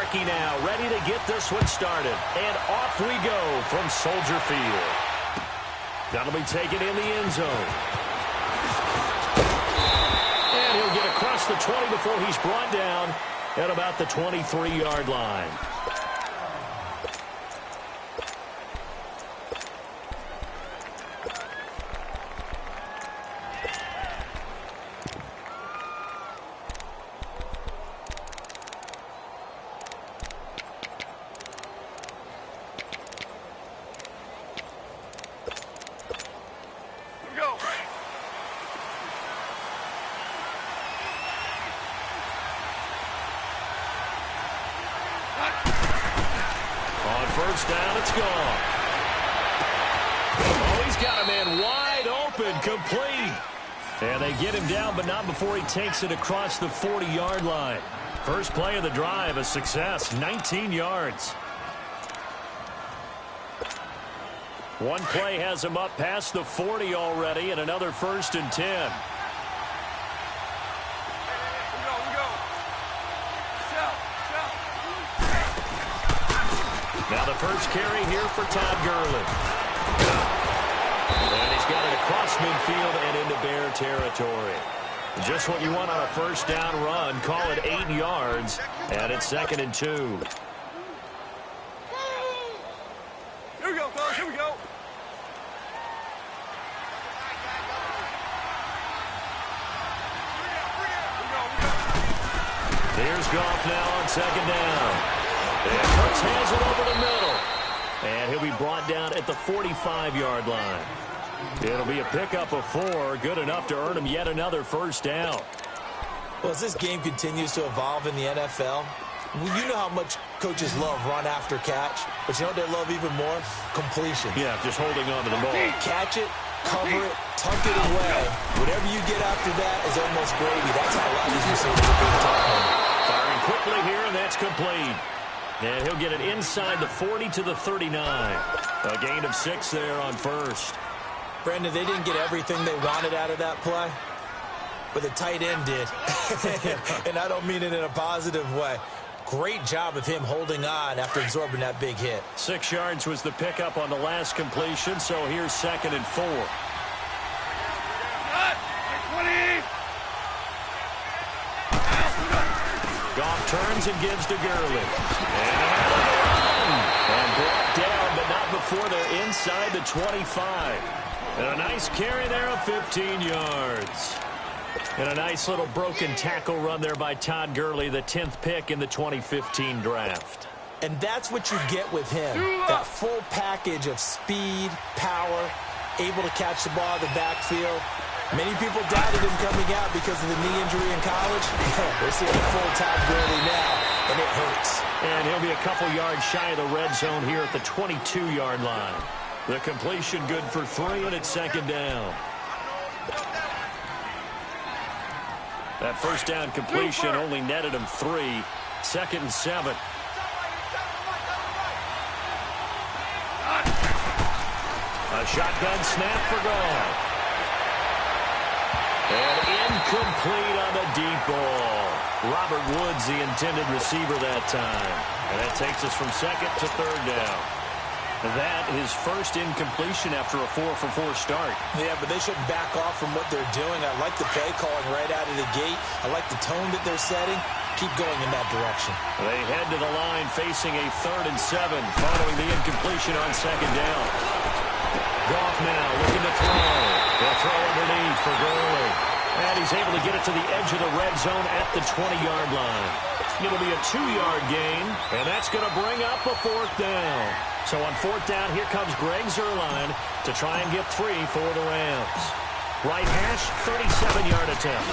Starkey now, ready to get this one started. And off we go from Soldier Field. That'll be taken in the end zone. And he'll get across the 20 before he's brought down at about the 23-yard line. First down, it's gone. Oh, he's got a man wide open, complete. And they get him down, but not before he takes it across the 40-yard line. First play of the drive, a success, 19 yards. One play has him up past the 40 already, and another 1st and 10. Now the first carry here for Todd Gurley. And he's got it across midfield and into Bear territory. Just what you want on a first down run. Call it 8 yards, and it's 2nd and 2. Here we go, fellas. Here we go. Here's Goff now on 2nd down. And Hurts has it over the middle. And he'll be brought down at the 45-yard line. It'll be a pickup of 4, good enough to earn him yet another first down. Well, as this game continues to evolve in the NFL, you know how much coaches love run after catch, but you know what they love even more? Completion. Yeah, just holding on to the ball. Catch it, cover it, tuck it away. Whatever you get after that is almost gravy. That's how a lot of these receivers are being taught. Firing quickly here, and that's complete. And he'll get it inside the 40 to the 39. A gain of 6 there on first. Brandon, they didn't get everything they wanted out of that play, but the tight end did. And I don't mean it in a positive way. Great job of him holding on after absorbing that big hit. 6 yards was the pickup on the last completion, so here's 2nd and 4. Goff turns and gives to Gurley. And brought down, but not before they're inside the 25. And a nice carry there of 15 yards. And a nice little broken tackle run there by Todd Gurley, the 10th pick in the 2015 draft. And that's what you get with him. That full package of speed, power, able to catch the ball in the backfield. Many people doubted him coming out because of the knee injury in college. They're seeing a full Todd Gurley now, and it hurts. And he'll be a couple yards shy of the red zone here at the 22-yard line. The completion good for 3, and it's 2nd down. That first down completion only netted him 3. 2nd and 7. A shotgun snap for Goff. And incomplete on the deep ball. Robert Woods, the intended receiver that time. And that takes us from 2nd to 3rd down. That is first incompletion after a 4-for-4 start. Yeah, but they shouldn't back off from what they're doing. I like the play calling right out of the gate. I like the tone that they're setting. Keep going in that direction. They head to the line facing a 3rd and 7 following the incompletion on 2nd down. Goff now looking to throw. They'll throw underneath for Gurley. And he's able to get it to the edge of the red zone at the 20-yard line. It'll be a 2-yard gain, and that's going to bring up a 4th down. So on 4th down, here comes Greg Zuerlein to try and get 3 for the Rams. Right hash, 37-yard attempt.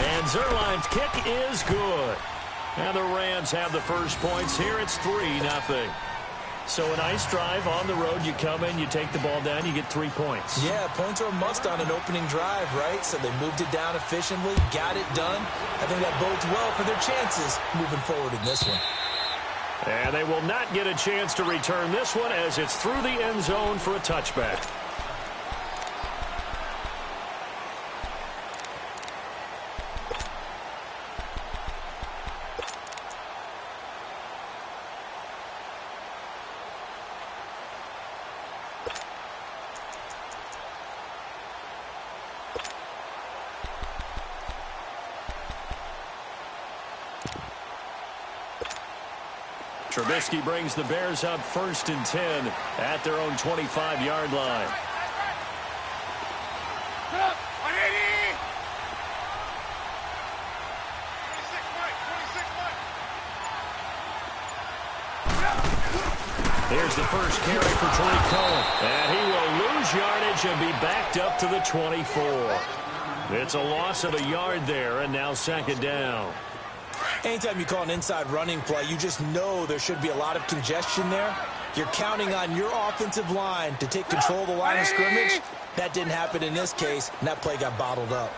And Zuerlein's kick is good. And the Rams have the first points here. It's 3-0. So a nice drive on the road. You come in, you take the ball down, you get 3 points. Yeah, points are a must on an opening drive, right? So they moved it down efficiently, got it done. I think that bodes well for their chances moving forward in this one. And they will not get a chance to return this one as it's through the end zone for a touchback. Trubisky brings the Bears up 1st and 10 at their own 25-yard line. Here's the first carry for Tariq Cohen. And he will lose yardage and be backed up to the 24. It's a loss of a yard there, and now 2nd down. Anytime you call an inside running play, you just know there should be a lot of congestion there. You're counting on your offensive line to take control of the line of scrimmage. That didn't happen in this case, and that play got bottled up.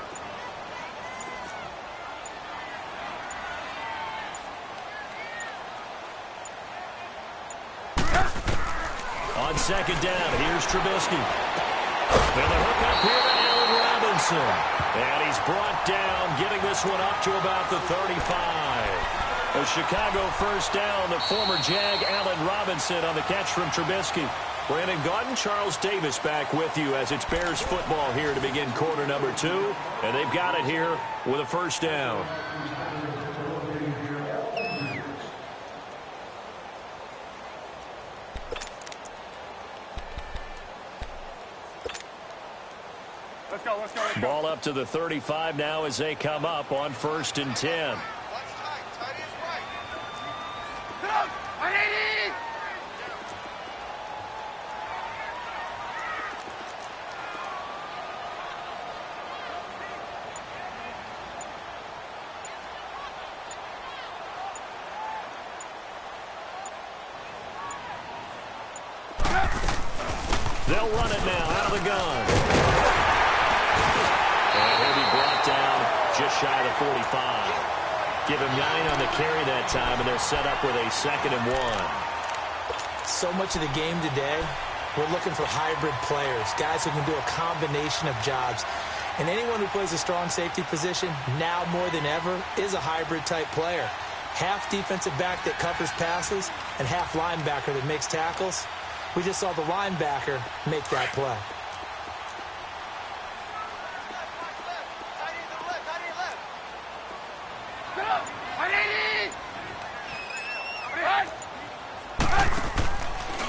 On 2nd down, here's Trubisky. And the hook up here to Allen Robinson. And he's brought down, getting this one up to about the 35. A Chicago 1st down, the former Jag Allen Robinson on the catch from Trubisky. Brandon Gaudin, Charles Davis back with you as it's Bears football here to begin quarter number 2. And they've got it here with a 1st down. Let's go. Ball up to the 35 now as they come up on 1st and 10. They'll run it now out of the gun. And he'll be brought down just shy of the 45. Give him 9 on the carry that time, and they're set up with a 2nd and 1. So much of the game today, we're looking for hybrid players, guys who can do a combination of jobs. And anyone who plays a strong safety position, now more than ever, is a hybrid-type player. Half defensive back that covers passes and half linebacker that makes tackles. We just saw the linebacker make that play.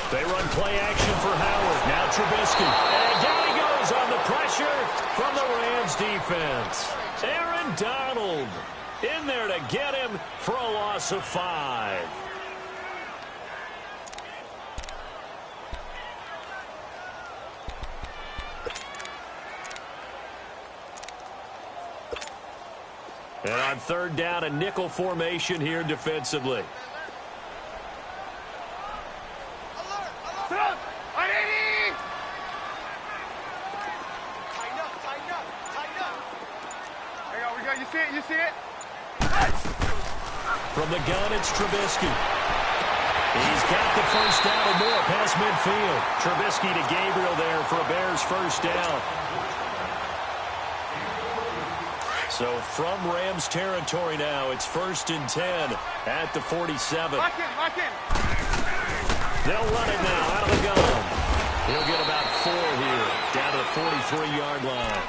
They run play action for Howard. Now Trubisky. And down he goes on the pressure from the Rams defense. Aaron Donald in there to get him for a loss of 5. And on 3rd down, a nickel formation here defensively. You see it? From the gun, it's Trubisky. He's got the 1st down and more past midfield. Trubisky to Gabriel there for a Bears 1st down. So from Rams territory now, it's 1st and 10 at the 47. Lock in. They'll run it now out of the gun. He'll get about 4 here, down to the 43-yard line.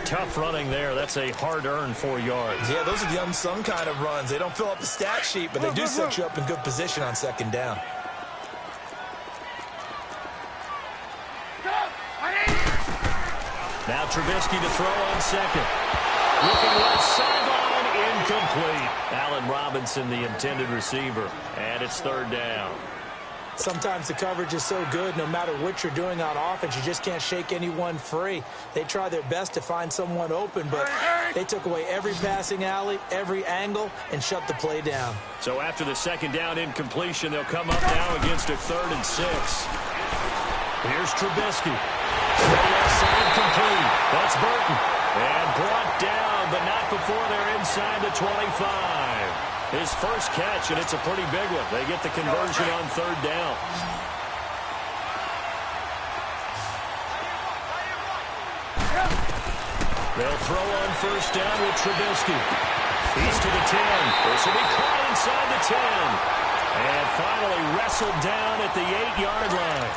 Tough running there. That's a hard-earned 4 yards. Yeah, those are the unsung kind of runs. They don't fill up the stat sheet, but they do set you up in good position on 2nd down. Now Trubisky to throw on 2nd. Looking right sideline, incomplete. Allen Robinson, the intended receiver, and it's 3rd down. Sometimes the coverage is so good, no matter what you're doing on offense, you just can't shake anyone free. They try their best to find someone open, but they took away every passing alley, every angle, and shut the play down. So after the 2nd down incompletion, they'll come up now against a 3rd and 6. Here's Trubisky. Side complete. That's Burton. And brought down, but not before they're inside the 25. His first catch, and it's a pretty big one. They get the conversion on 3rd down. They'll throw on 1st down with Trubisky. He's to the 10. This will be caught inside the 10. And finally wrestled down at the 8-yard line.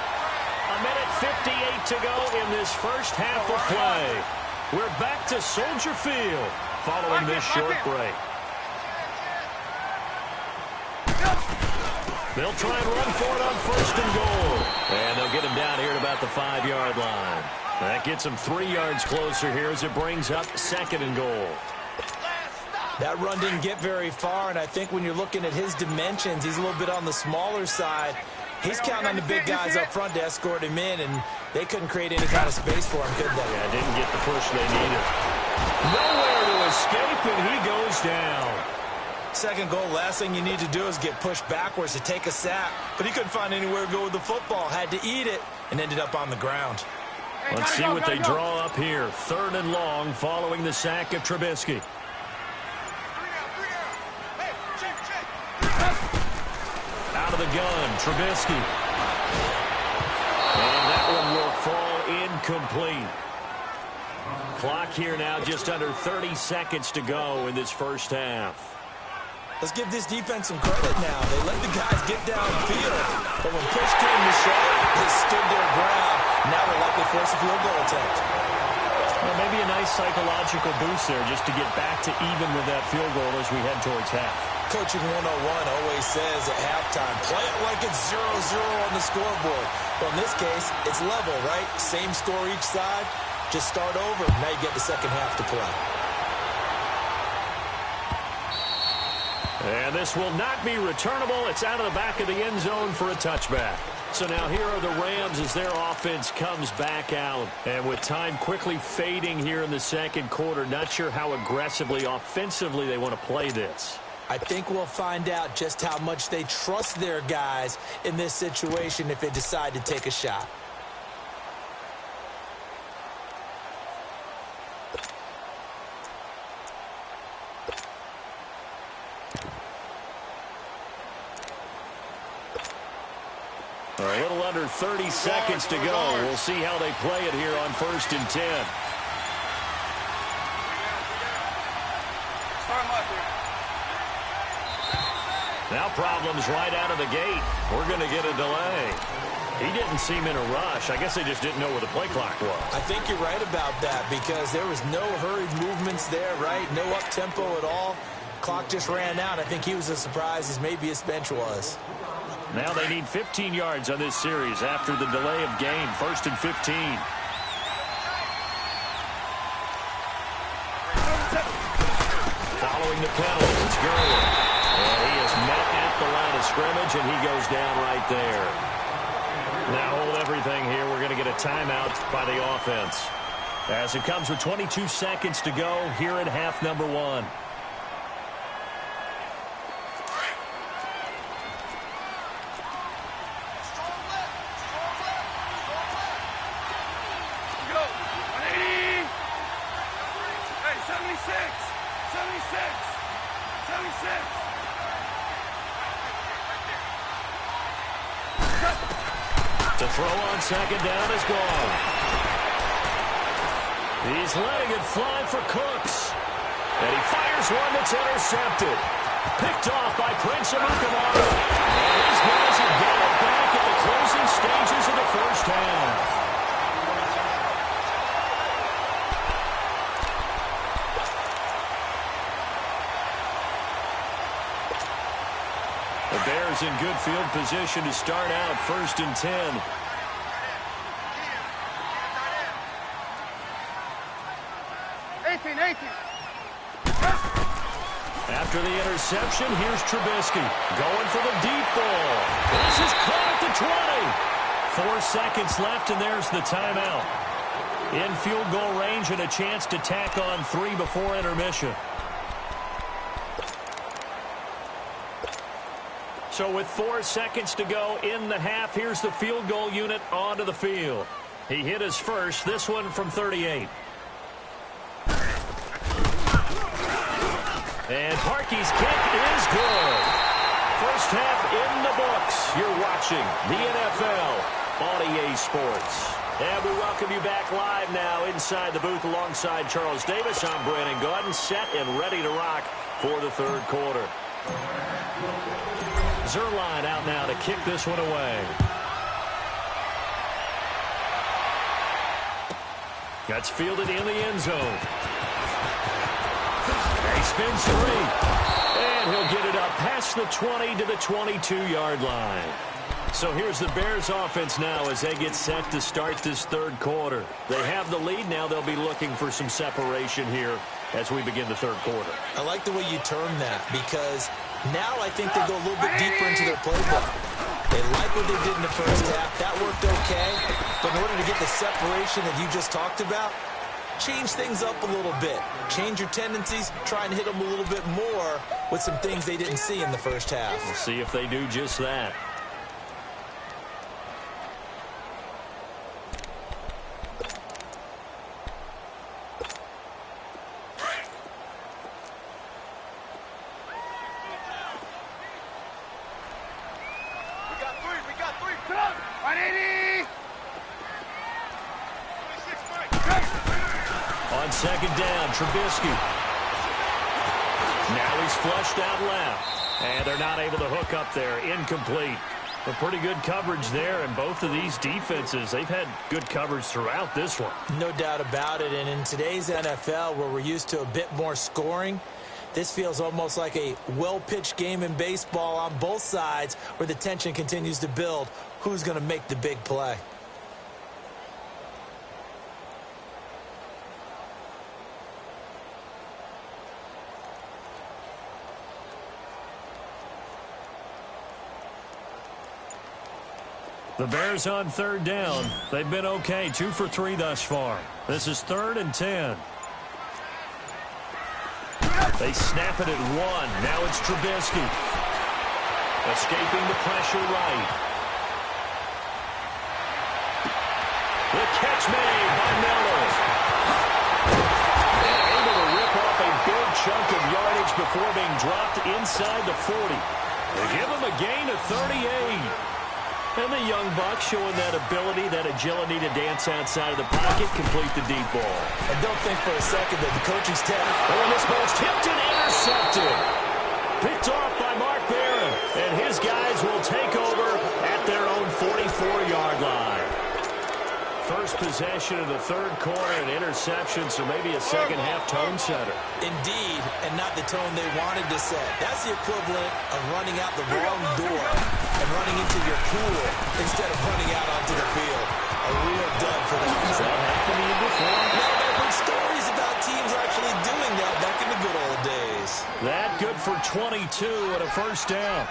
1:58 to go in this first half of play. We're back to Soldier Field following this short break. They'll try and run for it on 1st and goal. And they'll get him down here at about the 5-yard line. That gets him 3 yards closer here as it brings up 2nd and goal. That run didn't get very far, and I think when you're looking at his dimensions, he's a little bit on the smaller side. He's counting on the big guys up front to escort him in, and they couldn't create any kind of space for him, could they? Yeah, didn't get the push they needed. Nowhere to escape, and he goes down. 2nd goal, last thing you need to do is get pushed backwards to take a sack. But he couldn't find anywhere to go with the football, had to eat it, and ended up on the ground. Let's see what they draw up here. 3rd and long following the sack of Trubisky. Out of the gun, Trubisky. And that one will fall incomplete. Clock here now, just under 30 seconds to go in this first half. Let's give this defense some credit now. They let the guys get downfield, but when push came to shove, they stood their ground. Now they're likely force a field goal attempt. Well, maybe a nice psychological boost there just to get back to even with that field goal as we head towards half. Coaching 101 always says at halftime, play it like it's 0-0 on the scoreboard. But in this case, it's level, right? Same score each side. Just start over. Now you get the second half to play. And this will not be returnable. It's out of the back of the end zone for a touchback. So now here are the Rams as their offense comes back out. And with time quickly fading here in the second quarter, not sure how aggressively, offensively they want to play this. I think we'll find out just how much they trust their guys in this situation if they decide to take a shot. A little under 30 seconds to go. We'll see how they play it here on 1st and 10. Now problems right out of the gate. We're going to get a delay. He didn't seem in a rush. I guess they just didn't know where the play clock was. I think you're right about that because there was no hurried movements there, right? No up-tempo at all. Clock just ran out. I think he was as surprised as maybe his bench was. Now they need 15 yards on this series after the delay of game. 1st and 15. Following the penalty, it's Gurley. And he is met at the line of scrimmage, and he goes down right there. Now hold everything here. We're going to get a timeout by the offense. As it comes with 22 seconds to go here at half number 1. To throw on second down is gone. He's letting it fly for Cooks. And he fires one that's intercepted. Picked off by Prince Amukamara. And these guys have got it back at the closing stages of the first half. The Bears in good field position to start out 1st and 10. After the interception, here's Trubisky going for the deep ball. This is caught at the 20. 4 seconds left, and there's the timeout. In field goal range and a chance to tack on 3 before intermission. So with 4 seconds to go in the half, here's the field goal unit onto the field. He hit his first, this one from 38. And Parkey's kick is good. First half in the books. You're watching the NFL on EA Sports. And we welcome you back live now inside the booth alongside Charles Davis. I'm Brandon Gaudin, set and ready to rock for the third quarter. Zuerlein out now to kick this one away. That's fielded in the end zone. He spins 3. And And he'll get it up past the 20 to the 22-yard line. So here's the Bears offense now as they get set to start this third quarter. They have the lead. Now they'll be looking for some separation here as we begin the third quarter. I like the way you term that because now I think they go a little bit deeper into their playbook. They like what they did in the first half. That worked okay. But in order to get the separation that you just talked about, change things up a little bit. Change your tendencies. Try and hit them a little bit more with some things they didn't see in the first half. We'll see if they do just that. On second down, Trubisky. Now he's flushed out left. And they're not able to hook up there. Incomplete. A pretty good coverage there, and both of these defenses, they've had good coverage throughout this one. No doubt about it, and in today's NFL, where we're used to a bit more scoring, this feels almost like a well-pitched game in baseball on both sides where the tension continues to build. Who's going to make the big play? The Bears on third down. They've been okay, 2 for 3 thus far. This is 3rd and 10. They snap it at 1. Now it's Trubisky. Escaping the pressure right. The catch made by Miller. And able to rip off a big chunk of yardage before being dropped inside the 40. They give him a gain of 38. And the young buck showing that ability, that agility to dance outside of the pocket, complete the deep ball. And don't think for a second that the coaching staff... Oh, and this ball's tipped and intercepted. Picked off by Mark Barron. And his guys will take over at their own 44-yard line. First possession of the third quarter, an interception, so maybe a second-half tone setter. Indeed, and not the tone they wanted to set. That's the equivalent of running out the wrong door and running into your pool instead of running out onto the field. A real dud for them. Has that happened to you before? No, I've heard stories about teams actually doing that back in the good old days. That good for 22 and a first down.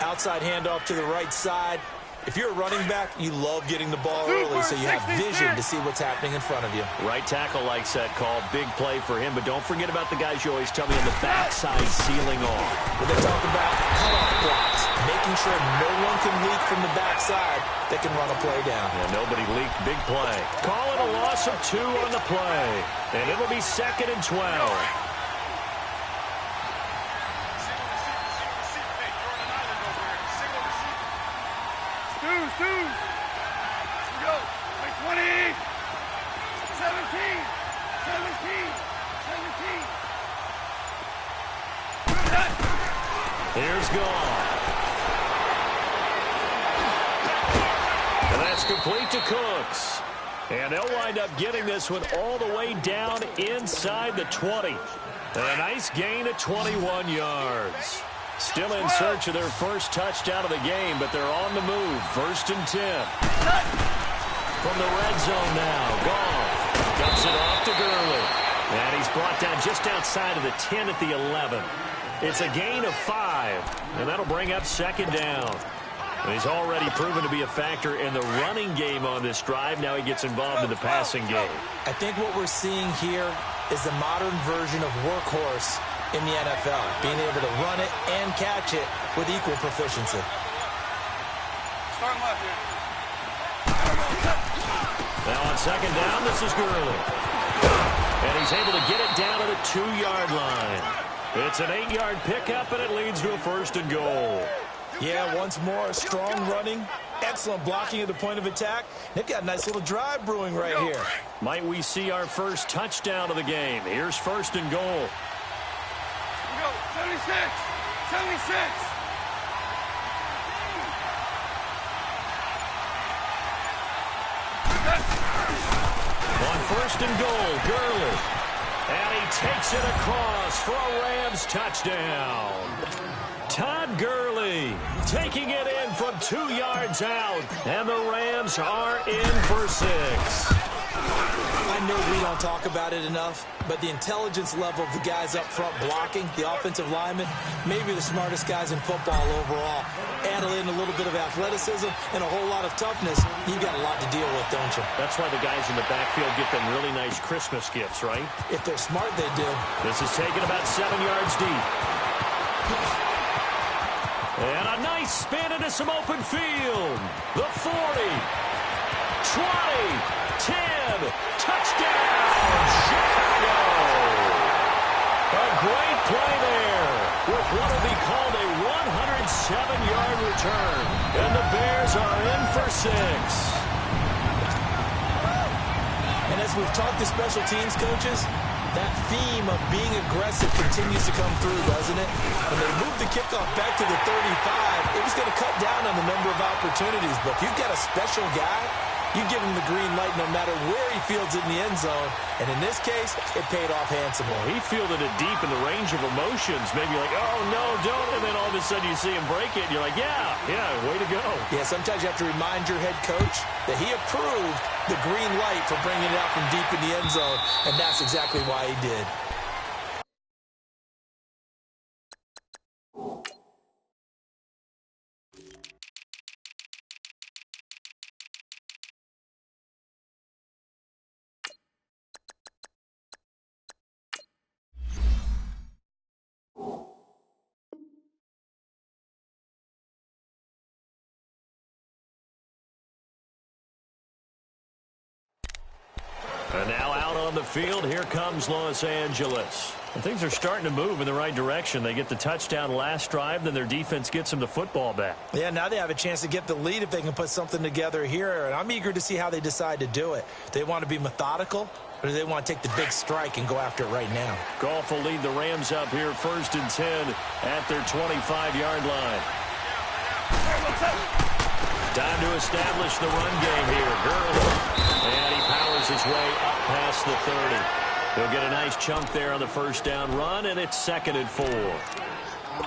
Outside handoff to the right side. If you're a running back, you love getting the ball early so you have vision to see what's happening in front of you. Right tackle likes that call. Big play for him, but don't forget about the guys you always tell me on the backside sealing off. When they talk about cutoff blocks, making sure no one can leak from the backside that can run a play down. Yeah, nobody leaked. Big play. Call it a loss of 2 on the play, and it'll be 2nd and 12. Here we go. 20, 17, 17, 17. Here's gone. And that's complete to Cooks. And they'll wind up getting this one all the way down inside the 20. And a nice gain of 21 yards. Still in search of their first touchdown of the game, but they're on the move. 1st and 10. From the red zone now. Goff dumps it off to Gurley. And he's brought down just outside of the 10 at the 11. It's a gain of 5, and that'll bring up 2nd down. And he's already proven to be a factor in the running game on this drive. Now he gets involved in the passing game. I think what we're seeing here is the modern version of workhorse in the NFL, being able to run it and catch it with equal proficiency. Start left here. Now on 2nd down, this is Gurley. And he's able to get it down to the 2-yard line. It's an 8-yard pickup, and it leads to a 1st and goal. Yeah, once more, strong running, excellent blocking at the point of attack. They've got a nice little drive brewing right here. Might we see our first touchdown of the game? Here's 1st and goal. Here we go. 76, 76. On 1st and goal, Gurley. And he takes Gets it across for a Rams touchdown. Todd Gurley taking it in from 2 yards out. And the Rams are in for 6. I know we don't talk about it enough, but the intelligence level of the guys up front blocking, the offensive linemen, maybe the smartest guys in football overall. Add in a little bit of athleticism and a whole lot of toughness, you've got a lot to deal with, don't you? That's why the guys in the backfield get them really nice Christmas gifts, right? If they're smart, they do. This is taken about 7 yards deep. And a nice spin into some open field. The 40, 20, 10, touchdown, Chicago! A great play there with what will be called a 107-yard return. And the Bears are in for 6. And as we've talked to special teams coaches, that theme of being aggressive continues to come through, doesn't it? When they moved the kickoff back to the 35, it was going to cut down on the number of opportunities. But if you've got a special guy, you give him the green light no matter where he fields it in the end zone. And in this case, it paid off handsomely. Well, he fielded it deep in the range of emotions. Maybe like, oh, no, don't. And then all of a sudden you see him break it. And you're like, yeah, way to go. Yeah, sometimes you have to remind your head coach that he approved the green light for bringing it out from deep in the end zone. And that's exactly why he did. And now out on the field, here comes Los Angeles. And things are starting to move in the right direction. They get the touchdown last drive, then their defense gets them the football back. Yeah, now they have a chance to get the lead if they can put something together here. And I'm eager to see how they decide to do it. Do they want to be methodical, or do they want to take the big strike and go after it right now? Goff will lead the Rams up here 1st and 10 at their 25-yard line. Time to establish the run game here. Gurley. And he powers his way up past the 30. He'll get a nice chunk there on the first down run, and it's 2nd and 4.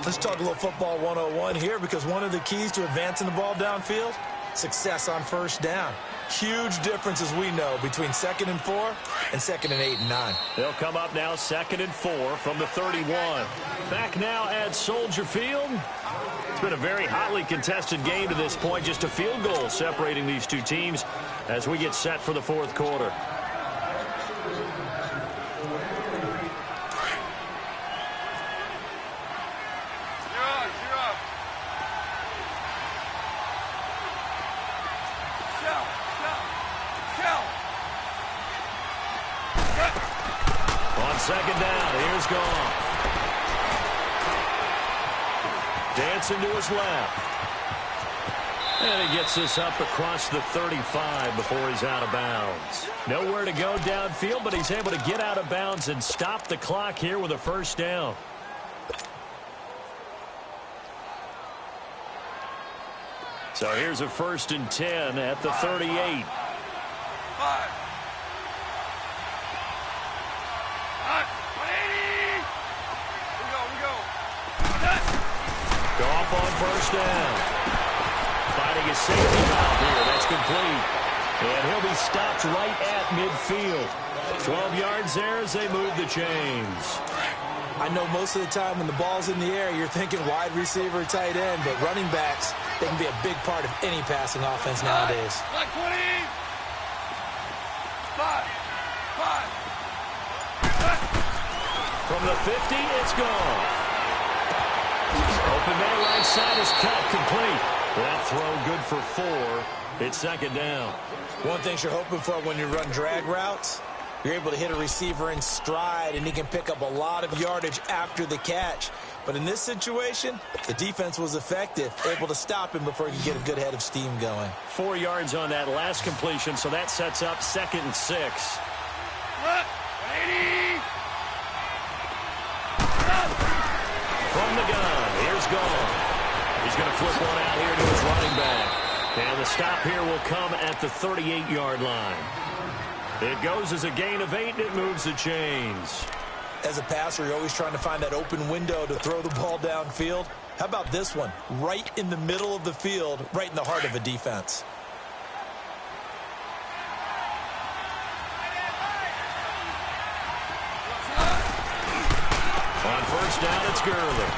Let's talk a little football 101 here, because one of the keys to advancing the ball downfield, success on first down. Huge difference, as we know, between 2nd and 4 and 2nd and 8 and 9. They'll come up now 2nd and 4 from the 31. Back now at Soldier Field. It's been a very hotly contested game to this point. Just a field goal separating these two teams as we get set for the 4th quarter. On 2nd down, here's Goff. Dancing to his left. And he gets this up across the 35 before he's out of bounds. Nowhere to go downfield, but he's able to get out of bounds and stop the clock here with a first down. So here's a 1st and 10 at the 38. 5. 180. We go. Goff on first down. Finding his safety valve here. That's complete. And he'll be stopped right at midfield. 12 yards there as they move the chains. I know most of the time when the ball's in the air, you're thinking wide receiver, tight end, but running backs, they can be a big part of any passing offense nowadays. Like 20. 5. From the 50, it's gone. Open man right side is cut, complete. That throw good for 4. It's 2nd down. One thing you're hoping for when you run drag routes, you're able to hit a receiver in stride, and he can pick up a lot of yardage after the catch. But in this situation, the defense was effective, able to stop him before he could get a good head of steam going. 4 yards on that last completion, so that sets up 2nd and 6. 180. From the gun, here's Goff. He's going to flip one out here to his running back. And the stop here will come at the 38-yard line. It goes as a gain of 8, and it moves the chains. As a passer, you're always trying to find that open window to throw the ball downfield. How about this one? Right in the middle of the field, right in the heart of a defense. On first down, it's Gurley.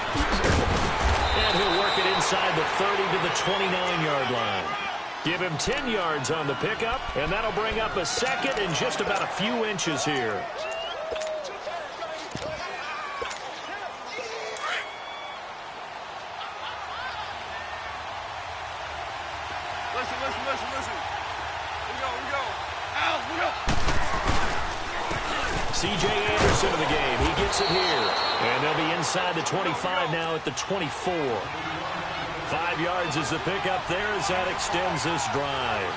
And he'll work it inside the 30 to the 29-yard line. Give him 10 yards on the pickup, and that'll bring up a second and just about a few inches here. Listen. We go. Out, we go. C.J. Anderson in the game. He gets it here. And they'll be inside the 25 now at the 24. 5 yards is the pickup there as that extends this drive.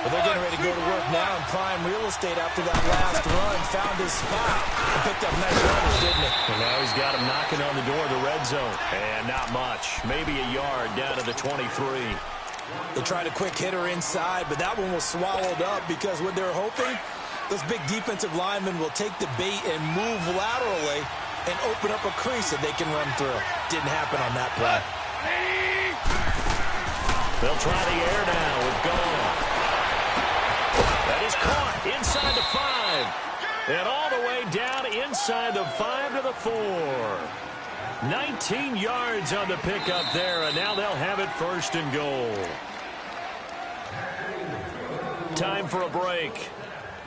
Well, they're getting ready to go to work now in prime real estate after that last run. Found his spot and picked up nice runners, didn't he? And now he's got him knocking on the door of the red zone. And not much. Maybe a yard down to the 23. They tried a quick hitter inside, but that one was swallowed up because what they're hoping, those big defensive linemen will take the bait and move laterally and open up a crease that they can run through. Didn't happen on that play. They'll try the air now with Goff. That is caught inside the 5. And all the way down inside the 5 to the 4. 19 yards on the pickup there, and now they'll have it first and goal. Time for a break.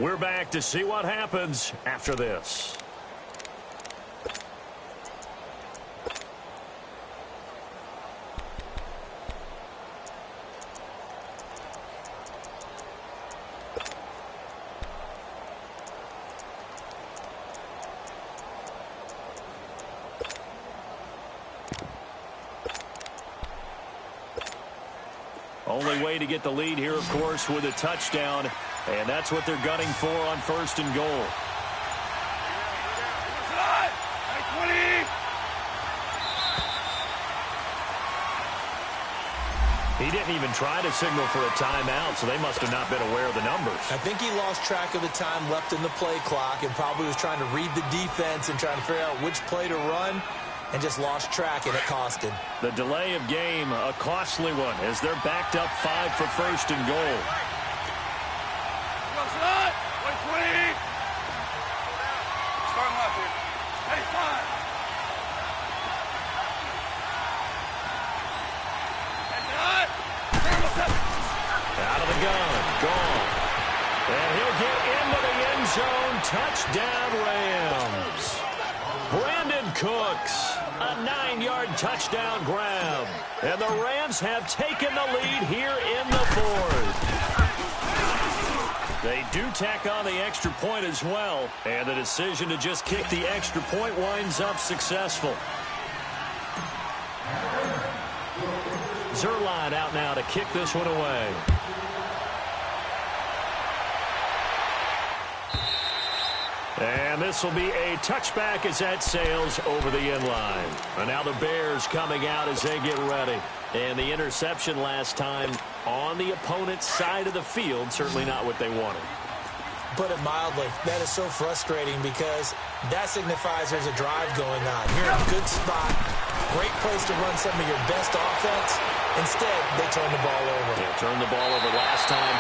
We're back to see what happens after this. Only way to get the lead here, of course, with a touchdown. And that's what they're gunning for on first and goal. He didn't even try to signal for a timeout, so they must have not been aware of the numbers. I think he lost track of the time left in the play clock and probably was trying to read the defense and trying to figure out which play to run. And just lost track, and it cost him. The delay of game, a costly one, as they're backed up 5 for first and goal. Starting left here. Hey, 5. Out of the gun, gone. And he'll get into the end zone. Touchdown, Rams. Brandon Cooks, a 9-yard touchdown grab. And the Rams have taken the lead here in the 4th. They do tack on the extra point as well. And the decision to just kick the extra point winds up successful. Zuerlein out now to kick this one away. And this will be a touchback as that sails over the end line. And now the Bears coming out as they get ready. And the interception last time on the opponent's side of the field, certainly not what they wanted. Put it mildly, that is so frustrating because that signifies there's a drive going on. You're in a good spot, great place to run some of your best offense. Instead, they turn the ball over. They turned the ball over last time.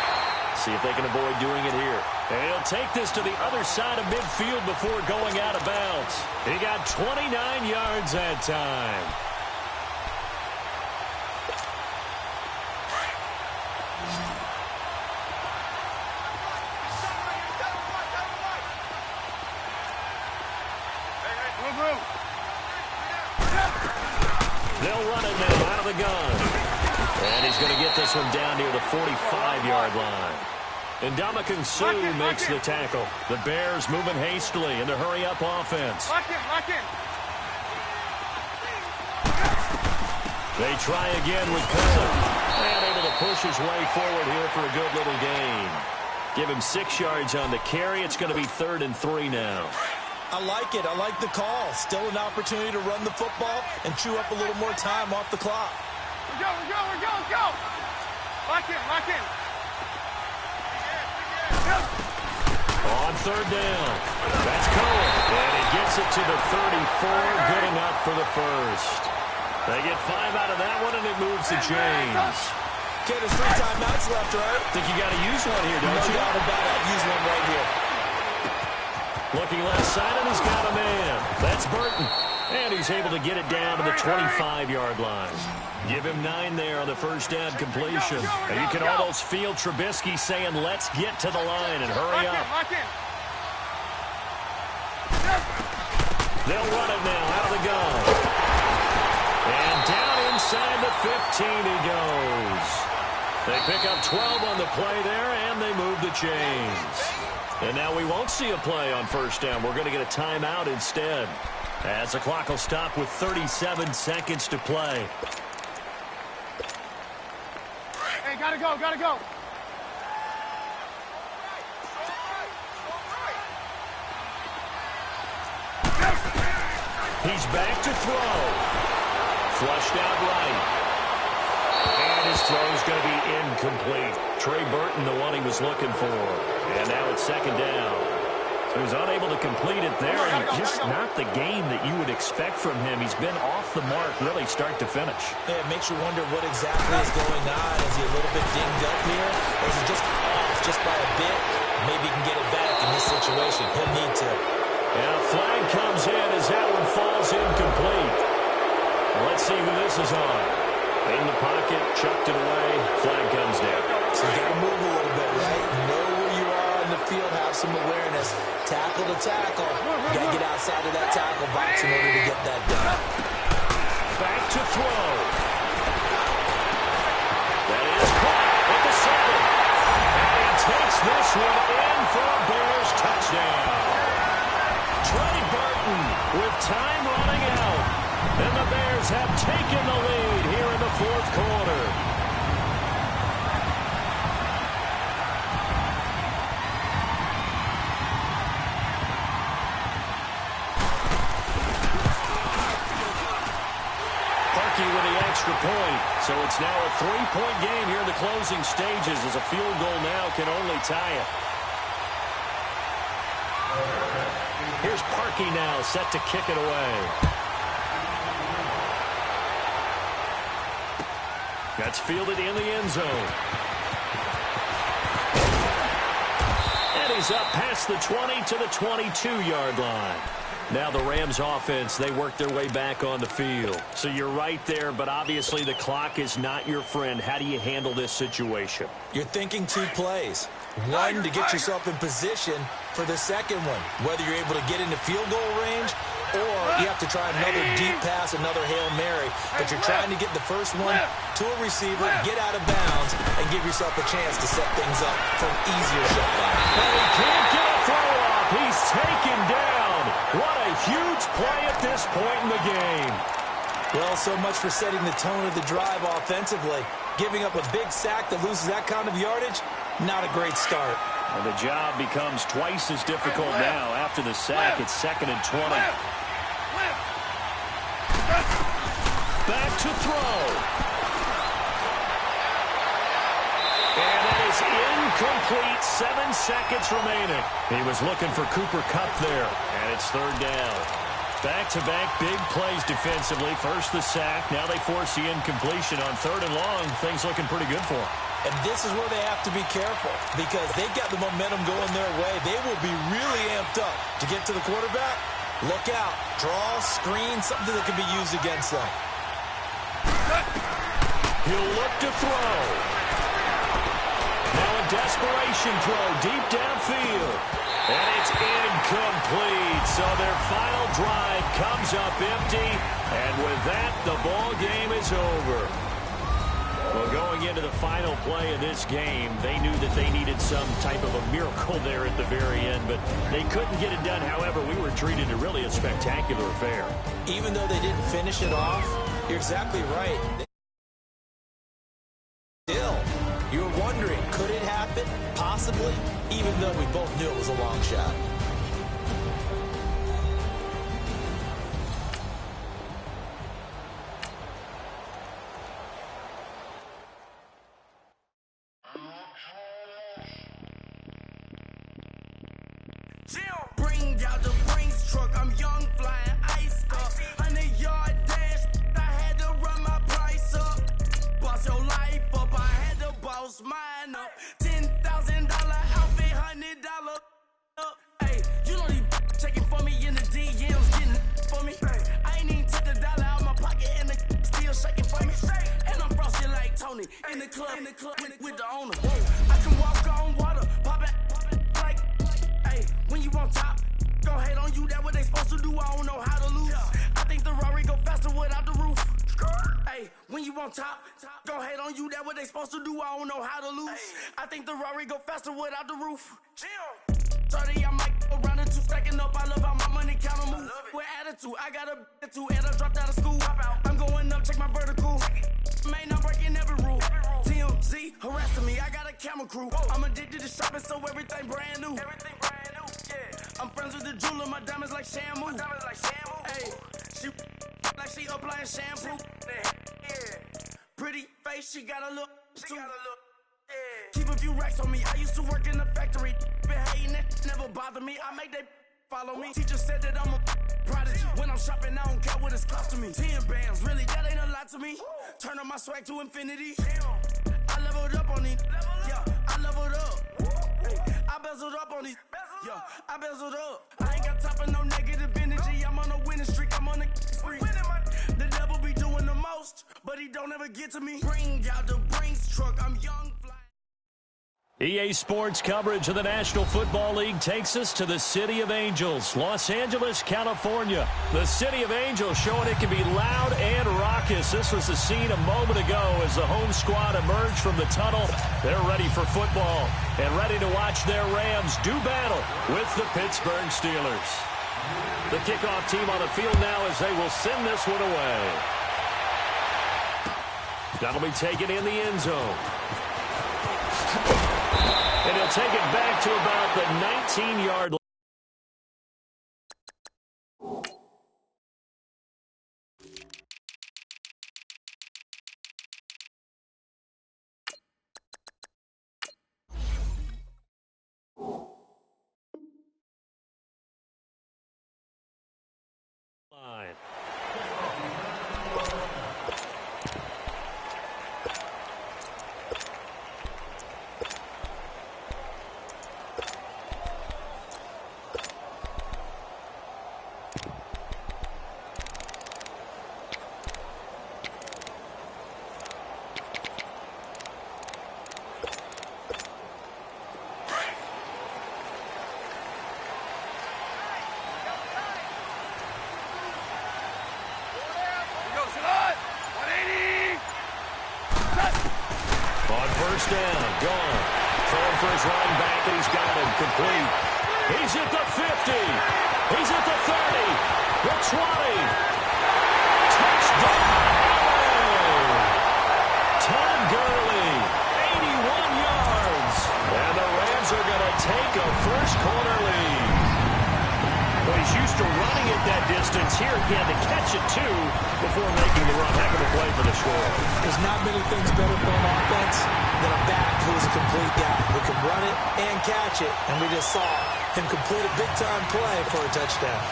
See if they can avoid doing it here. And he'll take this to the other side of midfield before going out of bounds. He got 29 yards that time. They'll run it now out of the gun. And he's going to get this one down near the 45-yard line. And Ndamukong Suh makes the tackle. The Bears moving hastily in the hurry-up offense. Lock in. They try again with Cole. And able to push his way forward here for a good little gain. Give him 6 yards on the carry. It's going to be 3rd and 3 now. I like it. I like the call. Still an opportunity to run the football and chew up a little more time off the clock. We go. Lock in. On 3rd down. That's Cohen. And he gets Gets it to the 34. Good enough for the first. They get 5 out of that one, and it moves to James. Okay, there's 3 timeouts left, right? Think you got to use one here, don't you? No doubt about it. I'd use one right here. Looking left side, and he's got a man. That's Burton. And he's able to get it down to the 25-yard line. Give him 9 there on the first down completion. And you can almost feel Trubisky saying, let's get to the line and hurry up. They'll run it now out of the gun. And down inside the 15 he goes. They pick up 12 on the play there, and they move the chains. And now we won't see a play on first down. We're going to get a timeout instead, as the clock will stop with 37 seconds to play. Hey, gotta go, gotta go. He's back to throw. Flushed out right. And his throw's going to be incomplete. Trey Burton, the one he was looking for. And now it's second down. So he's unable to complete it there, and just not the game that you would expect from him. He's been off the mark really start to finish. Yeah, it makes you wonder what exactly is going on. Is he a little bit dinged up here? Or is he just off just by a bit? Maybe he can get it back in this situation. He'll need to. And a flag comes in as that one falls incomplete. Let's see who this is on. In the pocket, chucked it away, flag comes down. So you got to move a little bit, right? Know where you are on the field, have some awareness. Tackle to tackle. You got to get outside of that tackle box in order to get that done. Back to throw. That is caught at the 7. And he takes this one in for a Bears touchdown. Trey Burton with time running out. And the Bears have taken the lead here in the fourth quarter. Parkey with the extra point. So it's now a 3-point game here in the closing stages, as a field goal now can only tie it. Here's Parkey now set to kick it away. That's fielded in the end zone. And he's up past the 20 to the 22-yard line. Now the Rams offense, they work their way back on the field. So you're right there, but obviously the clock is not your friend. How do you handle this situation? You're thinking 2 plays. One, to get yourself in position for the second one, whether you're able to get into field goal range or you have to try another deep pass, another Hail Mary. But you're trying to get the first one to a receiver, get out of bounds, and give yourself a chance to set things up for an easier shot. And he can't get a throw off. He's taken down. What a huge play at this point in the game. Well, so much for setting the tone of the drive offensively. Giving up a big sack that loses that kind of yardage, not a great start. And the job becomes twice as difficult now. After the sack, it's 2nd and 20. Back to throw. And that is incomplete. 7 seconds remaining. He was looking for Cooper Kupp there. And it's 3rd down. Back-to-back big plays defensively. First the sack. Now they force the incompletion on 3rd and long. Things looking pretty good for them. And this is where they have to be careful, because they've got the momentum going their way. They will be really amped up to get to the quarterback. Look out. Draw, screen, something that can be used against them. He'll look to throw. Now a desperation throw deep downfield. And it's incomplete. So their final drive comes up empty. And with that, the ball game is over. Well, going into the final play of this game, they knew that they needed some type of a miracle there at the very end, but they couldn't get it done. However, we were treated to really a spectacular affair. Even though they didn't finish it off, you're exactly right. Still, you were wondering, could it happen? Possibly, even though we both knew it was a long shot. Bring out the Brinks truck, I'm young in the club with the owner. I can walk on water, pop it like, hey, when you on top, gon' hate on you, that what they supposed to do, I don't know how to lose. I think the Rari go faster without the roof. Hey, when you on top, gon' hate on you, that what they supposed to do, I don't know how to lose. I think the Rari go faster without the roof. 30, I'm like around the two, stacking up, I love how my money count on move. With attitude, I got a attitude, and I dropped out of school. I'm going up, check my vertical. Man, I'm breaking every rule. TMZ harassing me, I got a camera crew. I'm addicted to shopping, so everything brand new. I'm friends with the jeweler, my diamonds like Shamu. Hey, she like she applying shampoo. Pretty face, she got a look. Keep a few racks on me. I used to work in the factory. Been hating it, never bother me. I make they follow me. Teacher said that I'm a prodigy. When I'm shopping, I don't care what it's cost to me. 10 bands, really, that ain't a lot to me. Turn up my swag to infinity. I leveled up on these. Yeah, I leveled up. Hey, I bezeled up on these. Yeah, I bezeled up. I ain't got time for no negative energy. I'm on a winning streak. I'm on a spree. The devil be doing the most, but he don't ever get to me. Bring out the Brinks truck. I'm young. EA Sports coverage of the National Football League takes us to the City of Angels, Los Angeles, California. The City of Angels showing it can be loud and raucous. This was the scene a moment ago as the home squad emerged from the tunnel. They're ready for football and ready to watch their Rams do battle with the Pittsburgh Steelers. The kickoff team on the field now as they will send this one away. That'll be taken in the end zone. And he'll take it back to about the 19-yard line. First down, gone. Throwing for his running back, and he's got him complete. He's at the 50. He's at the 30. The 20. Touchdown! Todd Gurley, 81 yards. And the Rams are going to take a first-quarter lead. But he's used to running it that distance. Here he had to catch it, too, before making the run. Heck of a play for the score. There's not many things better for an offense than a back who's a complete guy who can run it and catch it. And we just saw him complete a big-time play for a touchdown.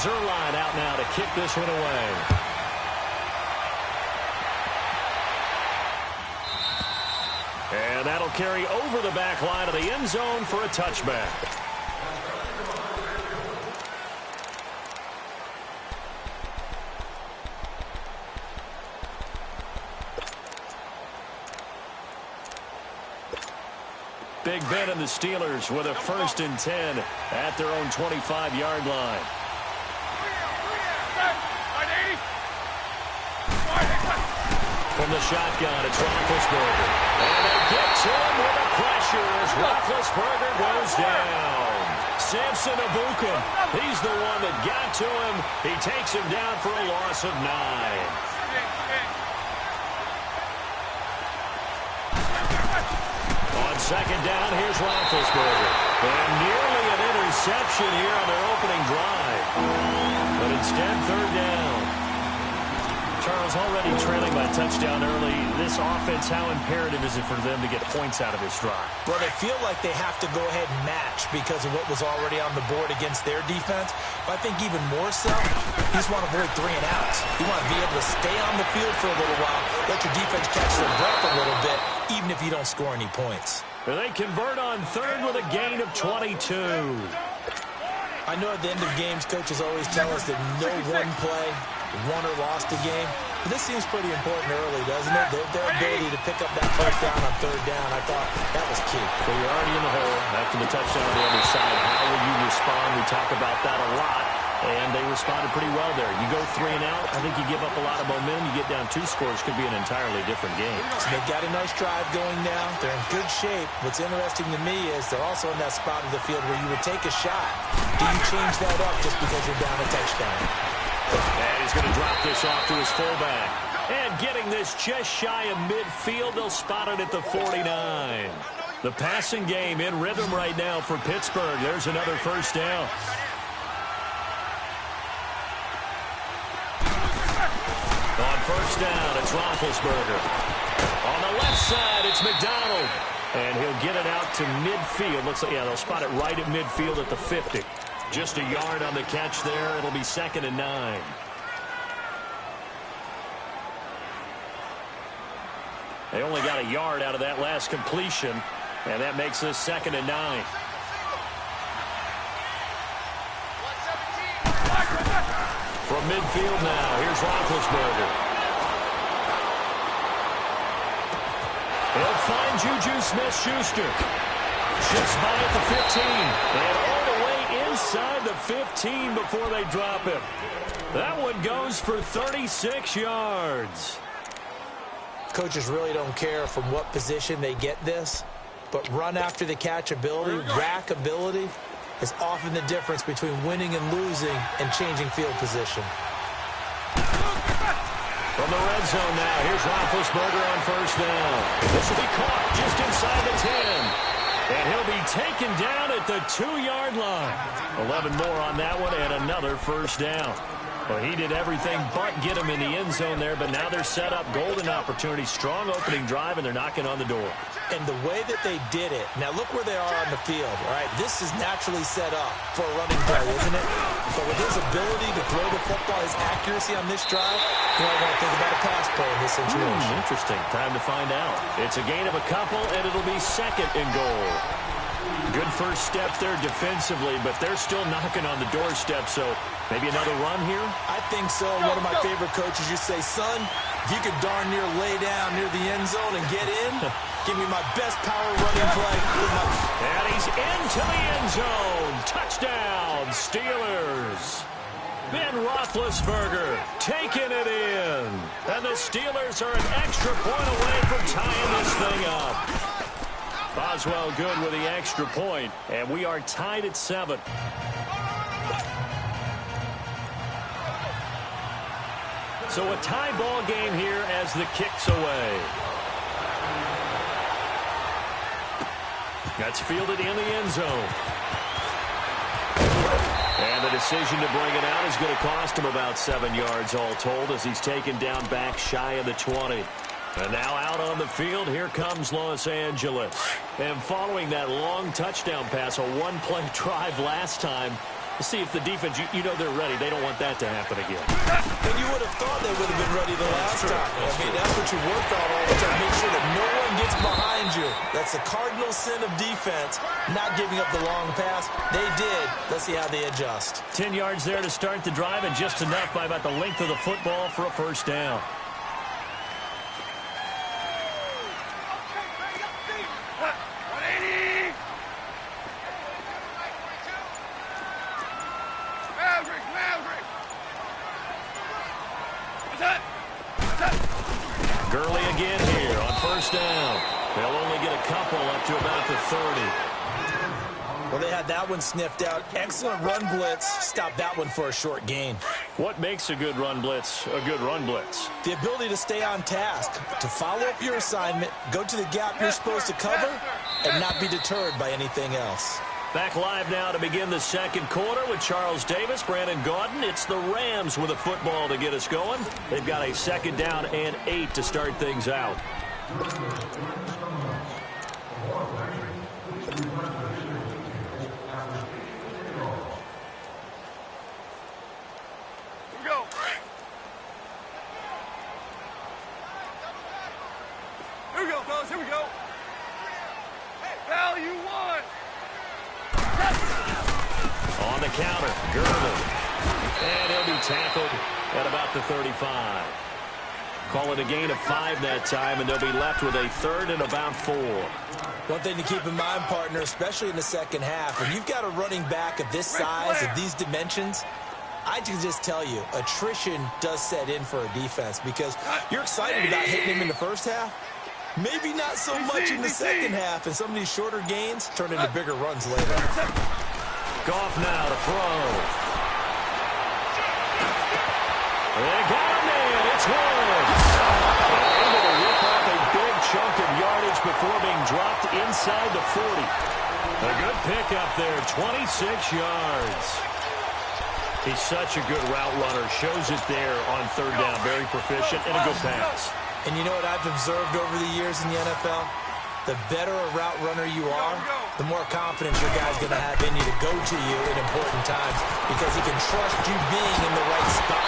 Zuerlein out now to kick this one away. And that'll carry over the back line of the end zone for a touchback. Big Ben and the Steelers with a 1st and 10 at their own 25-yard line. From the shotgun, it's Roethlisberger. And they get to him with the pressure as Roethlisberger goes down. Samson Ebukam, he's the one that got to him. He takes him down for a loss of 9. On second down, here's Roethlisberger. And nearly an interception here on their opening drive. But instead, 3rd down. Charles, already trailing by a touchdown early. This offense, how imperative is it for them to get points out of this drive? Well, they feel like they have to go ahead and match because of what was already on the board against their defense. But I think even more so, you just want to avoid 3 and outs. You want to be able to stay on the field for a little while, let your defense catch their breath a little bit, even if you don't score any points. They convert on 3rd with a gain of 22. I know at the end of games, coaches always tell us that no one play won or lost a game. But this seems pretty important early, doesn't it? Their ability to pick up that first down on third down, I thought that was key. So you're already in the hole after the touchdown on the other side. How will you respond? We talk about that a lot, and they responded pretty well there. You go 3 and out, I think you give up a lot of momentum. You get down 2 scores, could be an entirely different game. So they've got a nice drive going now. They're in good shape. What's interesting to me is they're also in that spot of the field where you would take a shot. Do you change that up just because you're down a touchdown? And he's going to drop this off to his fullback. And getting this just shy of midfield, they'll spot it at the 49. The passing game in rhythm right now for Pittsburgh. There's another first down. On first down, it's Roethlisberger. On the left side, it's McDonald. And he'll get it out to midfield. Looks like, yeah, they'll spot it right at midfield at the 50. Just a yard on the catch there. It'll be 2nd and 9. They only got a yard out of that last completion, and that makes this 2nd and 9. From midfield now, here's Roethlisberger. He'll find Juju Smith-Schuster. Ships by at the 15, and all the way inside the 15 before they drop him. That one goes for 36 yards. Coaches really don't care from what position they get this, but run after the catch ability, rack ability, is often the difference between winning and losing and changing field position. From the red zone now, here's Roethlisberger on first down. This will be caught just inside the 10. And he'll be taken down at the 2-yard line. 11 more on that one and another first down. Well, he did everything but get him in the end zone there, but now they're set up. Golden opportunity, strong opening drive, and they're knocking on the door. And the way that they did it, now look where they are on the field, all right? This is naturally set up for a running play, isn't it? But with his ability to throw the football, his accuracy on this drive, you might want to think about a pass play in this situation. Interesting. Time to find out. It's a gain of a couple, and it'll be 2nd and goal. Good first step there defensively, but they're still knocking on the doorstep, so maybe another run here? I think so. One of my favorite coaches used to say, son, if you could darn near lay down near the end zone and get in, give me my best power running play. And he's into the end zone. Touchdown, Steelers. Ben Roethlisberger taking it in. And the Steelers are an extra point away from tying this thing up. Boswell good with the extra point, and we are tied at 7. So a tie ball game here as the kick's away. That's fielded in the end zone. And the decision to bring it out is going to cost him about 7 yards all told as he's taken down back shy of the 20. And now out on the field, here comes Los Angeles. And following that long touchdown pass, a one-play drive last time, to see if the defense, you know they're ready. They don't want that to happen again. And you would have thought they would have been ready the last time. I mean, that's what you work on all the time. Make sure that no one gets behind you. That's the cardinal sin of defense, not giving up the long pass. They did. Let's see how they adjust. 10 yards there to start the drive, and just enough by about the length of the football for a first down. Gurley again here on first down. They'll only get a couple up to about the 30. Well, they had that one sniffed out. Excellent run blitz. Stopped that one for a short gain. What makes a good run blitz a good run blitz? The ability to stay on task, to follow up your assignment, go to the gap you're supposed to cover, and not be deterred by anything else. Back live now to begin the second quarter with Charles Davis, Brandon Gaudin. It's the Rams with a football to get us going. They've got a 2nd down and 8 to start things out. Here we go. Here we go, fellas. Here we go. Value 1. On the counter, Gurley. And he'll be tackled at about the 35. Call it a gain of 5 that time, and they'll be left with a third and about 4. One thing to keep in mind, partner, especially in the second half, when you've got a running back of this size, of these dimensions, I can just tell you, attrition does set in for a defense because you're excited about hitting him in the first half. Maybe not so much in the second half, and some of these shorter gains turn into bigger runs later. Goff now to throw. They got him in. It's Woods. Able to rip off a big chunk of yardage before being dropped inside the 40. A good pickup there, 26 yards. He's such a good route runner. Shows it there on third down. Very proficient and a good pass. And you know what I've observed over the years in the NFL? The better a route runner you are, the more confidence your guy's going to have in you to go to you in important times because he can trust you being in the right spot.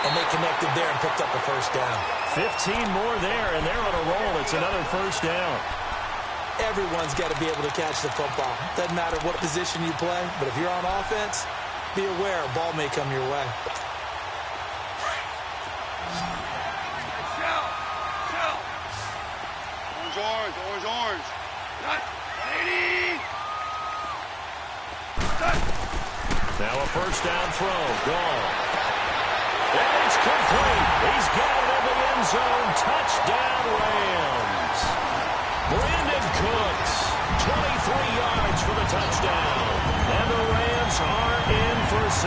And they connected there and picked up the first down. 15 more there, and they're on a roll. It's another first down. Everyone's got to be able to catch the football. Doesn't matter what position you play, but if you're on offense, be aware a ball may come your way. Orange. Cut. 80. Cut. Now a first down throw. Gone. And it's complete. He's got it in the end zone. Touchdown, Rams. Brandon Cooks, 23 yards for the touchdown. And the Rams are in for 6.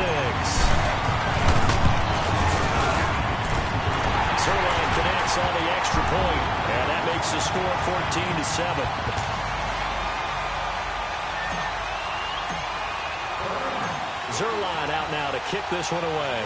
Zerline connects on the extra point, and that makes the score 14-7. Zerline out now to kick this one away.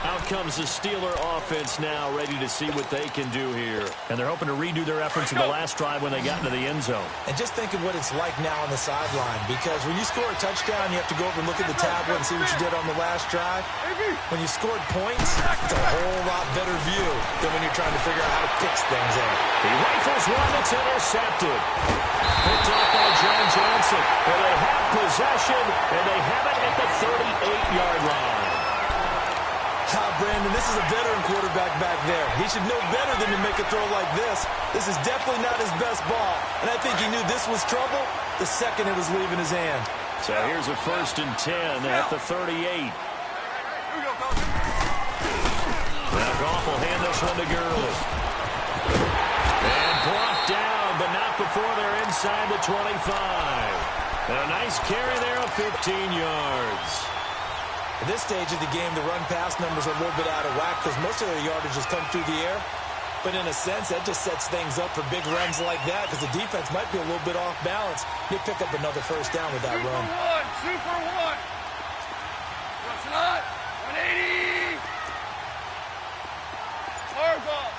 Out comes the Steeler offense now, ready to see what they can do here. And they're hoping to redo their efforts in the last drive when they got into the end zone. And just think of what it's like now on the sideline, because when you score a touchdown, you have to go over and look at the tablet and see what you did on the last drive. When you scored points, it's a whole lot better view than when you're trying to figure out how to fix things out. He rifles one that's intercepted. Picked up by John Johnson. And they have possession, and they have it at the 38-yard line. Brandon, this is a veteran quarterback back there. He should know better than to make a throw like this. This is definitely not his best ball. And I think he knew this was trouble the second it was leaving his hand. So here's a 1st and 10 at the 38. Now Goff will hand this one to Gurley. And brought down, but not before they're inside the 25. And a nice carry there of 15 yards. At this stage of the game, the run-pass numbers are a little bit out of whack because most of their yardage has come through the air. But in a sense, that just sets things up for big runs like that because the defense might be a little bit off balance. They pick up another first down with that run. Super one. Rush not. 180. Harbaugh.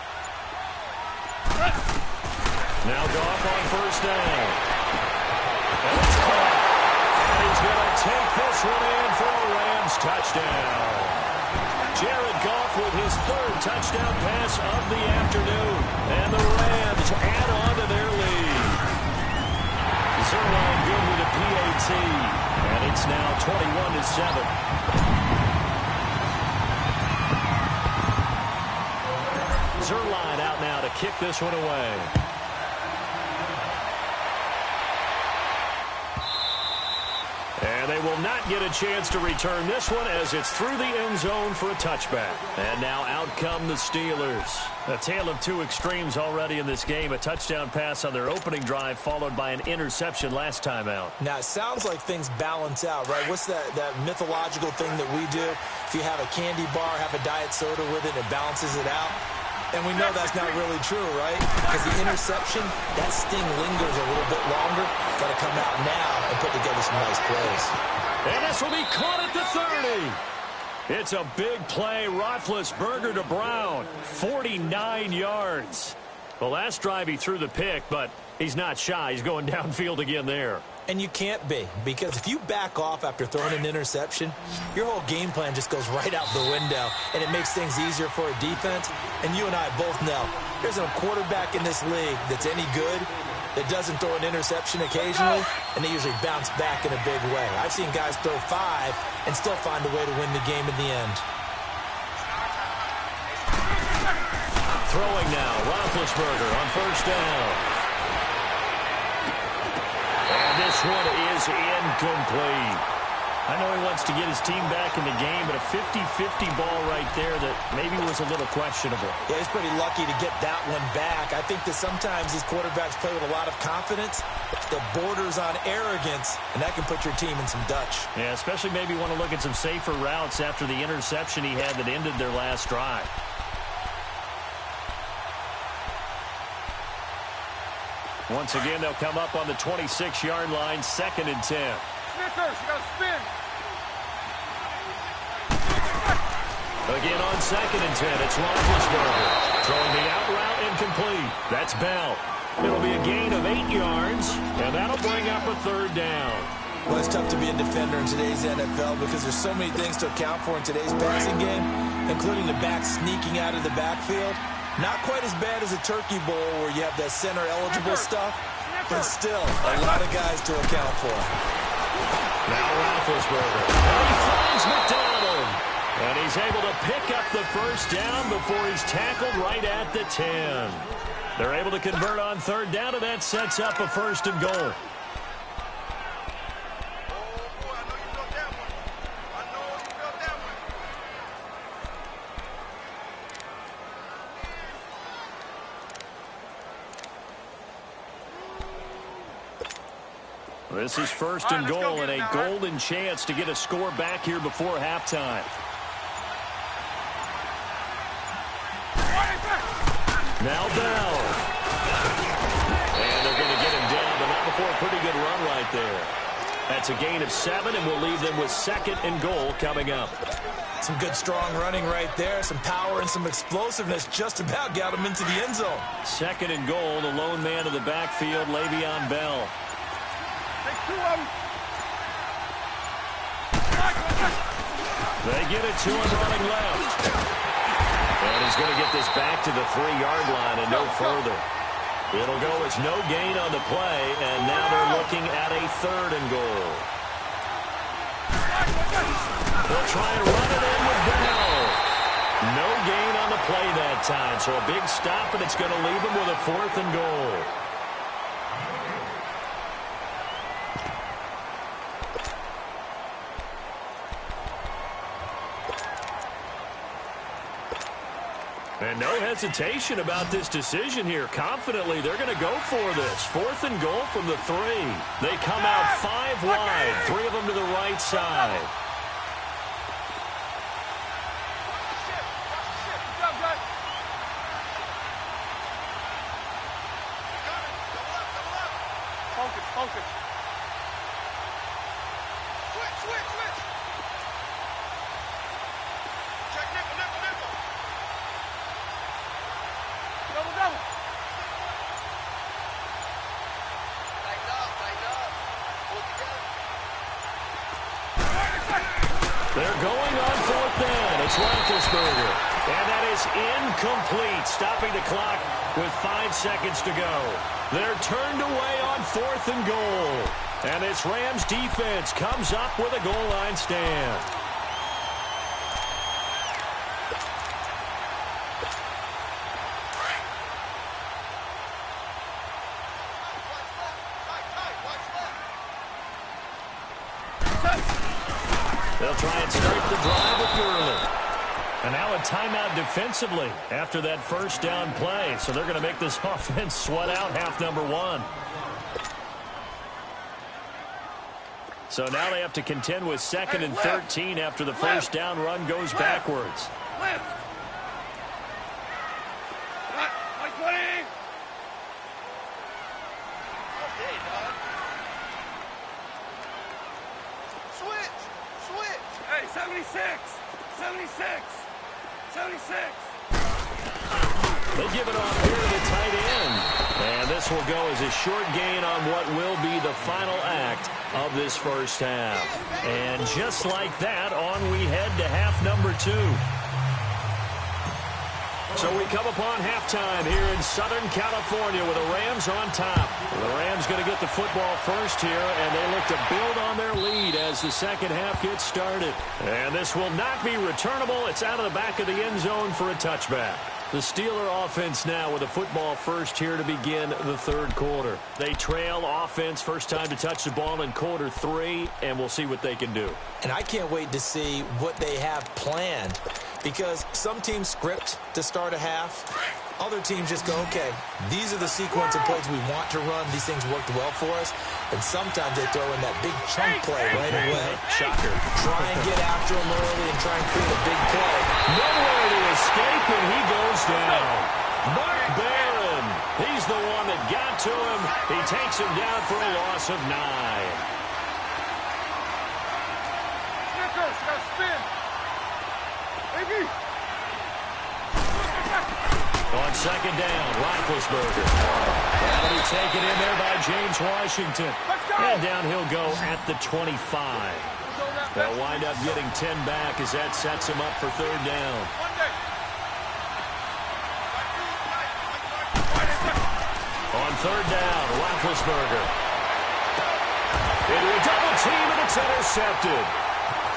Now Goff on first down. And it's caught. And he's going to take this one in for a Rams touchdown. Jared Goff with his 3rd touchdown pass of the afternoon. And the Rams add on to their lead. Zerline good with a PAT. And it's now 21-7. Zerline out now to kick this one away. And they will not get a chance to return this one as it's through the end zone for a touchback. And now out come the Steelers. A tale of two extremes already in this game. A touchdown pass on their opening drive followed by an interception last time out. Now, it sounds like things balance out, right? What's that mythological thing that we do? If you have a candy bar, have a diet soda with it, it balances it out. And we know that's not really true, right? Because the interception, that sting lingers a little bit longer. Got to come out now and put together some nice plays. And this will be caught at the 30. It's a big play. Roethlisberger to Brown. 49 yards. The last drive he threw the pick, but he's not shy. He's going downfield again there. And you can't be, because if you back off after throwing an interception, your whole game plan just goes right out the window, and it makes things easier for a defense. And you and I both know there's a quarterback in this league that's any good. that doesn't throw an interception occasionally, and they usually bounce back in a big way. I've seen guys throw 5 and still find a way to win the game in the end. Throwing now, Roethlisberger on first down. And this one is incomplete. I know he wants to get his team back in the game, but a 50-50 ball right there that maybe was a little questionable. Yeah, he's pretty lucky to get that one back. I think that sometimes these quarterbacks play with a lot of confidence that borders on arrogance, and that can put your team in some Dutch. Yeah, especially maybe want to look at some safer routes after the interception he had that ended their last drive. Once again, they'll come up on the 26-yard line, 2nd and 10. Snickers, you got to spin. Again on 2nd and 10, it's Roethlisberger. Throwing the out route incomplete. That's Bell. It'll be a gain of 8 yards, and that'll bring up a 3rd down. Well, it's tough to be a defender in today's NFL because there's so many things to account for in today's passing game, including the back sneaking out of the backfield. Not quite as bad as a turkey bowl where you have that center-eligible stuff, but still a lot of guys to account for. Now Roethlisberger. And he finds McDonald. And he's able to pick up the first down before he's tackled right at the 10. They're able to convert on 3rd down, and that sets up a 1st and goal. This is 1st and goal and a golden chance to get a score back here before halftime. Now Bell. And they're going to get him down, but not before a pretty good run right there. That's a gain of 7, and we'll leave them with 2nd and goal coming up. Some good strong running right there, some power and some explosiveness just about got him into the end zone. 2nd and goal, the lone man of the backfield, Le'Veon Bell. They get it to him running left. And he's going to get this back to the 3-yard line and no further. It'll go as no gain on the play, and now they're looking at a 3rd and goal. They'll try and run it in with Bell. No gain on the play that time, so a big stop, and it's going to leave him with a 4th and goal. And no hesitation about this decision here. Confidently, they're going to go for this. 4th and goal from the 3. They come out 5 wide, 3 of them to the right side. Focus. Switch. Check nickel. Double. Tighten up. Hold together. They're going on 4th down. It's Roethlisberger. And that is incomplete, stopping the clock with 5 seconds to go. They're turned away on 4th and goal. And this Rams defense comes up with a goal line stand. They'll try and start the drive with Gurley. And now a timeout defensively after that 1st down play. So they're going to make this offense sweat out half number 1. So now they have to contend with 2nd and 13 after the 1st down run goes backwards. Hey, 76. They give it off here to the tight end. And this will go as a short gain on what will be the final act of this 1st half. And just like that, on we head to half number 2. So we come upon halftime here in Southern California with the Rams on top. The Rams going to get the football first here, and they look to build on their lead as the second half gets started. And this will not be returnable. It's out of the back of the end zone for a touchback. The Steeler offense now with a football first here to begin the third quarter. They trail offense, first time to touch the ball in quarter 3, and we'll see what they can do. And I can't wait to see what they have planned, because some teams script to start a half. Other teams just go, okay, these are the sequence of plays we want to run. These things worked well for us. And sometimes they throw in that big chunk play right away. Shocker. Try and get after him early and try and create a big play. Nowhere to escape, and he goes down. Mark Barron. He's the one that got to him. He takes him down for a loss of 9. Snickers, got spin. Baby. On second down, Roethlisberger. That'll be taken in there by James Washington. And down he'll go at the 25. They'll wind up getting 10 back as that sets him up for third down. On third down, Roethlisberger. Into a double team, and it's intercepted.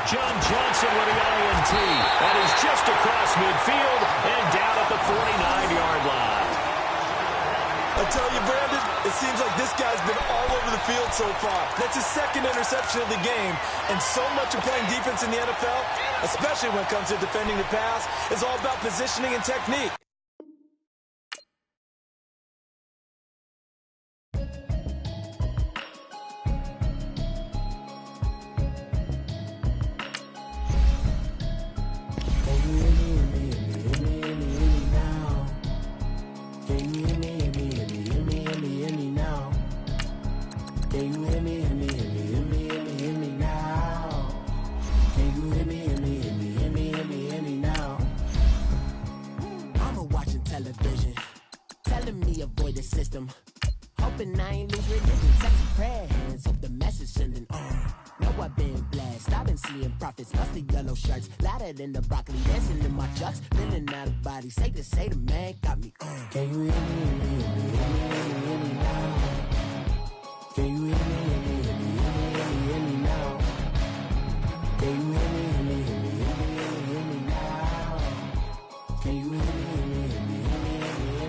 John Johnson with the INT. That is just across midfield and down at the 49-yard line. I tell you, Brandon, it seems like this guy's been all over the field so far. That's his second interception of the game. And so much of playing defense in the NFL, especially when it comes to defending the pass, is all about positioning and technique. In the broccoli, dancing in my chucks, feeling out of body. Say the man got me. Can you hear me now? Can you hear me now? Can you hear me now? Can you hear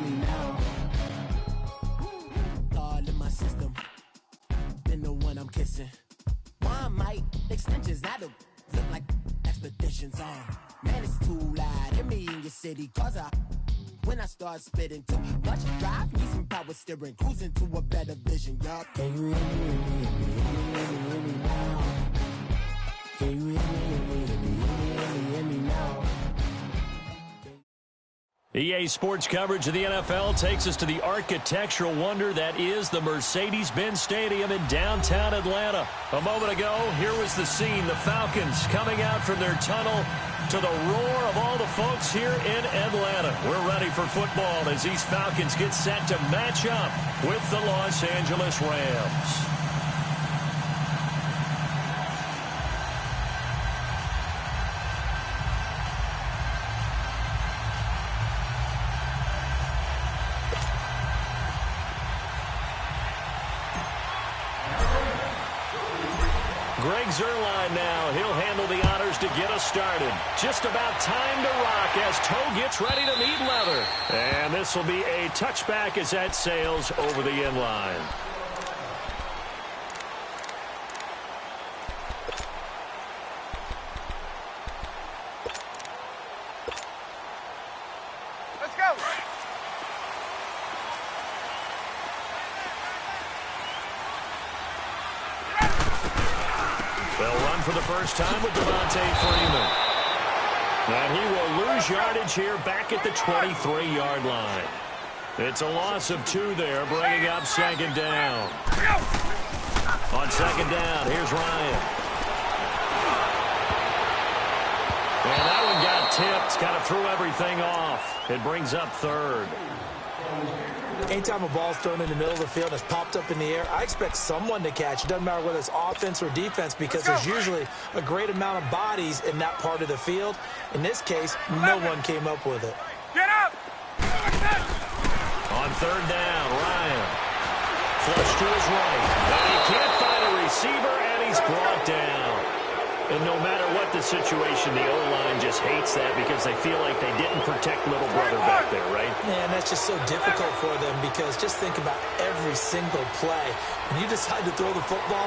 me now? All in my system, been the one I'm kissing. One mic extensions that'll look like expeditions on. Man, it's too loud. Hear me in your city, cause when I start spitting too much drive, need some power steering, cruising to a better vision, y'all. Can you hear me now? Can you hear me now? EA Sports coverage of the NFL takes us to the architectural wonder that is the Mercedes-Benz Stadium in downtown Atlanta. A moment ago, here was the scene. The Falcons coming out from their tunnel to the roar of all the folks here in Atlanta. We're ready for football as these Falcons get set to match up with the Los Angeles Rams. Greg Zuerlein now. He'll handle the honors to get us started. Just about time to rock as Toe gets ready to meet leather. And this will be a touchback as that sails over the end line. Let's go. They'll run for the first time with Devontae Freeman. And he will lose yardage here back at the 23-yard line. It's a loss of 2 there, bringing up second down. On second down, here's Ryan. And that one got tipped, kind of threw everything off. It brings up third. Anytime a ball's thrown in the middle of the field and it's popped up in the air, I expect someone to catch. It doesn't matter whether it's offense or defense, because there's usually a great amount of bodies in that part of the field. In this case, no one came up with it. Get up! third down. Ryan. Flush to his right. And he can't find a receiver, and he's brought down. And no matter what the situation, the O-line just hates that because they feel like they didn't protect little brother back there, right? Man, that's just so difficult for them because just think about every single play. When you decide to throw the football,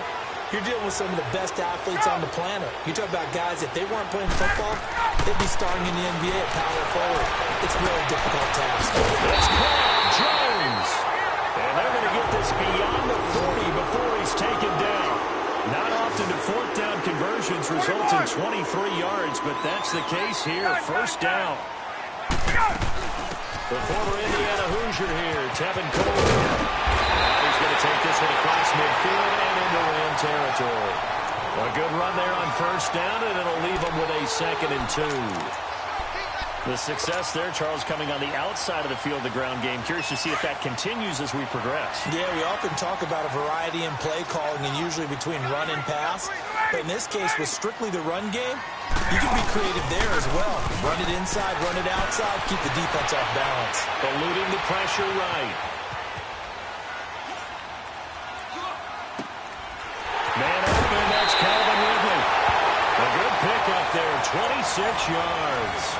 you're dealing with some of the best athletes on the planet. You talk about guys, if they weren't playing football, they'd be starring in the NBA at power forward. It's a really difficult task. It's caught. Jones. And they're going to get this beyond the 40 before he's taken down. Not often do fourth down conversions result in 23 yards, but that's the case here. First down. The former Indiana Hoosier here, Tevin Coleman. He's going to take this one across midfield and into Ram territory. A good run there on first down, and it'll leave them with a 2nd and 2. The success there, Charles, coming on the outside of the field, the ground game. Curious to see if that continues as we progress. Yeah, we often talk about a variety in play calling and usually between run and pass. But in this case, with strictly the run game, you can be creative there as well. Run it inside, run it outside, keep the defense off balance. Eluding the pressure right. Man open, that's Calvin Ridley. A good pickup there, 26 yards.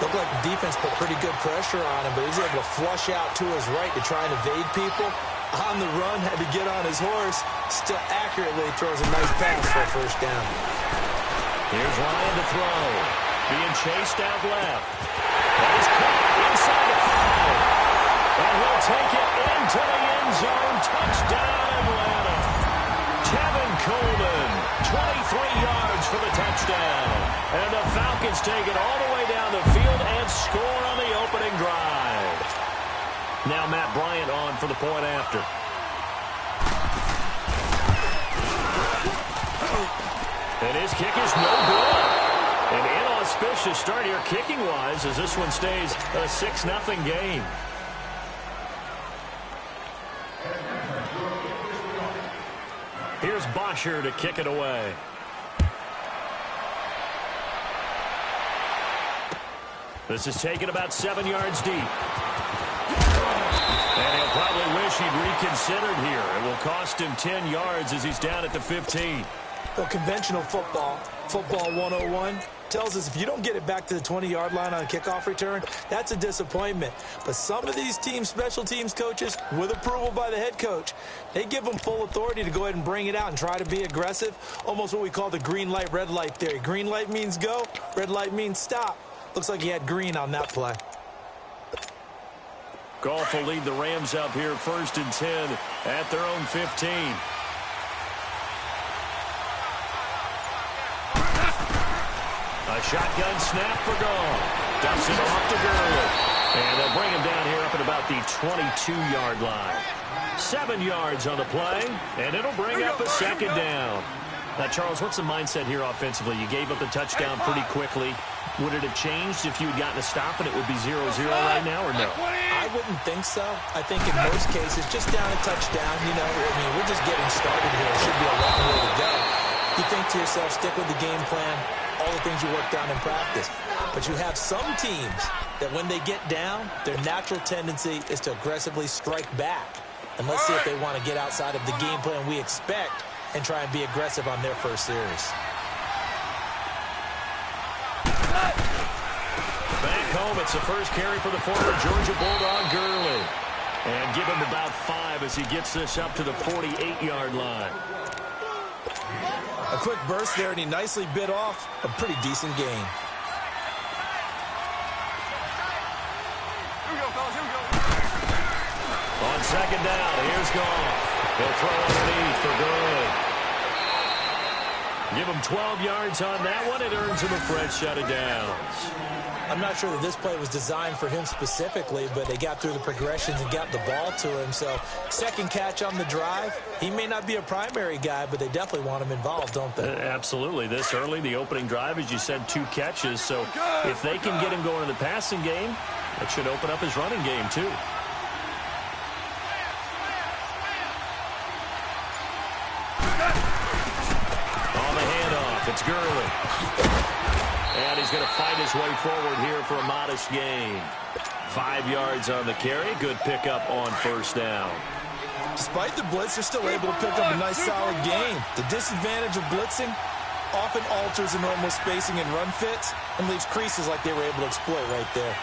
Looked like the defense put pretty good pressure on him, but he's able to flush out to his right to try and evade people. On the run, had to get on his horse. Still accurately throws a nice pass for a first down. Here's Ryan to throw. Being chased out left. And he's caught inside the 5. And he'll take it into the end zone. Touchdown, Atlanta. Tevin Coleman, 23 yards for the touchdown. And the Falcons take it all the way down the field and score on the opening drive. Now Matt Bryant on for the point after. And his kick is no good. An inauspicious start here kicking-wise as this one stays a 6-0 game. Here's Bosher to kick it away. This is taken about 7 yards deep. And he'll probably wish he'd reconsidered here. It will cost him 10 yards as he's down at the 15. Well, conventional football 101, tells us if you don't get it back to the 20-yard line on a kickoff return, that's a disappointment. But some of these teams, special teams coaches, with approval by the head coach, they give them full authority to go ahead and bring it out and try to be aggressive, almost what we call the green light, red light theory. Green light means go, red light means stop. Looks like he had green on that play. Goff will lead the Rams up here 1st and 10 at their own 15. A shotgun snap for Goff. Dumps it off to Gurley. And they'll bring him down here up at about the 22-yard line. 7 yards on the play, and it'll bring up a 2nd down. Now, Charles, what's the mindset here offensively? You gave up a touchdown pretty quickly. Would it have changed if you had gotten a stop and it would be 0-0 right now, or no? I wouldn't think so. I think in most cases, just down a touchdown, you know, I mean, we're just getting started here. It should be a long way to go. You think to yourself, stick with the game plan, all the things you worked on in practice. But you have some teams that when they get down, their natural tendency is to aggressively strike back. And let's see if they want to get outside of the game plan we expect and try and be aggressive on their first series. Back home, it's the first carry for the former Georgia Bulldog, Gurley. And give him about 5 as he gets this up to the 48-yard line. A quick burst there, and he nicely bit off a pretty decent gain. Here we go, fellas, here we go. On 2nd down, here's Goff. He'll throw underneath for Gurley. Give him 12 yards on that one. It earns him a fresh set of downs. I'm not sure that this play was designed for him specifically, but they got through the progressions and got the ball to him. So, 2nd catch on the drive. He may not be a primary guy, but they definitely want him involved, don't they? Absolutely. This early, the opening drive, as you said, 2 catches. So, if they can get him going in the passing game, that should open up his running game, too. On the handoff, it's Gurley. And he's going to fight his way forward here for a modest gain. 5 yards on the carry. Good pickup on first down. Despite the blitz, they're still able to pick up a nice, solid gain. The disadvantage of blitzing often alters the normal spacing and run fits and leaves creases like they were able to exploit right there.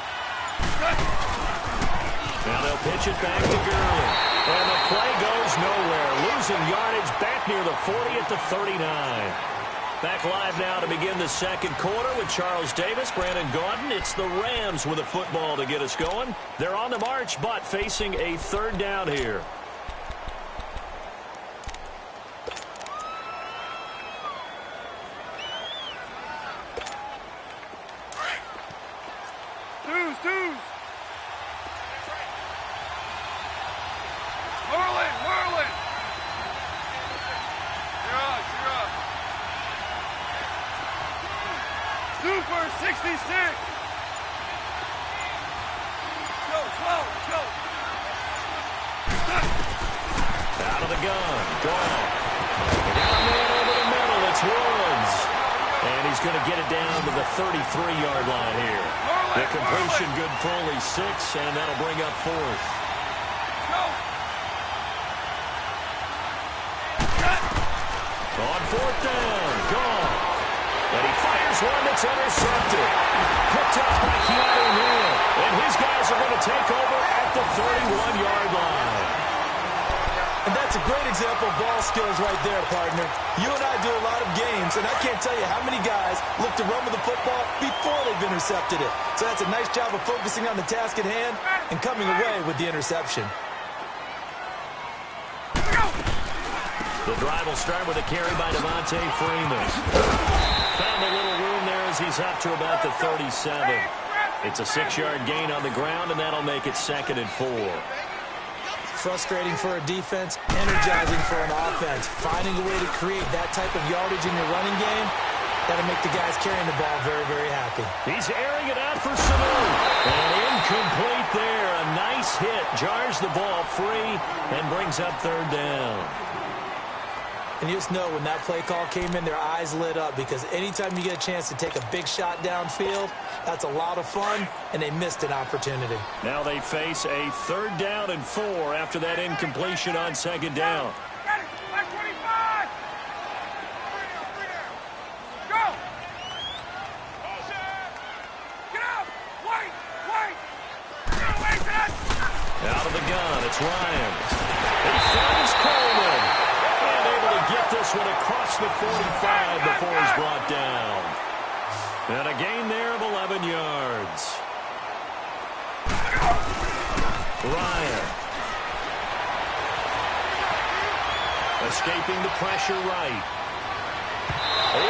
Now they'll pitch it back to Gurley. And the play goes nowhere. Losing yardage back near the 40 at the 39. Back live now to begin the second quarter with Charles Davis, Brandon Gaudin. It's the Rams with a football to get us going. They're on the march, but facing a third down here. Whirling. You're up. Super 66. Go. Out of the gun. Gone. They got a man over the middle. It's Woods. And he's going to get it down to the 33-yard line here. The completion good for only 6, and that'll bring up 4th. On 4th down, gone. And he fires one that's intercepted. Picked up by Keanu Neal. And his guys are going to take over at the 31-yard line. And that's a great example of ball skills right there, partner. You and I do a lot of games, and I can't tell you how many guys look to run with the football before they've intercepted it. So that's a nice job of focusing on the task at hand and coming away with the interception. The drive will start with a carry by Devontae Freeman. Found a little room there as he's up to about the 37. It's a 6-yard gain on the ground, and that'll make it 2nd and 4. Frustrating for a defense, energizing for an offense. Finding a way to create that type of yardage in your running game, that'll make the guys carrying the ball very, very happy. He's airing it out for Sanu. And incomplete there. A nice hit. Jars the ball free and brings up 3rd down. And you just know when that play call came in, their eyes lit up, because anytime you get a chance to take a big shot downfield, that's a lot of fun, and they missed an opportunity. Now they face a 3rd down and 4 after that incompletion on 2nd down. Get it! Back 25! Go! Get out! Wait! Out of the gun, it's Ryan. He finds Coleman. Get this one across the 45 before he's brought down. And a gain there of 11 yards. Ryan. Escaping the pressure right.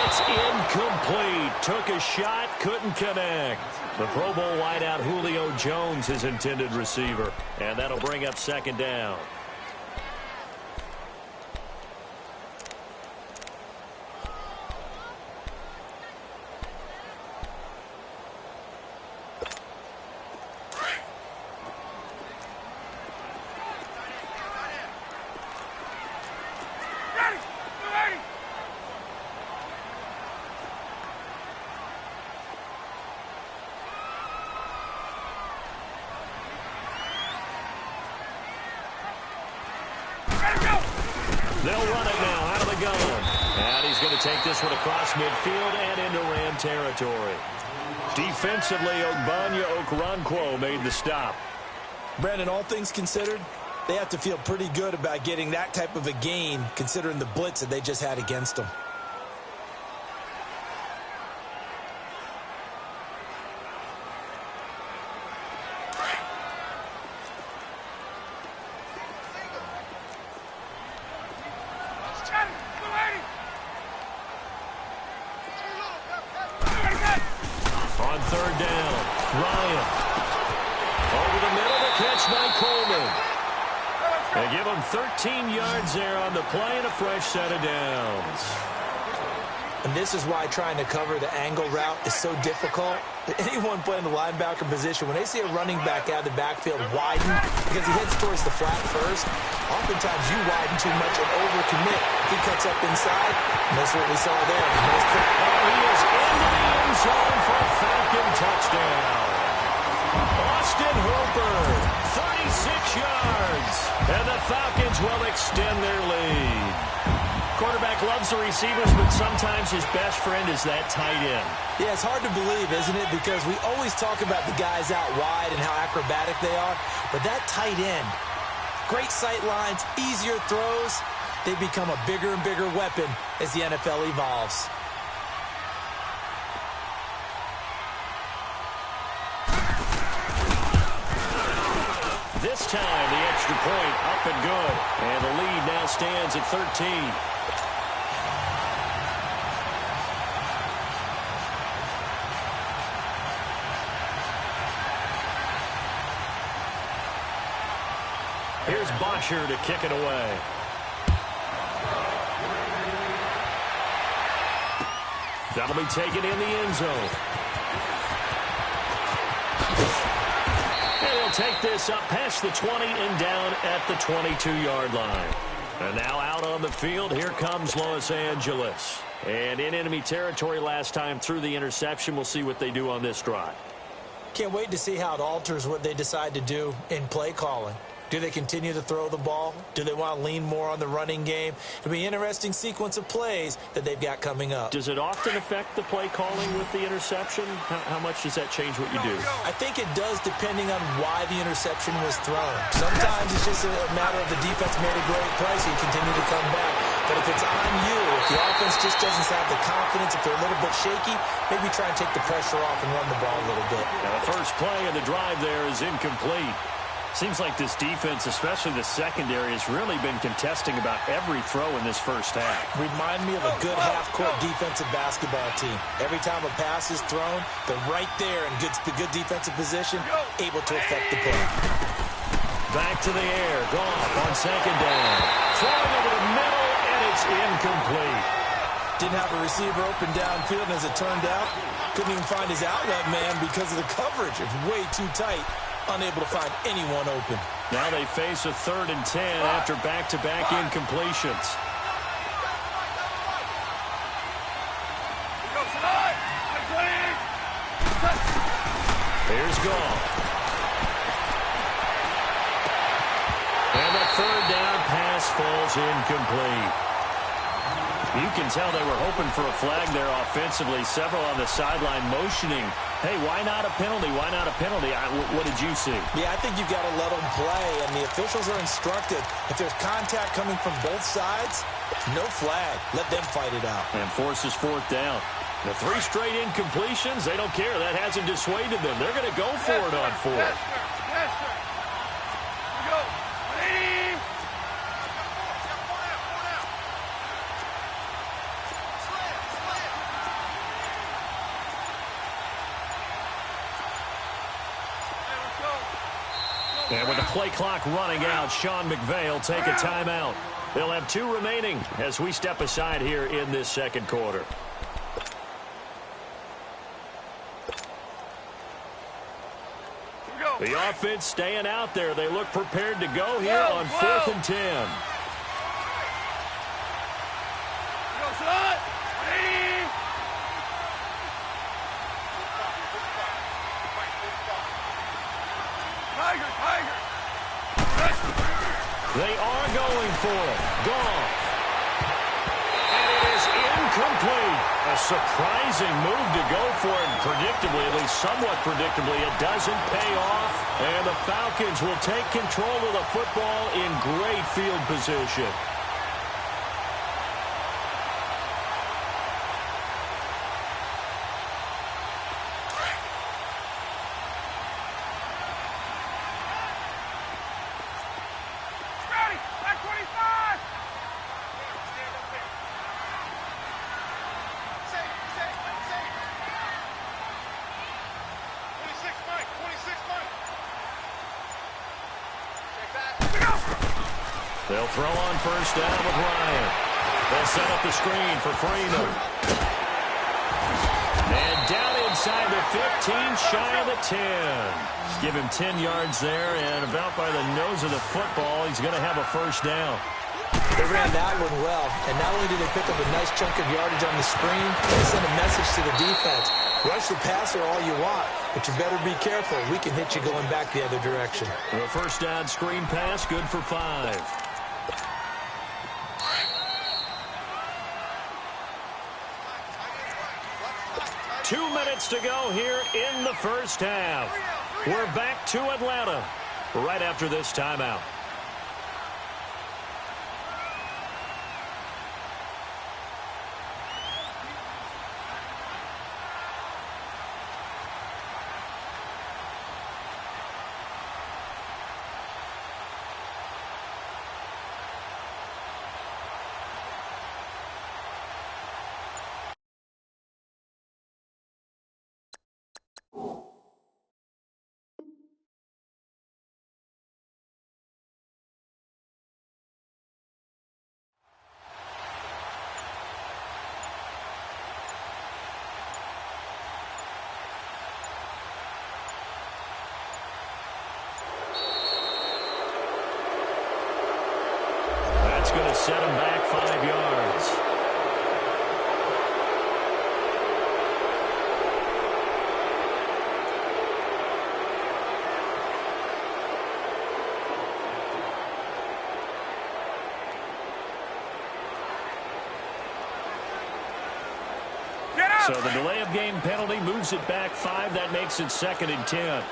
It's incomplete. Took a shot, couldn't connect. The Pro Bowl wideout Julio Jones, his intended receiver. And that'll bring up 2nd down. They'll run it now out of the gun. And he's going to take this one across midfield and into Ram territory. Defensively, Ogbonnia Okoronkwo made the stop. Brandon, all things considered, they have to feel pretty good about getting that type of a gain, considering the blitz that they just had against them. On 3rd down, Ryan. Over the middle to catch by Coleman. They give him 13 yards there on the play and a fresh set of downs. And this is why trying to cover the angle route is so difficult. Anyone playing the linebacker position, when they see a running back out of the backfield widen because he heads towards the flat first, oftentimes you widen too much and overcommit. He cuts up inside, and that's what we saw there. He is in the end zone for a Falcon touchdown. Austin Hooper, 36 yards. And the Falcons will extend their lead. Quarterback loves the receivers, but sometimes his best friend is that tight end. Yeah, it's hard to believe, isn't it? Because we always talk about the guys out wide and how acrobatic they are. But that tight end, great sight lines, easier throws, they become a bigger and bigger weapon as the NFL evolves. This time, the extra point up and good. And the lead now stands at 13. Here's Bosher to kick it away. That'll be taken in the end zone. And he'll take this up past the 20 and down at the 22-yard line. And now out on the field, here comes Los Angeles. And in enemy territory last time through the interception. We'll see what they do on this drive. Can't wait to see how it alters what they decide to do in play calling. Do they continue to throw the ball? Do they want to lean more on the running game? It'll be an interesting sequence of plays that they've got coming up. Does it often affect the play calling with the interception? How much does that change what you do? I think it does depending on why the interception was thrown. Sometimes it's just a matter of the defense made a great play, so you continue to come back. But if it's on you, if the offense just doesn't have the confidence, if they're a little bit shaky, maybe try and take the pressure off and run the ball a little bit. Now the first play of the drive there is incomplete. Seems like this defense, especially the secondary, has really been contesting about every throw in this first half. Remind me of a good half-court defensive basketball team. Every time a pass is thrown, they're right there in good defensive position, able to affect the play. Back to the air. Goff on second down. Throwing over the middle, and it's incomplete. Didn't have a receiver open downfield, and as it turned out, couldn't even find his outlet man because of the coverage. It's way too tight. Unable to find anyone open. Now they face a 3rd and 10 after back-to-back incompletions. Here's Goff. And the 3rd down pass falls incomplete. You can tell they were hoping for a flag there offensively. Several on the sideline motioning, hey, why not a penalty? Why not a penalty? What did you see? Yeah, I think you've got to let them play, and the officials are instructed. If there's contact coming from both sides, no flag. Let them fight it out. And forces 4th down. The 3 straight incompletions, they don't care. That hasn't dissuaded them. They're going to go for it on 4th. Yes, sir. Here we go. Leave. And with the play clock running out, Sean McVay will take a timeout. They'll have 2 remaining as we step aside here in this second quarter. The offense staying out there. They look prepared to go here on 4th and 10. They are going for it. Goff. And it is incomplete. A surprising move to go for it. Predictably, at least somewhat predictably, it doesn't pay off. And the Falcons will take control of the football in great field position. They'll throw on first down with Ryan. They'll set up the screen for Freeman. And down inside the 15, shy of the 10. Just give him 10 yards there, and about by the nose of the football, he's going to have a first down. They ran that one well, and not only did they pick up a nice chunk of yardage on the screen, they sent a message to the defense. Rush the passer all you want, but you better be careful. We can hit you going back the other direction. The first down screen pass, good for 5. 2 minutes to go here in the first half. We're back to Atlanta right after this timeout. Going to set him back 5 yards. So the delay of game penalty moves it back 5. That makes it 2nd and 10.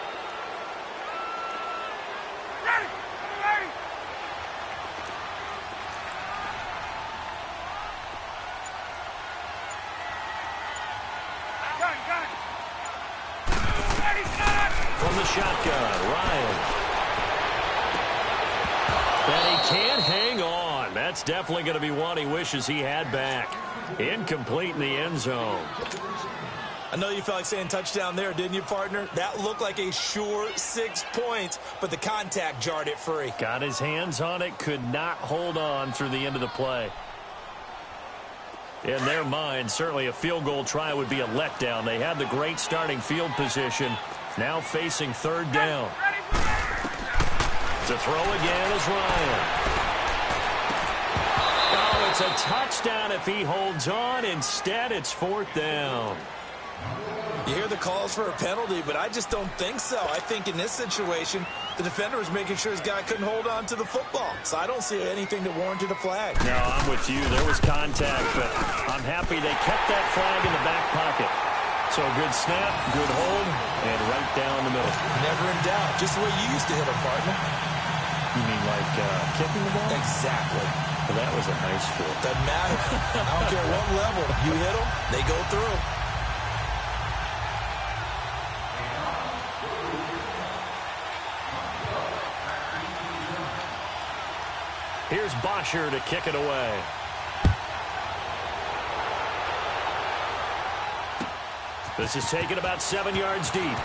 From the shotgun, Ryan. And he can't hang on. That's definitely going to be one he wishes he had back. Incomplete in the end zone. I know you felt like saying touchdown there, didn't you, partner? That looked like a sure 6 points, but the contact jarred it free. Got his hands on it, could not hold on through the end of the play. In their mind, certainly a field goal try would be a letdown. They had the great starting field position. Now facing 3rd down. To throw again is Ryan. Oh, it's a touchdown if he holds on. Instead, it's 4th down. You hear the calls for a penalty, but I just don't think so. I think in this situation, the defender was making sure his guy couldn't hold on to the football. So I don't see anything that warranted a flag. No, I'm with you. There was contact, but I'm happy they kept that flag in the back pocket. So good snap, good hold, and right down the middle. Never in doubt. Just the way you used to hit a partner. You mean like kicking the ball? Exactly. Well, that was a high school. Doesn't matter. I don't care what level. You hit them, they go through. Here's Bosher to kick it away. This is taken about 7 yards deep. Now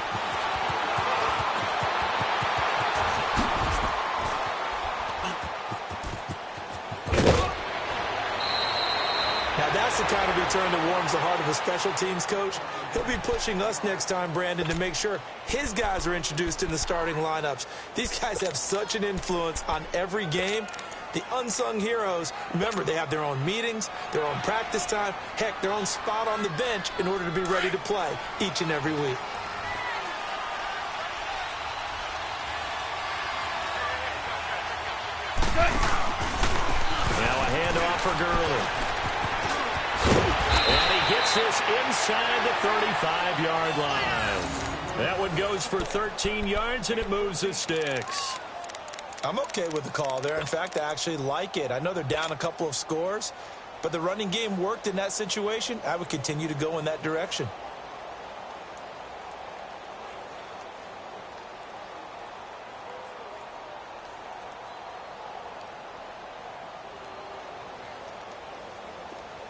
that's the kind of return that warms the heart of a special teams coach. He'll be pushing us next time, Brandon, to make sure his guys are introduced in the starting lineups. These guys have such an influence on every game. The unsung heroes, remember, they have their own meetings, their own practice time, heck, their own spot on the bench in order to be ready to play each and every week. Now a handoff for Gurley. And he gets this inside the 35-yard line. That one goes for 13 yards, and it moves the sticks. I'm okay with the call there. In fact, I actually like it. I know they're down a couple of scores, but the running game worked in that situation. I would continue to go in that direction.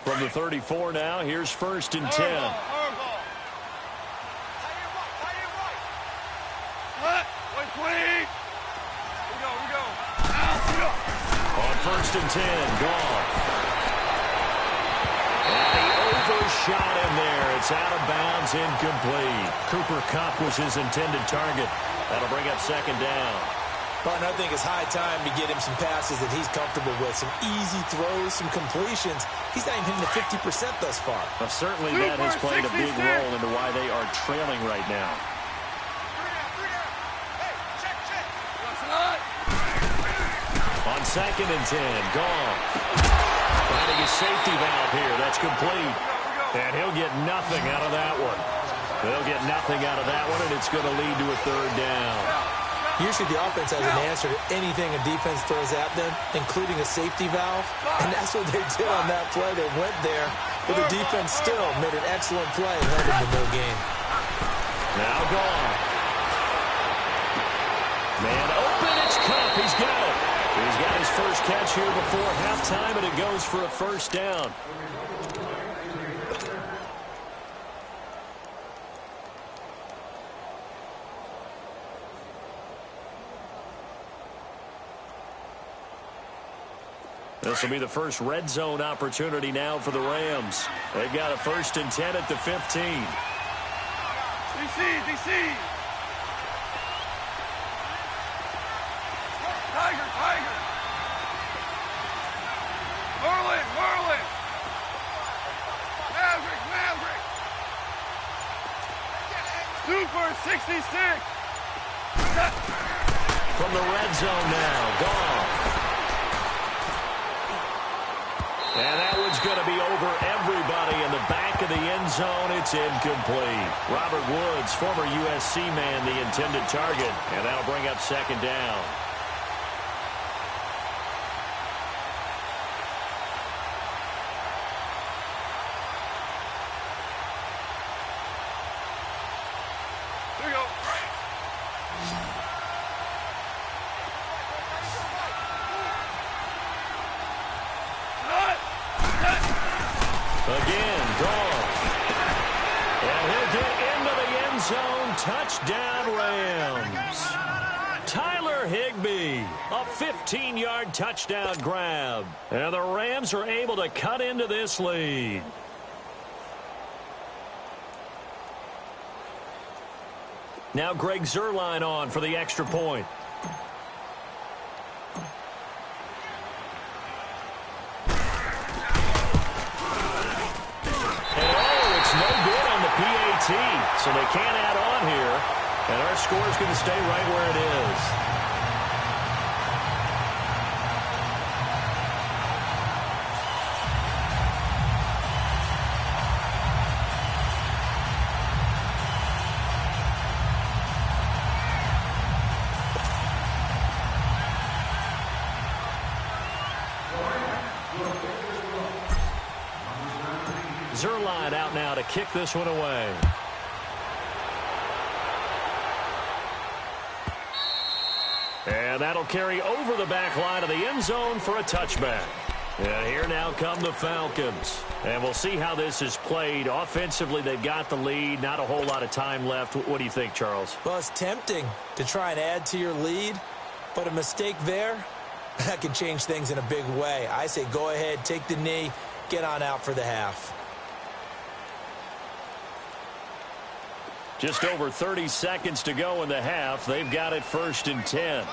From the 34 now, here's 1st and 10. On 1st and 10, Goff. And he overshot him there. It's out of bounds, incomplete. Cooper Kupp was his intended target. That'll bring up 2nd down. Well, and I think it's high time to get him some passes that he's comfortable with, some easy throws, some completions. He's not even hitting the 50% thus far. Well, certainly that has played a big role into why they are trailing right now. On 2nd and 10, Goff. Finding his safety valve here. That's complete. And he'll get nothing out of that one. They'll get nothing out of that one, and it's going to lead to a 3rd down. Usually the offense has an answer to anything a defense throws at them, including a safety valve. And that's what they did on that play. They went there, but the defense still made an excellent play and led them to no gain. Now Goff. Man open, it's Kupp. He's got it. He's got his first catch here before halftime, and it goes for a 1st down. This will be the first red zone opportunity now for the Rams. They've got a 1st and 10 at the 15. DC. Tiger. Merlin. Maverick. Super 66. From the red zone now, Goff. And that one's going to be over everybody in the back of the end zone. It's incomplete. Robert Woods, former USC man, the intended target. And that'll bring up 2nd down. There you go. Again, Goff. And he'll get into the end zone. Touchdown, Rams. Tyler Higbee, a 15-yard touchdown grab. And the Rams are able to cut into this lead. Now Greg Zuerlein on for the extra point. So they can't add on here, and our score is going to stay right where it is. Zuerlein out now to kick this one away. And that'll carry over the back line of the end zone for a touchback. And here now come the Falcons. And we'll see how this is played. Offensively, they've got the lead. Not a whole lot of time left. What do you think, Charles? Well, it's tempting to try and add to your lead, but a mistake there, that can change things in a big way. I say go ahead, take the knee, get on out for the half. Just over 30 seconds to go in the half. They've got it 1st and 10. On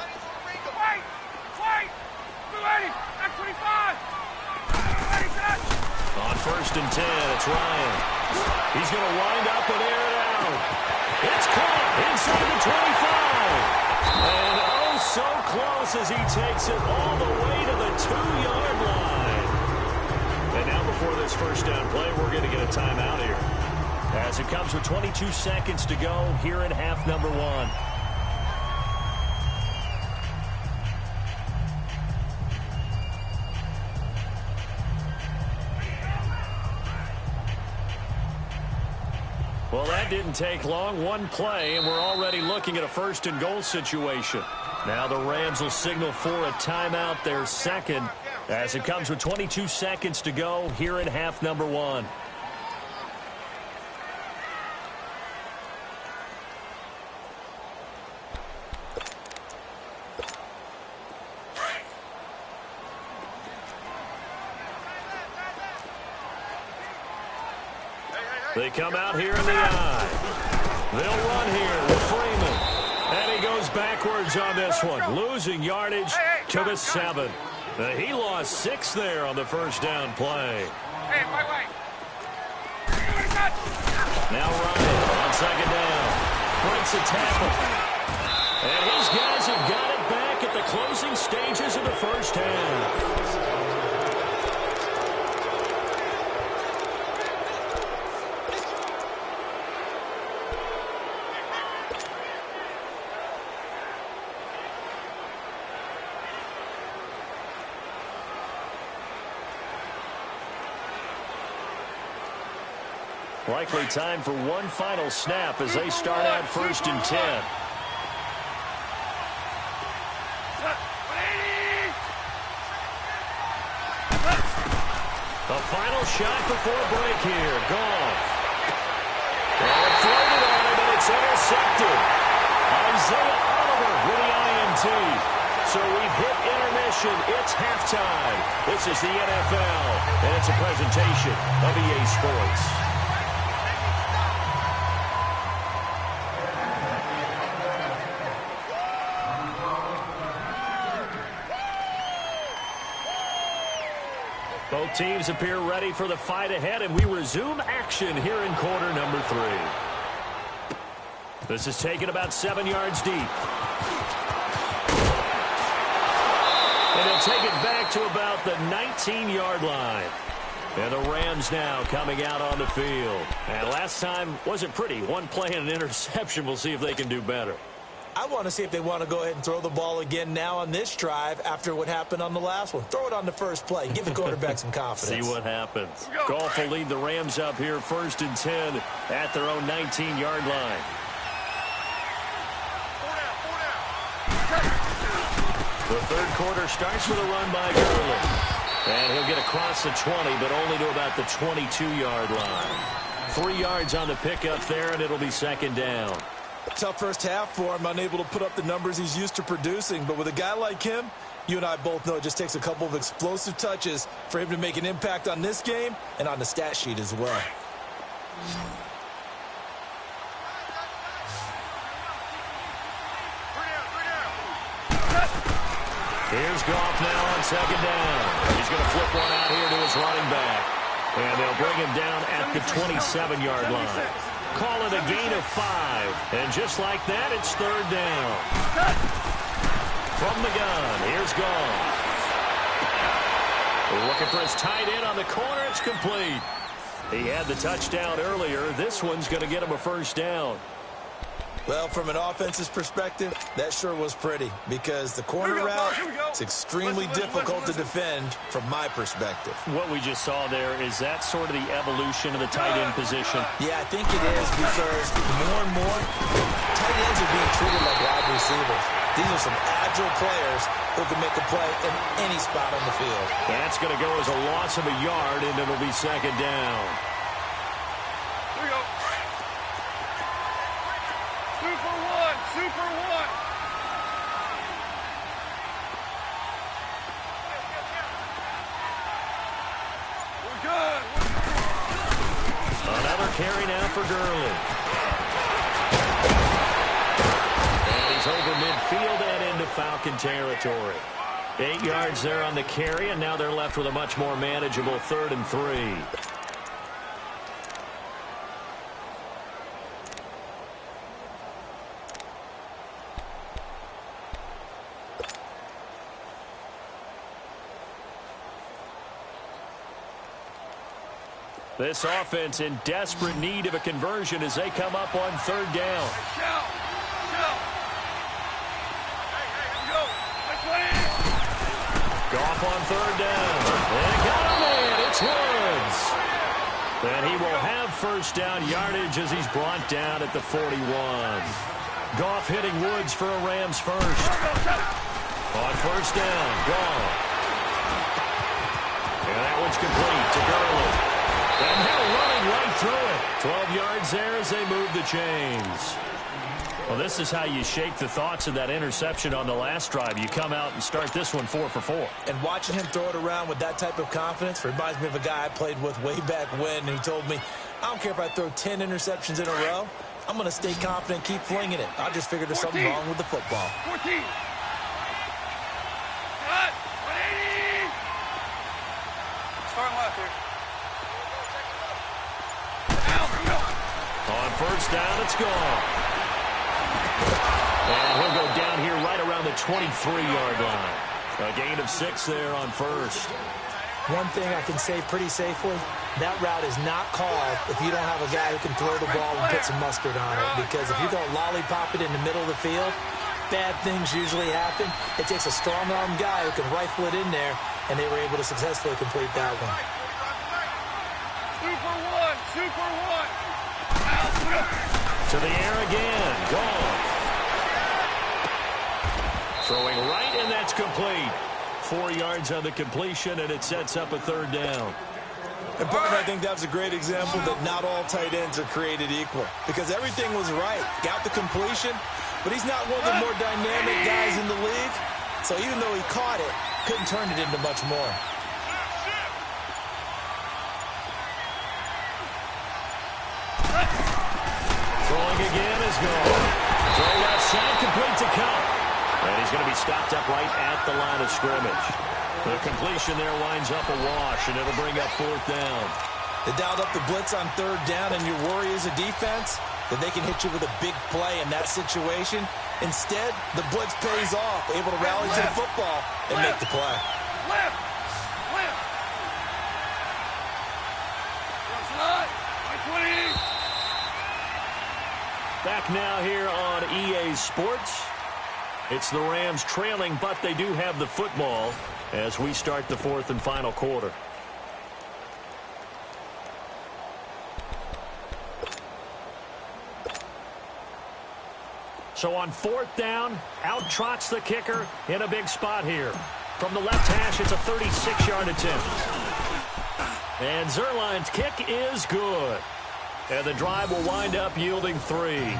1st and 10, it's Ryan. He's going to wind up and air it out. It's caught inside the 25. And oh, so close as he takes it all the way to the 2-yard line. And now before this 1st down play, we're going to get a timeout here. As it comes with 22 seconds to go here in half number 1. Well, that didn't take long. One play, and we're already looking at a 1st and goal situation. Now the Rams will signal for a timeout, their 2nd, as it comes with 22 seconds to go here in half number 1. They come out here in the eye. They'll run here with Freeman. And he goes backwards on this one, losing yardage to the 7. He lost 6 there on the first down play. Hey, wait. Now Ryan on second down. Breaks a tackle. And his guys have got it back at the closing stages of the first half. Likely time for one final snap as they start out 1st and 10. The final shot before break here. Goff. Well, floated on him, and it's intercepted. Isaiah Oliver with the INT. So we've hit intermission. It's halftime. This is the NFL, and it's a presentation of EA Sports. Both teams appear ready for the fight ahead, and we resume action here in quarter number 3. This is taken about 7 yards deep. And they'll take it back to about the 19-yard line. And the Rams now coming out on the field. And last time wasn't pretty. One play and an interception. We'll see if they can do better. I want to see if they want to go ahead and throw the ball again now on this drive after what happened on the last one. Throw it on the first play. Give the quarterback some confidence. See what happens. Goff will lead the Rams up here 1st and 10 at their own 19-yard line. The third quarter starts with a run by Gurley. And he'll get across the 20, but only to about the 22-yard line. 3 yards on the pickup there, and it'll be 2nd down. Tough first half for him, unable to put up the numbers he's used to producing. But with a guy like him, you and I both know it just takes a couple of explosive touches for him to make an impact on this game and on the stat sheet as well. Here's Goff now on 2nd down. He's going to flip one out here to his running back. And they'll bring him down at the 27-yard line. Call it a gain of 5. And just like that, it's 3rd down. From the gun, here's Goff. Looking for his tight end on the corner. It's complete. He had the touchdown earlier. This one's going to get him a 1st down. Well, from an offensive perspective, that sure was pretty because the corner route is extremely difficult to defend from my perspective. What we just saw there, is that sort of the evolution of the tight end position? Yeah, I think it is because more and more tight ends are being treated like wide receivers. These are some agile players who can make a play in any spot on the field. That's going to go as a loss of a yard, and it'll be 2nd down. Here we go. 2 for 1. 2 for 1. We're good. Another carry now for Gurley. And he's over midfield and into Falcon territory. 8 yards there on the carry, and now they're left with a much more manageable 3rd and 3. This offense in desperate need of a conversion as they come up on 3rd down. Shout. Hey, go. Goff on 3rd down. And got him in. It's Woods. And he will have 1st down yardage as he's brought down at the 41. Goff hitting Woods for a Rams 1st. On 1st down, Goff. And that one's complete to Gurley. And they're running right through it. 12 yards there as they move the chains. Well, this is how you shake the thoughts of that interception on the last drive. You come out and start this one 4 for 4. And watching him throw it around with that type of confidence reminds me of a guy I played with way back when. And he told me, I don't care if I throw 10 interceptions in a row. I'm going to stay confident and keep flinging it. I just figured there's something wrong with the football. 14. Cut. 180. Starting left here. On first down, it's gone. And he'll go down here right around the 23-yard line. A gain of 6 there on first. One thing I can say pretty safely, that route is not called if you don't have a guy who can throw the ball and put some mustard on it. Because if you're going to lollipop it in the middle of the field, bad things usually happen. It takes a strong-arm guy who can rifle it in there, and they were able to successfully complete that one. 2 for 1. 2 for 1. To the air again. Gone. Throwing right, and that's complete. 4 yards on the completion, and it sets up a third down. And partner, I think that was a great example that not all tight ends are created equal. Because everything was right. Got the completion, but he's not one of the more dynamic guys in the league. So even though he caught it, couldn't turn it into much more. Throwing again is gone. Throw left side, complete to Cup. And he's going to be stopped up right at the line of scrimmage. The completion there winds up a wash, and it'll bring up fourth down. They dialed up the blitz on third down, and your worry as a defense that they can hit you with a big play in that situation. Instead, the blitz pays off, able to rally to the football and make the play. Left. Left. Slide. 20. Back now here on EA Sports. It's the Rams trailing, but they do have the football as we start the fourth and final quarter. So on fourth down, out trots the kicker in a big spot here. From the left hash, it's a 36-yard attempt. And Zuerlein's kick is good. And the drive will wind up yielding 3.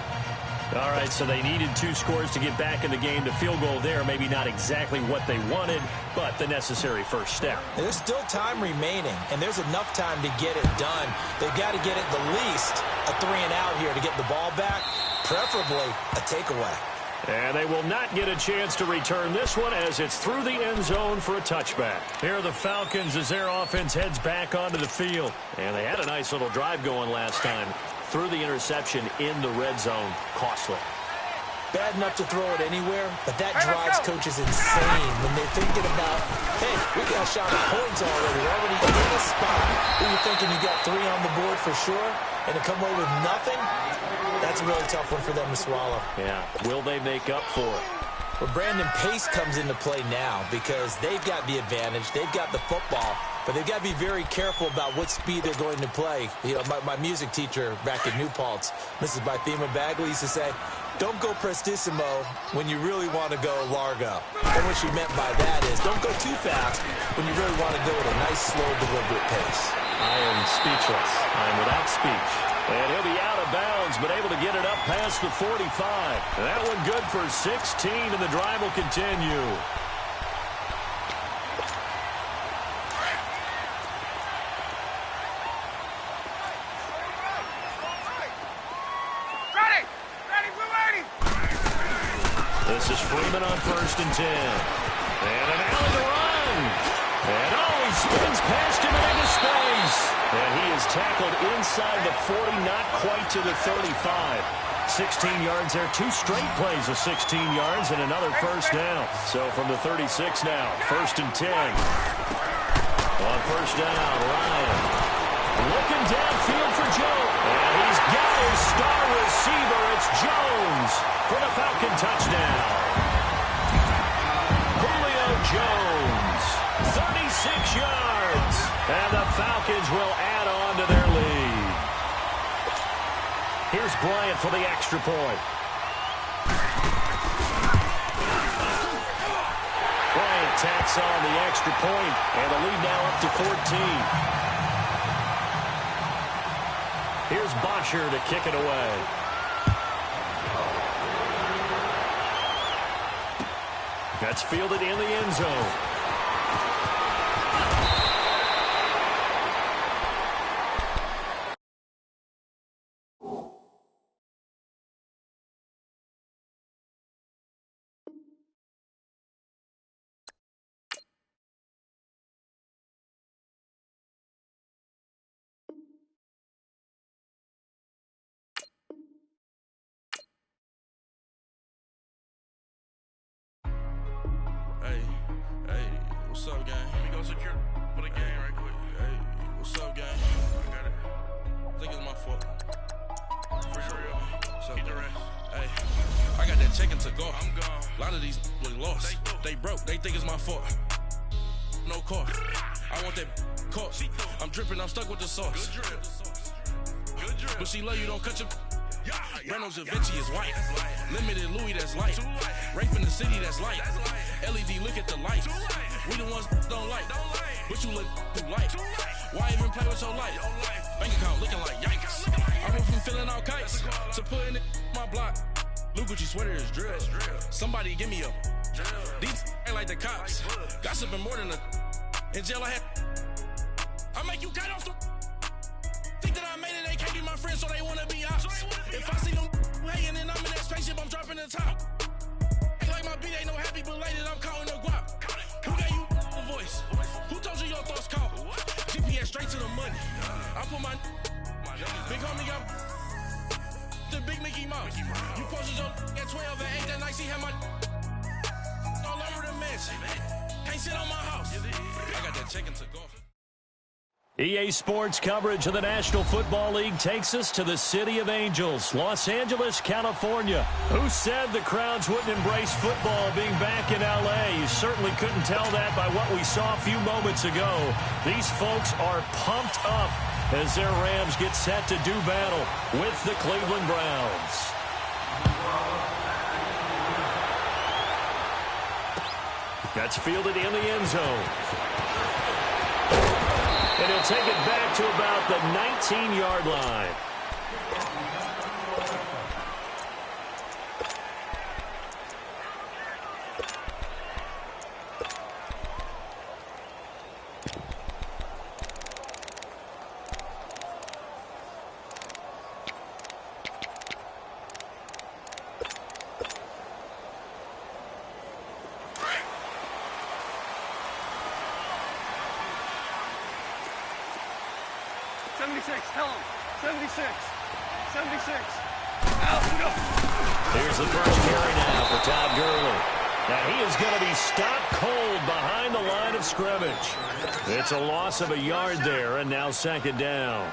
All right, so they needed 2 scores to get back in the game. The field goal there, maybe not exactly what they wanted, but the necessary first step. There's still time remaining, and there's enough time to get it done. They've got to get it the least a 3-and-out here to get the ball back, preferably a takeaway. And they will not get a chance to return this one as it's through the end zone for a touchback. Here are the Falcons as their offense heads back onto the field. And they had a nice little drive going last time. Through the interception in the red zone. Costly. Bad enough to throw it anywhere, but that drives coaches insane when they're thinking about, hey, we got shot at points already. We're already in a spot. You're thinking you got 3 on the board for sure, and to come away with nothing, that's a really tough one for them to swallow. Yeah. Will they make up for it? Well, Brandon, pace comes into play now because they've got the advantage. They've got the football, but they've got to be very careful about what speed they're going to play. You know, my music teacher back at New Paltz, Mrs. Bythema Bagley, used to say, don't go prestissimo when you really want to go largo. And what she meant by that is don't go too fast when you really want to go at a nice, slow, deliberate pace. I am speechless. I am without speech. And he'll be out of bounds, but able to get it up past the 45. That one good for 16, and the drive will continue. Ready. Ready. We're ready. This is Freeman on 1st and 10. And an alley to run. And he spins past him and into space. And he is tackled inside the 40, not quite to the 35. 16 yards there, 2 straight plays of 16 yards and another first down. So from the 36 now, 1st and 10. On first down, Ryan looking downfield for Joe. And he's got his star receiver. It's Jones for the Falcon touchdown. Julio Jones, 36 yards. And the Falcons will add on to their lead. Here's Bryant for the extra point. Bryant tacks on the extra point, and the lead now up to 14. Here's Bosher to kick it away. That's fielded in the end zone. What's up, gang? Let me go secure for the game right quick. Hey, what's up, gang? I got it. I think it's my fault. For real. What's up, get the rest. Hey, I got that check-in to go. I'm gone. A lot of these was lost. They broke. They think it's my fault. No car. I want that car. I'm dripping. I'm stuck with the sauce. Good drip. Good drip. But she love you. Don't cut your. Breno Javinci is white. Limited Louis, that's light. Rape in the city, that's light. LED, look at the lights. We the ones don't like. But you look too light. Why even play with your life? Bank account looking like yikes. I went from filling out kites to putting it in my block. Blue Gucci sweater is drill. Somebody give me a. These ain't like the cops. Gossiping more than a. In jail I had. I make you cut off the. Think that I made it, they can't be my friends, so they wanna be ops. If I see them hating and I'm in that spaceship, I'm dropping the top. Act like my beat ain't no happy belated, I'm counting the guap. Who gave you the voice? Who told you your thoughts count? GPS straight to the money. I put my big homie got the big Mickey Mouse. You posted your at 12 and 8 that night, she had my all over the mansion. Can't sit on my house. I got that check-in to go. EA Sports coverage of the National Football League takes us to the City of Angels, Los Angeles, California. Who said the crowds wouldn't embrace football being back in L.A.? You certainly couldn't tell that by what we saw a few moments ago. These folks are pumped up as their Rams get set to do battle with the Cleveland Browns. That's fielded in the end zone. And he'll take it back to about the 19-yard line. Tell him. 76. 76. Out. Go. Here's the first carry now for Todd Gurley. Now he is going to be stopped cold behind the line of scrimmage. It's a loss of a yard there, and now second down.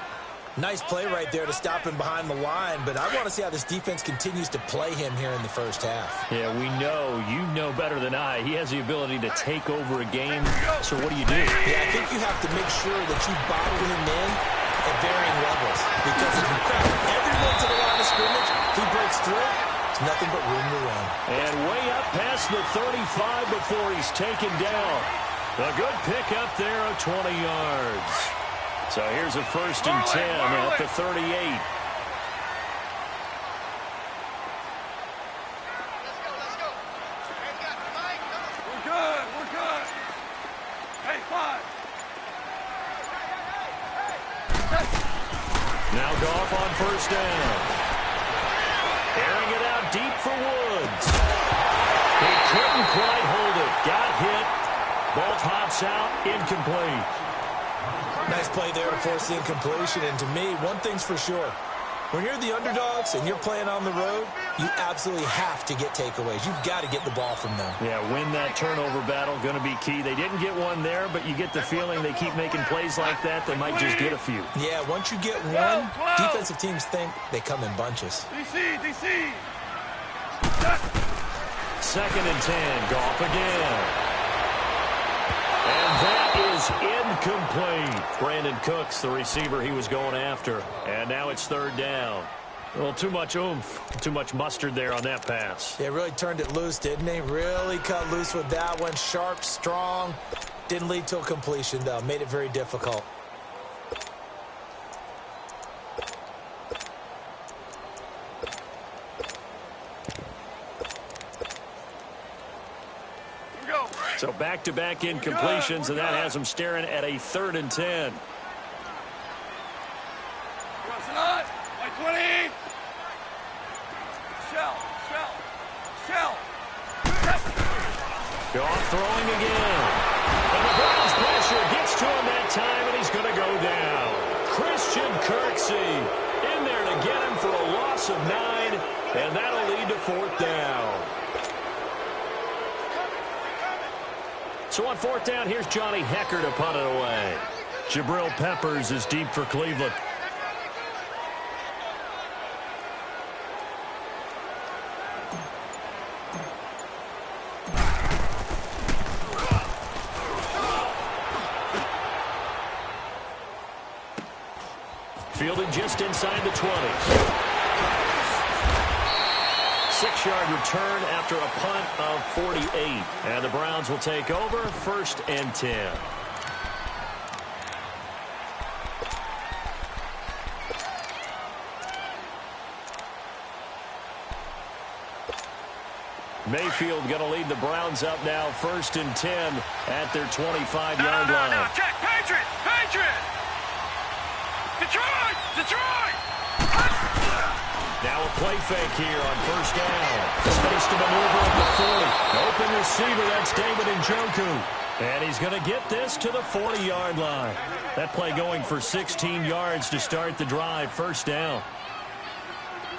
Nice play right there to stop him behind the line, but I want to see how this defense continues to play him here in the first half. Yeah, we know. You know better than I. He has the ability to take over a game. So what do you do? Yeah, I think you have to make sure that you bottle him in at varying levels. Because if you crowd everyone to the line of scrimmage, if he breaks through, there's nothing but room to run. And way up past the 35 before he's taken down. A good pickup there of 20 yards. So here's a 1st and 10 at the 38. Let's go. We're good. Hey, 5. Now Goff on 1st down. Airing it out deep for Woods. He couldn't quite hold it. Got hit. Ball pops out. Incomplete. Nice play there to force the incompletion. And to me, one thing's for sure. When you're the underdogs and you're playing on the road, you absolutely have to get takeaways. You've got to get the ball from them. Yeah, win that turnover battle, going to be key. They didn't get one there, but you get the feeling they keep making plays like that, they might just get a few. Yeah, once you get one, defensive teams think they come in bunches. DC. 2nd and 10, Goff again. And that is incomplete. Brandon Cooks, the receiver he was going after. And now it's 3rd down. A little too much oomph, too much mustard there on that pass. Yeah, really turned it loose, didn't he? Really cut loose with that one. Sharp, strong. Didn't lead to a completion, though. Made it very difficult. So back-to-back incompletions, and that has him staring at a 3rd and 10. By 20. Shell. Goff throwing again. And the Browns pressure gets to him that time, and he's going to go down. Christian Kirksey in there to get him for a loss of 9, and that'll lead to 4th down. So on 4th down, here's Johnny Hekker to punt it away. Jabril Peppers is deep for Cleveland. Fielded just inside the 20. 6-yard return after a punt of 48. And the Browns will take over 1st and 10. Mayfield going to lead the Browns up now 1st and 10 at their 25-yard line. No, check. Patriot! Patriot! Detroit! Detroit! Now a play fake here on 1st down. Space to maneuver at the 40. Open receiver, that's David Njoku. And he's going to get this to the 40-yard line. That play going for 16 yards to start the drive. 1st down.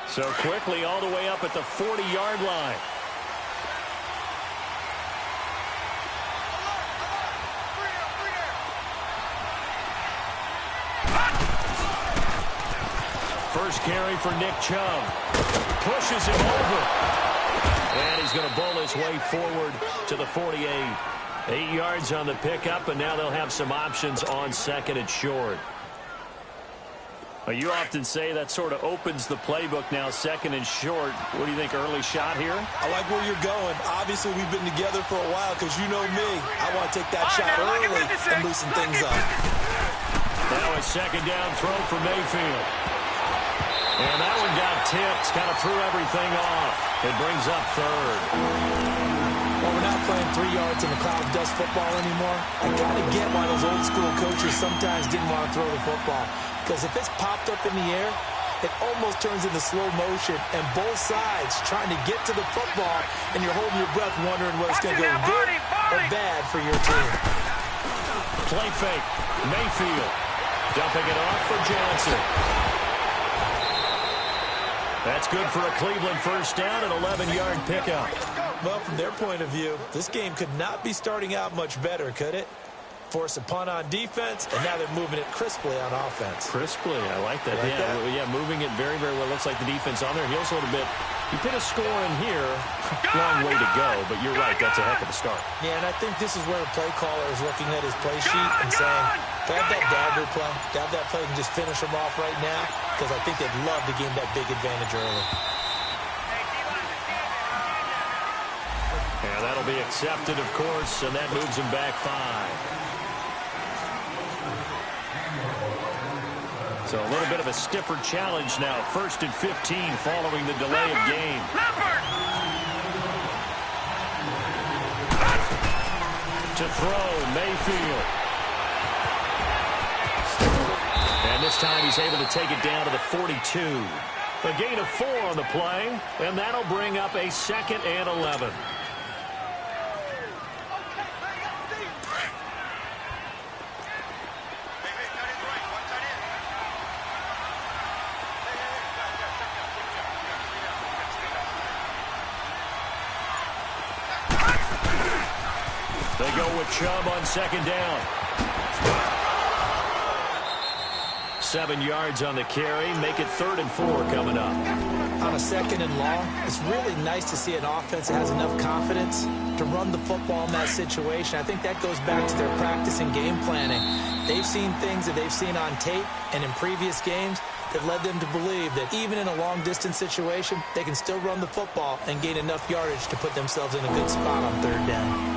So quickly all the way up at the 40-yard line. First carry for Nick Chubb. Pushes him over. And he's going to bowl his way forward to the 48. 8 yards on the pickup, and now they'll have some options on 2nd and short. You often say that sort of opens the playbook now, 2nd and short. What do you think, early shot here? I like where you're going. Obviously, we've been together for a while because you know me. I want to take that shot early and loosen things up. Now a 2nd down throw for Mayfield. And that one got tipped, kind of threw everything off. It brings up 3rd. Well, we're not playing 3 yards in the cloud of dust football anymore. I kind of get why those old school coaches sometimes didn't want to throw the football. Because if it's popped up in the air, it almost turns into slow motion. And both sides trying to get to the football, and you're holding your breath wondering whether it's going to go good or bad for your team. Play fake. Mayfield dumping it off for Johnson. That's good for a Cleveland 1st down, an 11-yard pickup. Well, from their point of view, this game could not be starting out much better, could it? Force a punt on defense, and now they're moving it crisply on offense. Crisply, I like that. Yeah, moving it very, very well. Looks like the defense on there heals a little bit. You put a score in here, long way to go, but you're right, that's a heck of a start. Yeah, and I think this is where the play caller is looking at his play sheet and saying, to have that dagger play, to have that play and just finish them off right now, because I think they'd love to gain that big advantage early. And that'll be accepted, of course, and that moves him back 5. So a little bit of a stiffer challenge now. 1st and 15 following the delay of game. To throw, Mayfield. And this time he's able to take it down to the 42. A gain of 4 on the play, and that'll bring up a 2nd and 11. They go with Chubb on 2nd down. 7 yards on the carry. Make it 3rd and 4 coming up. On a 2nd and long, it's really nice to see an offense that has enough confidence to run the football in that situation. I think that goes back to their practice and game planning. They've seen things that they've seen on tape and in previous games that led them to believe that even in a long-distance situation, they can still run the football and gain enough yardage to put themselves in a good spot on 3rd down.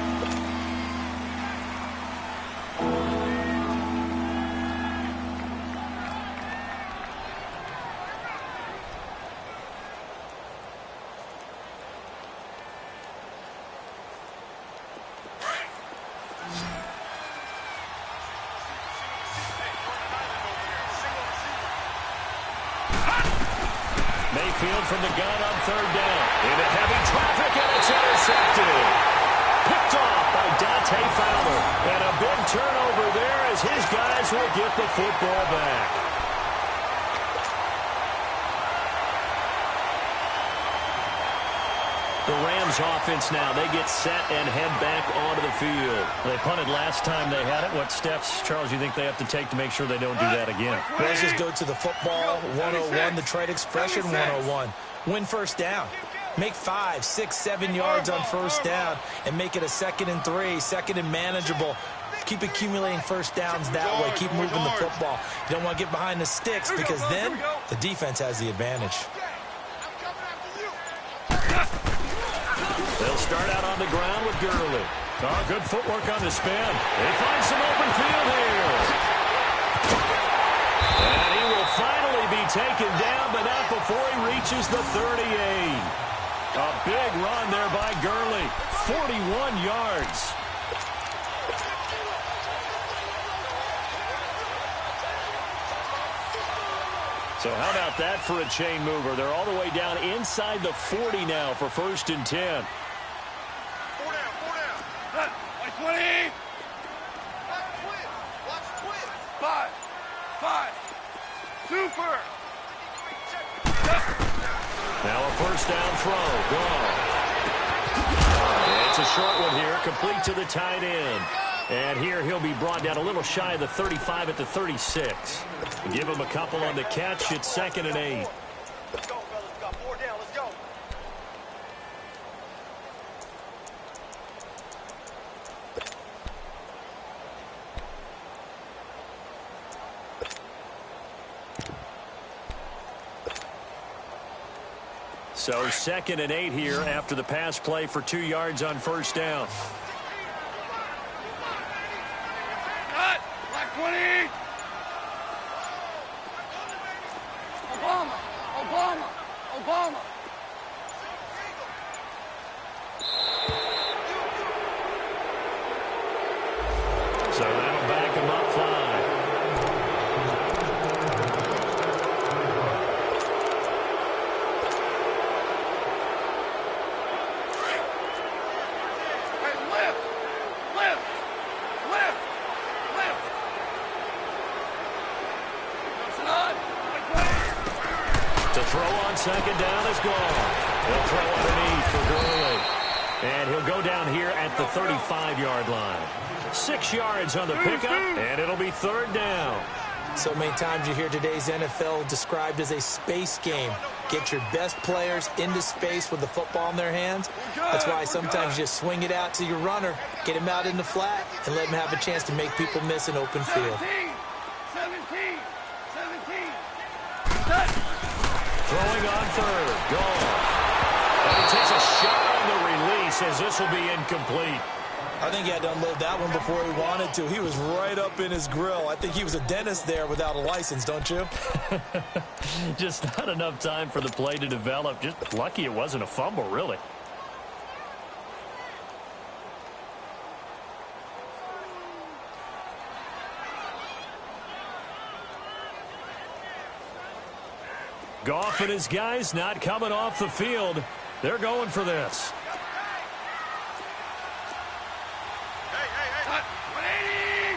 Mayfield from the gun on 3rd down. Into heavy traffic, and it's intercepted. Picked off by Dante Fowler. And a big turnover there as his guys will get the football back. The Rams offense now, they get set and head back onto the field. They punted last time they had it. What steps, Charles, you think they have to take to make sure they don't do that again? Let's just go to the football 101, the trade expression 101. Win first down. Make 5, 6, 7 yards on first down and make it a 2nd and 3, 2nd and manageable. Keep accumulating first downs that way. Keep moving the football. You don't want to get behind the sticks because then the defense has the advantage. They'll start out on the ground with Gurley. Oh, good footwork on the spin. They find some open field here. And he will finally be taken down, but not before he reaches the 38. A big run there by Gurley. 41 yards. So how about that for a chain mover? They're all the way down inside the 40 now for 1st and 10. 4 down, 4 down. Cut. Like 20. Watch twin. 5. 5. Super. Now a first down throw. Gone. It's a short one here, complete to the tight end. And here he'll be brought down a little shy of the 35 at the 36. Give him a couple on the catch. It's 2nd and 8. Let's go, fellas. We got 4 down. Let's go. So 2nd and 8 here after the pass play for 2 yards on first down. Cut. Like 20. Obama. Obama. Obama. So that'll back him up 5. Second down is gone. They'll throw underneath for Gurley. And he'll go down here at the 35-yard line. 6 yards on the pickup, and it'll be 3rd down. So many times you hear today's NFL described as a space game. Get your best players into space with the football in their hands. That's why sometimes you just swing it out to your runner, get him out in the flat, and let him have a chance to make people miss an open field. 17. Throwing on 3rd. Gone. And he takes a shot on the release as this will be incomplete. I think he had to unload that one before he wanted to. He was right up in his grill. I think he was a dentist there without a license, don't you? Just not enough time for the play to develop. Just lucky it wasn't a fumble, really. Goff and his guys not coming off the field. They're going for this. Cut. 180.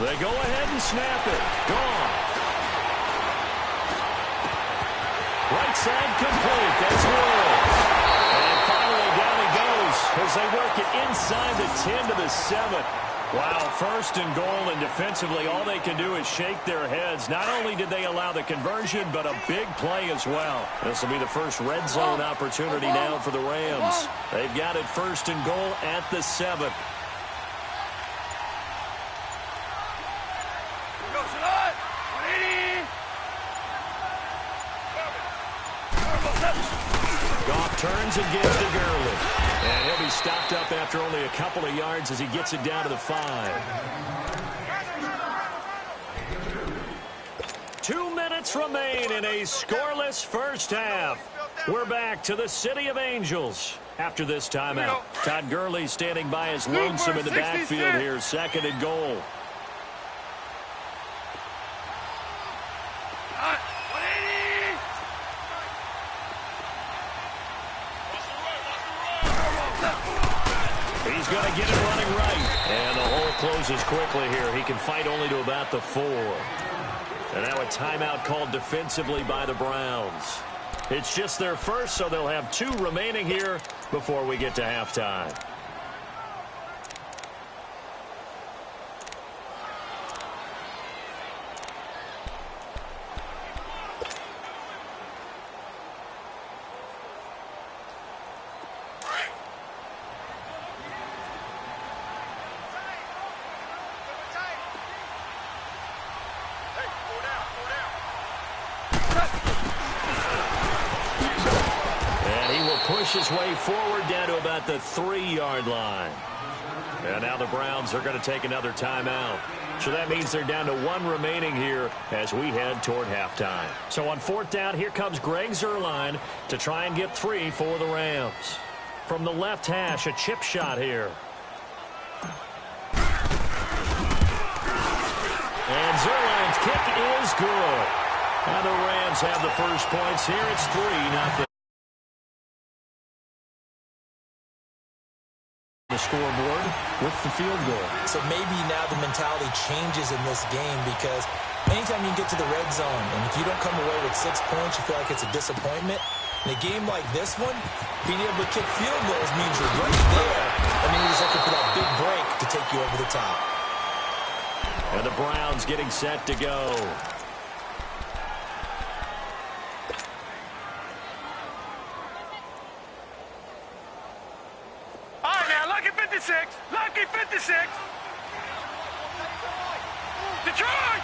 They go ahead and snap it. Gone. Right side complete. That's Woods. And finally down he goes as they work it inside the 10 to the 7. Wow, 1st and goal, and defensively all they can do is shake their heads. Not only did they allow the conversion, but a big play as well. This will be the first red zone opportunity now for the Rams. They've got it 1st and goal at the 7. Goff turns and gives to Gurley. And he'll be stopped up after only a couple of yards as he gets it down to the 5. 2 minutes remain in a scoreless first half. We're back to the City of Angels after this timeout. Todd Gurley standing by as lonesome in the backfield here, 2nd and goal. He's going to get it running right. And the hole closes quickly here. He can fight only to about the 4. And now a timeout called defensively by the Browns. It's just their first, so they'll have 2 remaining here before we get to halftime. Push his way forward down to about the 3-yard line. And now the Browns are going to take another timeout. So that means they're down to 1 remaining here as we head toward halftime. So on 4th down, here comes Greg Zuerlein to try and get 3 for the Rams. From the left hash, a chip shot here. And Zuerlein's kick is good. Now the Rams have the first points here. It's 3-0. The scoreboard with the field goal. So maybe now the mentality changes in this game, because anytime you get to the red zone and if you don't come away with 6 points, you feel like it's a disappointment. In a game like this one, being able to kick field goals means you're right there, and then you're just looking for that big break to take you over the top. And the Browns getting set to go. Lucky 56. Detroit!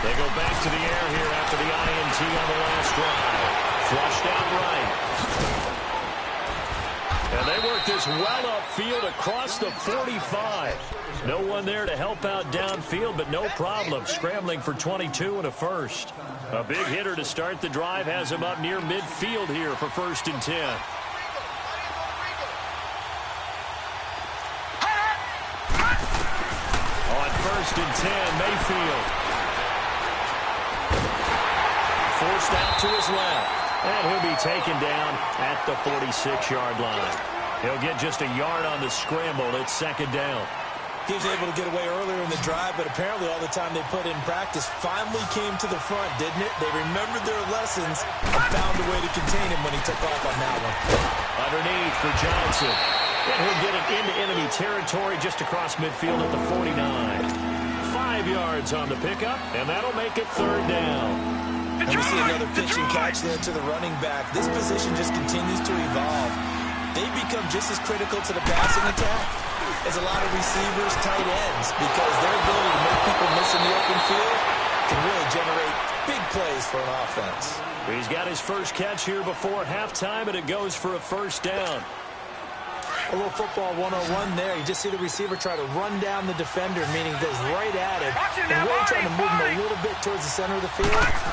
They go back to the air here after the INT on the last drive. Flushed out right. And they work this well upfield across the 45. No one there to help out downfield, but no problem. Scrambling for 22 and a first. A big hitter to start the drive has him up near midfield here for 1st and 10. On 1st and 10, Mayfield. Forced out to his left. And he'll be taken down at the 46-yard line. He'll get just a yard on the scramble. It's 2nd down. He was able to get away earlier in the drive, but apparently all the time they put in practice finally came to the front, didn't it? They remembered their lessons and found a way to contain him when he took off on that one. Underneath for Johnson. And he'll get it into enemy territory just across midfield at the 49. 5 yards on the pickup, and that'll make it 3rd down. And we see another pitch and catch there to the running back. This position just continues to evolve. They become just as critical to the passing attack as a lot of receivers, tight ends, because their ability to make people miss in the open field can really generate big plays for an offense. He's got his first catch here before halftime, and it goes for a 1st down. A little football 101 there. You just see the receiver try to run down the defender, meaning goes right at him, and really trying to move him a little bit towards the center of the field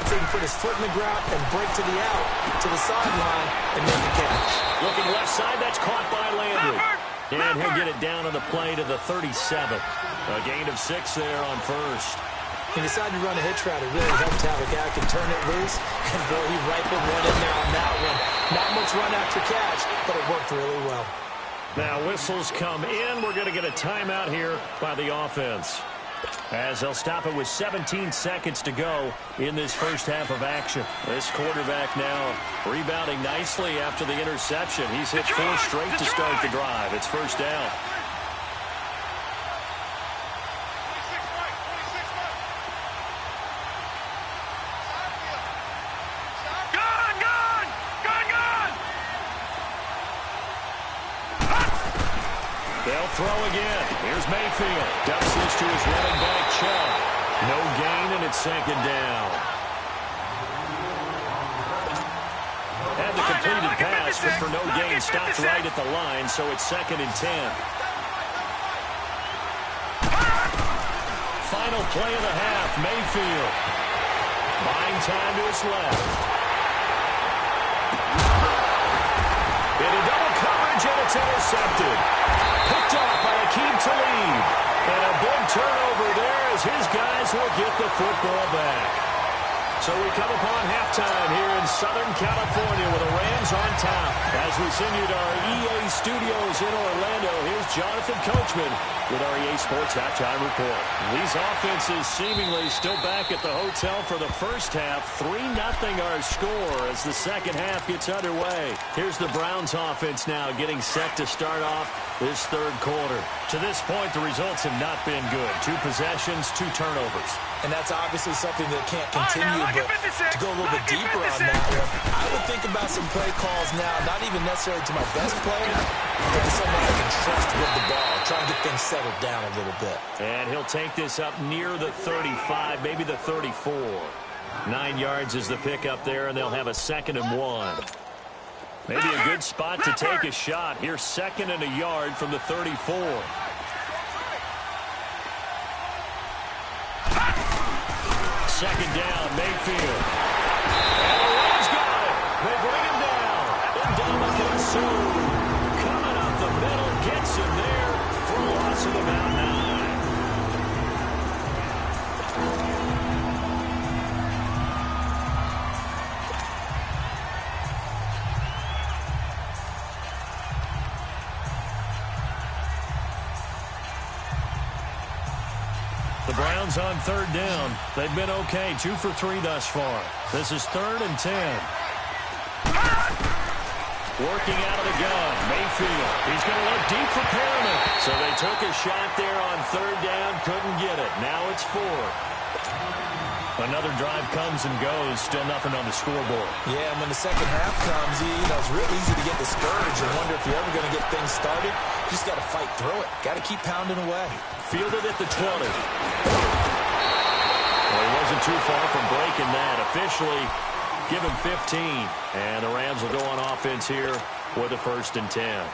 so he can put his foot in the ground and break to the out, to the sideline, and make the catch. Looking left side, that's caught by Landry. And he'll get it down on the play to the 37. A gain of 6 there on 1st. He decided to run a hitch route. It really helped to have a guy who can turn it loose. And, boy, he rifled one in there on that one. Not much run after catch, but it worked really well. Now whistles come in. We're going to get a timeout here by the offense, as they'll stop it with 17 seconds to go in this first half of action. This quarterback now rebounding nicely after the interception. He's hit 4 straight to start the drive. It's 1st down. They'll throw again. Here's Mayfield. Dumps this to his running back, Chubb. No gain, and it's 2nd down. Had the completed pass, but for no gain, stopped right at the line, so it's 2nd and 10. Final play of the half, Mayfield. Buying time to his left. Into double coverage, and it's intercepted. Picked off by Akeem Talib. And a big turnover there as his guys will get the football back. So we come upon halftime here in Southern California with the Rams on top. As we send you to our EA studios in Orlando, here's Jonathan Coachman with our EA Sports Halftime Report. These offenses seemingly still back at the hotel for the first half. 3-0 our score as the second half gets underway. Here's the Browns offense now getting set to start off this third quarter. To this point, the results have not been good. 2 possessions, 2 turnovers. And that's obviously something that can't continue, but to go a little bit deeper on that one, I would think about some play calls now, not even necessarily to my best players, but to someone I can trust with the ball, try and get things settled down a little bit. And he'll take this up near the 35, maybe the 34. 9 yards is the pickup there, and they'll have a 2nd and 1. Maybe a good spot to take a shot. Here's 2nd and a yard from the 34. Second down, Mayfield. And the Rams got it. They bring him down. And Dominican Sue coming up the middle, gets him there for a loss of about 9. The Browns on 3rd down. They've been okay, 2 for 3 thus far. This is 3rd and 10. Working out of the gun, Mayfield. He's going to look deep for Perriman. So they took a shot there on 3rd down, couldn't get it. Now it's 4. Another drive comes and goes, still nothing on the scoreboard. Yeah, and when the second half comes, it's real easy to get discouraged and wonder if you're ever going to get things started. You just got to fight through it. Got to keep pounding away. Fielded at the 20. Well, he wasn't too far from breaking that. Officially, give him 15. And the Rams will go on offense here with a 1st and 10.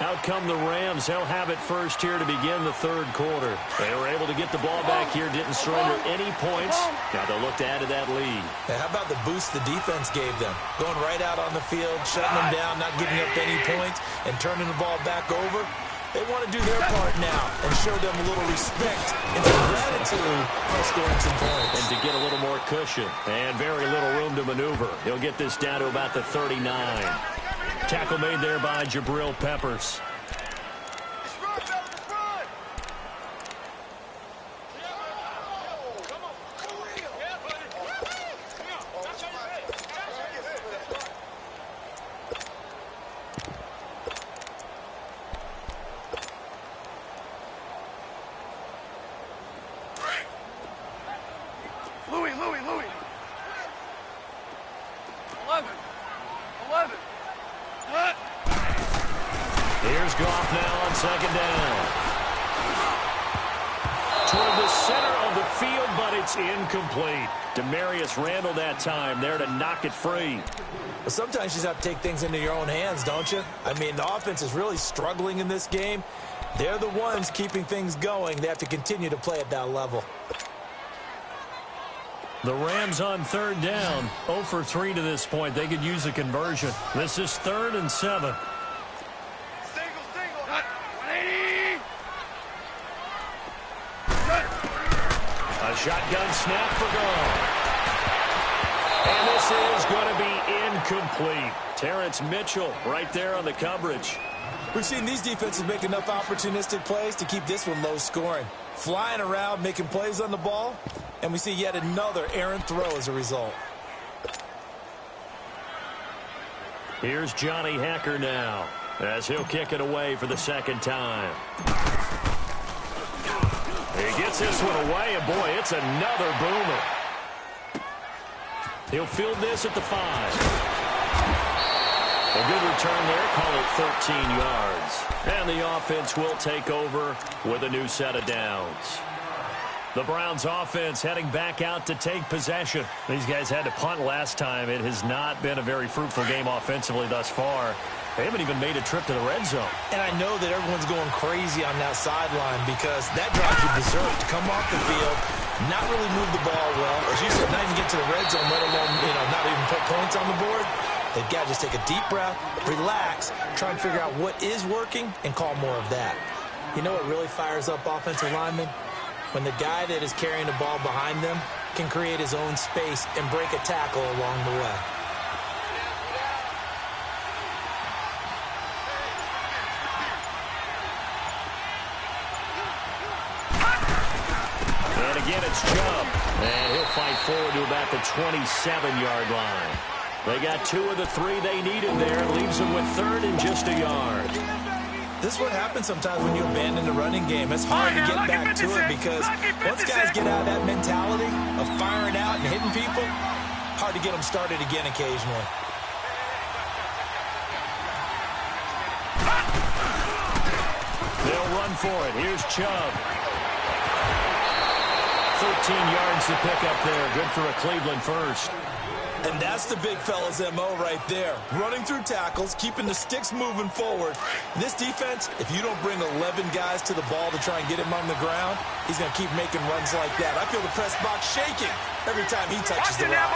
Out come the Rams. They'll have it first here to begin the third quarter. They were able to get the ball back here, didn't surrender any points. Now they'll look to add to that lead. Now, how about the boost the defense gave them? Going right out on the field, shutting them down, not giving up any points, and turning the ball back over. They want to do their part now and show them a little respect and some gratitude for scoring some points. And to get a little more cushion and very little room to maneuver. He'll get this down to about the 39. Tackle made there by Jabril Peppers. Louis. 11. What? Here's Goff now on 2nd down. Toward the center of the field, but it's incomplete. Demarius Randall that time there to knock it free. But sometimes you just have to take things into your own hands, don't you? I mean, the offense is really struggling in this game. They're the ones keeping things going. They have to continue to play at that level. The Rams on 3rd down, 0 for 3 to this point. They could use a conversion. This is 3rd and 7. Single. 180. A shotgun snap for Goff. And this is going to be incomplete. Terrence Mitchell right there on the coverage. We've seen these defenses make enough opportunistic plays to keep this one low scoring. Flying around, making plays on the ball. And we see yet another errant throw as a result. Here's Johnny Hekker now as he'll kick it away for the 2nd time. He gets this one away, and boy, it's another boomer. He'll field this at the 5. A good return there, call it 13 yards. And the offense will take over with a new set of downs. The Browns offense heading back out to take possession. These guys had to punt last time. It has not been a very fruitful game offensively thus far. They haven't even made a trip to the red zone. And I know that everyone's going crazy on that sideline because that drives you berserk to come off the field, not really move the ball well. As you said, not even get to the red zone, let alone, not even put points on the board. They've got to just take a deep breath, relax, try and figure out what is working, and call more of that. You know what really fires up offensive linemen? When the guy that is carrying the ball behind them can create his own space and break a tackle along the way. And again, it's Chubb. And he'll fight forward to about the 27-yard line. They got 2 of the 3 they needed there. It leaves them with 3rd and just a yard. This is what happens sometimes when you abandon the running game. It's hard to get back to it because once guys get out of that mentality of firing out and hitting people, hard to get them started again occasionally. They'll run for it. Here's Chubb. 13 yards to pick up there. Good for a Cleveland first. And that's the big fella's MO right there. Running through tackles, keeping the sticks moving forward. This defense, if you don't bring 11 guys to the ball to try and get him on the ground, he's going to keep making runs like that. I feel the press box shaking every time he touches the rock.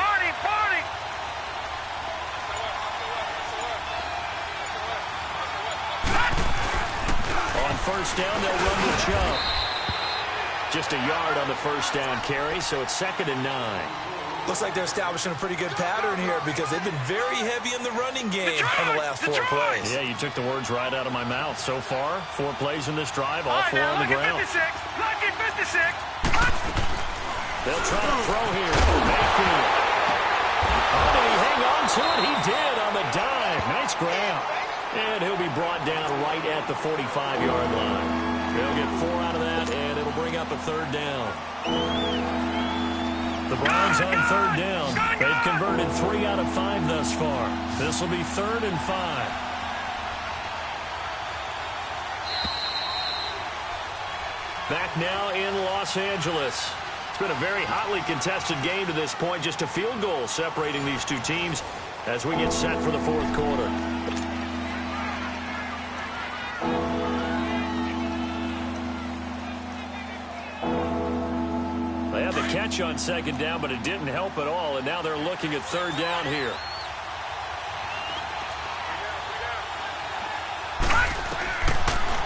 On first down, they'll run with Chubb. Just a yard on the first down carry, so it's 2nd and 9. Looks like they're establishing a pretty good pattern here because they've been very heavy in the running game in the last 4 plays. Yeah, you took the words right out of my mouth. So far, 4 plays in this drive, all 4 on the ground. They'll try to throw here. Mayfield. Oh, did he hang on to it? He did on the dive. Nice grab. And he'll be brought down right at the 45-yard line. They'll get 4 out of that, and it'll bring up a 3rd down. The Browns on 3rd down. They've converted 3 out of 5 thus far. This will be 3rd and 5. Back now in Los Angeles. It's been a very hotly contested game to this point. Just a field goal separating these two teams as we get set for the 4th quarter. They had the catch on 2nd down, but it didn't help at all, and now they're looking at 3rd down here.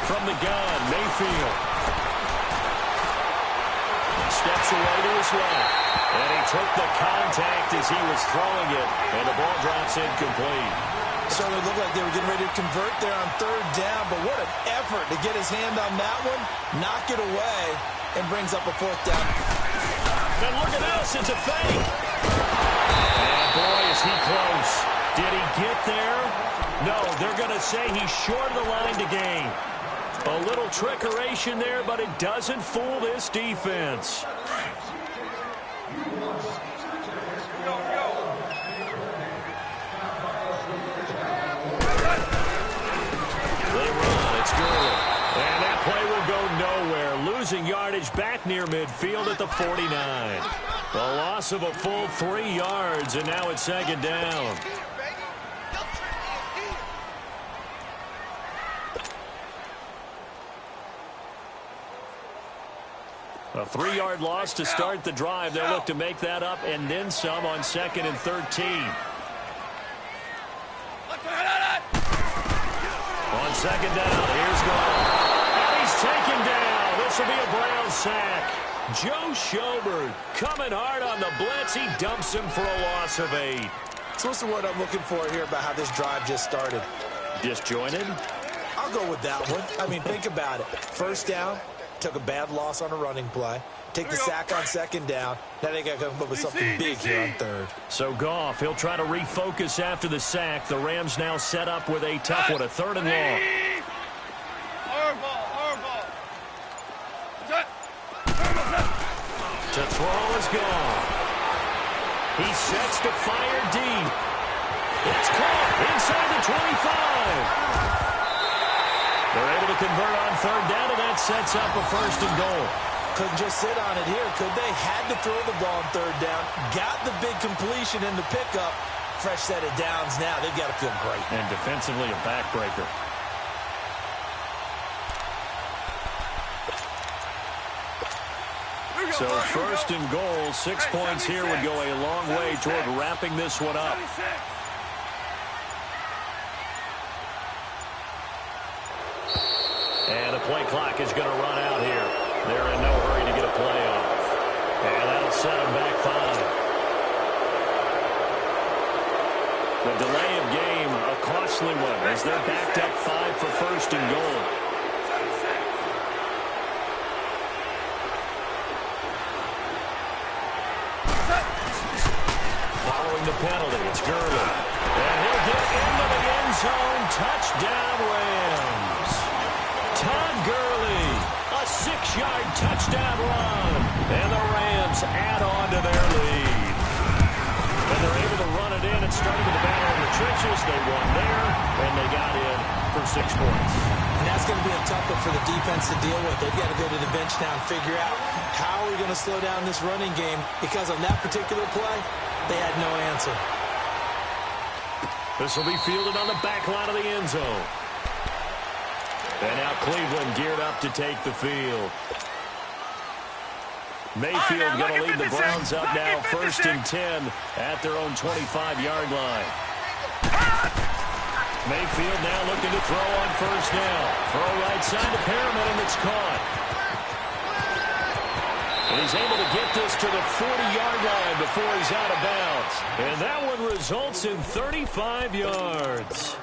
From the gun, Mayfield. Steps away to his left, and he took the contact as he was throwing it, and the ball drops incomplete. Certainly looked like they were getting ready to convert there on 3rd down, but what an effort to get his hand on that one, knock it away, and brings up a 4th down. And look at this, it's a fake. And boy, is he close. Did he get there? No, they're going to say he's short of the line to gain. A little trickeration there, but it doesn't fool this defense. They run, it's good. And that play will go nowhere. Losing yardage back near midfield at the 49. The loss of a full 3 yards, and now it's 2nd down. A 3-yard loss to start the drive. They'll look to make that up and then some on 2nd and 13. On 2nd down, here's Goff. And he's taken down. This will be a Brown sack. Joe Schobert coming hard on the blitz. He dumps him for a loss of 8. So what's the word I'm looking for here about how this drive just started? Disjointed? I'll go with that one. I mean, think about it. 1st down. Took a bad loss on a running play. Take the sack on 2nd down. Now they got to come up with something big here on 3rd. So Goff, he'll try to refocus after the sack. The Rams now set up with a tough one, a 3rd and long. To throw is Goff. He sets to fire deep. It's caught inside the 25. They're able to convert on 3rd down, and that sets up a 1st and goal. Couldn't just sit on it here, could they? Had to throw the ball on 3rd down. Got the big completion in the pickup. Fresh set of downs now. They've got to feel great. And defensively a backbreaker. So 1st and goal, 6 points here would go a long way toward wrapping this one up. And the play clock is going to run out here. They're in no hurry to get a play off. And that'll set them back 5. The delay of game, a costly one, as they're backed up 5 for first and goal. Following the penalty, it's Gurley. And he'll get into the end zone. Touchdown, Rams. Todd Gurley, a 6-yard touchdown run. And the Rams add on to their lead. And they're able to run it in. It started with the battle in the trenches. They won there, and they got in for 6 points. And that's going to be a tough one for the defense to deal with. They've got to go to the bench now and figure out how are we going to slow down this running game, because on that particular play, they had no answer. This will be fielded on the back line of the end zone. And now Cleveland geared up to take the field. Mayfield going to lead the Browns up now, 1st and 10 at their own 25-yard line. Mayfield now looking to throw on 1st down. Throw right side to Perriman, and it's caught. And he's able to get this to the 40-yard line before he's out of bounds. And that one results in 35 yards.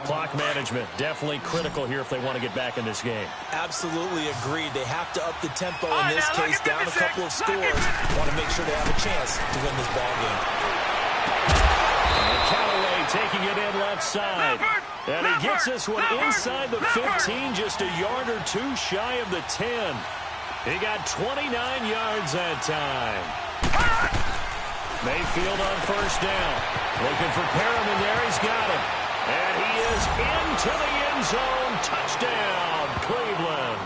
Clock management, definitely critical here if they want to get back in this game. Absolutely agreed. They have to up the tempo in this case, down a couple of scores. Want to make sure they have a chance to win this ball game. And Callaway taking it in left side. And he gets this one inside the 15, just a yard or two shy of the 10. He got 29 yards that time. Mayfield on 1st down. Looking for Perriman there. He's got him. And he is into the end zone. Touchdown, Cleveland.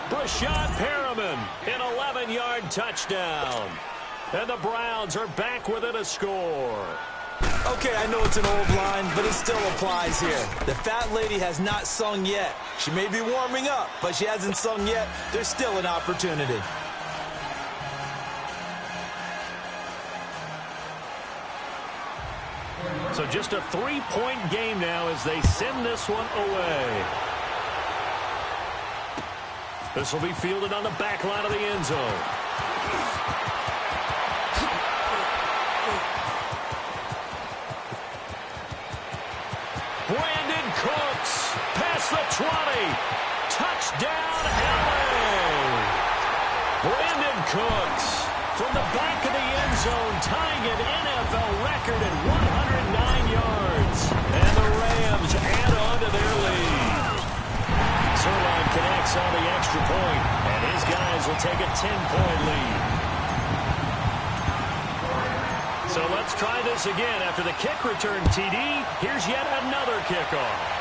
Brashad Perriman, an 11-yard touchdown. And the Browns are back within a score. Okay, I know it's an old line, but it still applies here. The fat lady has not sung yet. She may be warming up, but she hasn't sung yet. There's still an opportunity. So just a 3-point game now as they send this one away. This will be fielded on the back line of the end zone. Brandon Cooks past the 20. Touchdown, LA. Brandon Cooks from the back of the end zone, tying an NFL record at 109 yards. And the Rams add on to their lead. Sirlein connects on the extra point, and his guys will take a 10-point lead. So let's try this again. After the kick return TD, here's yet another kickoff.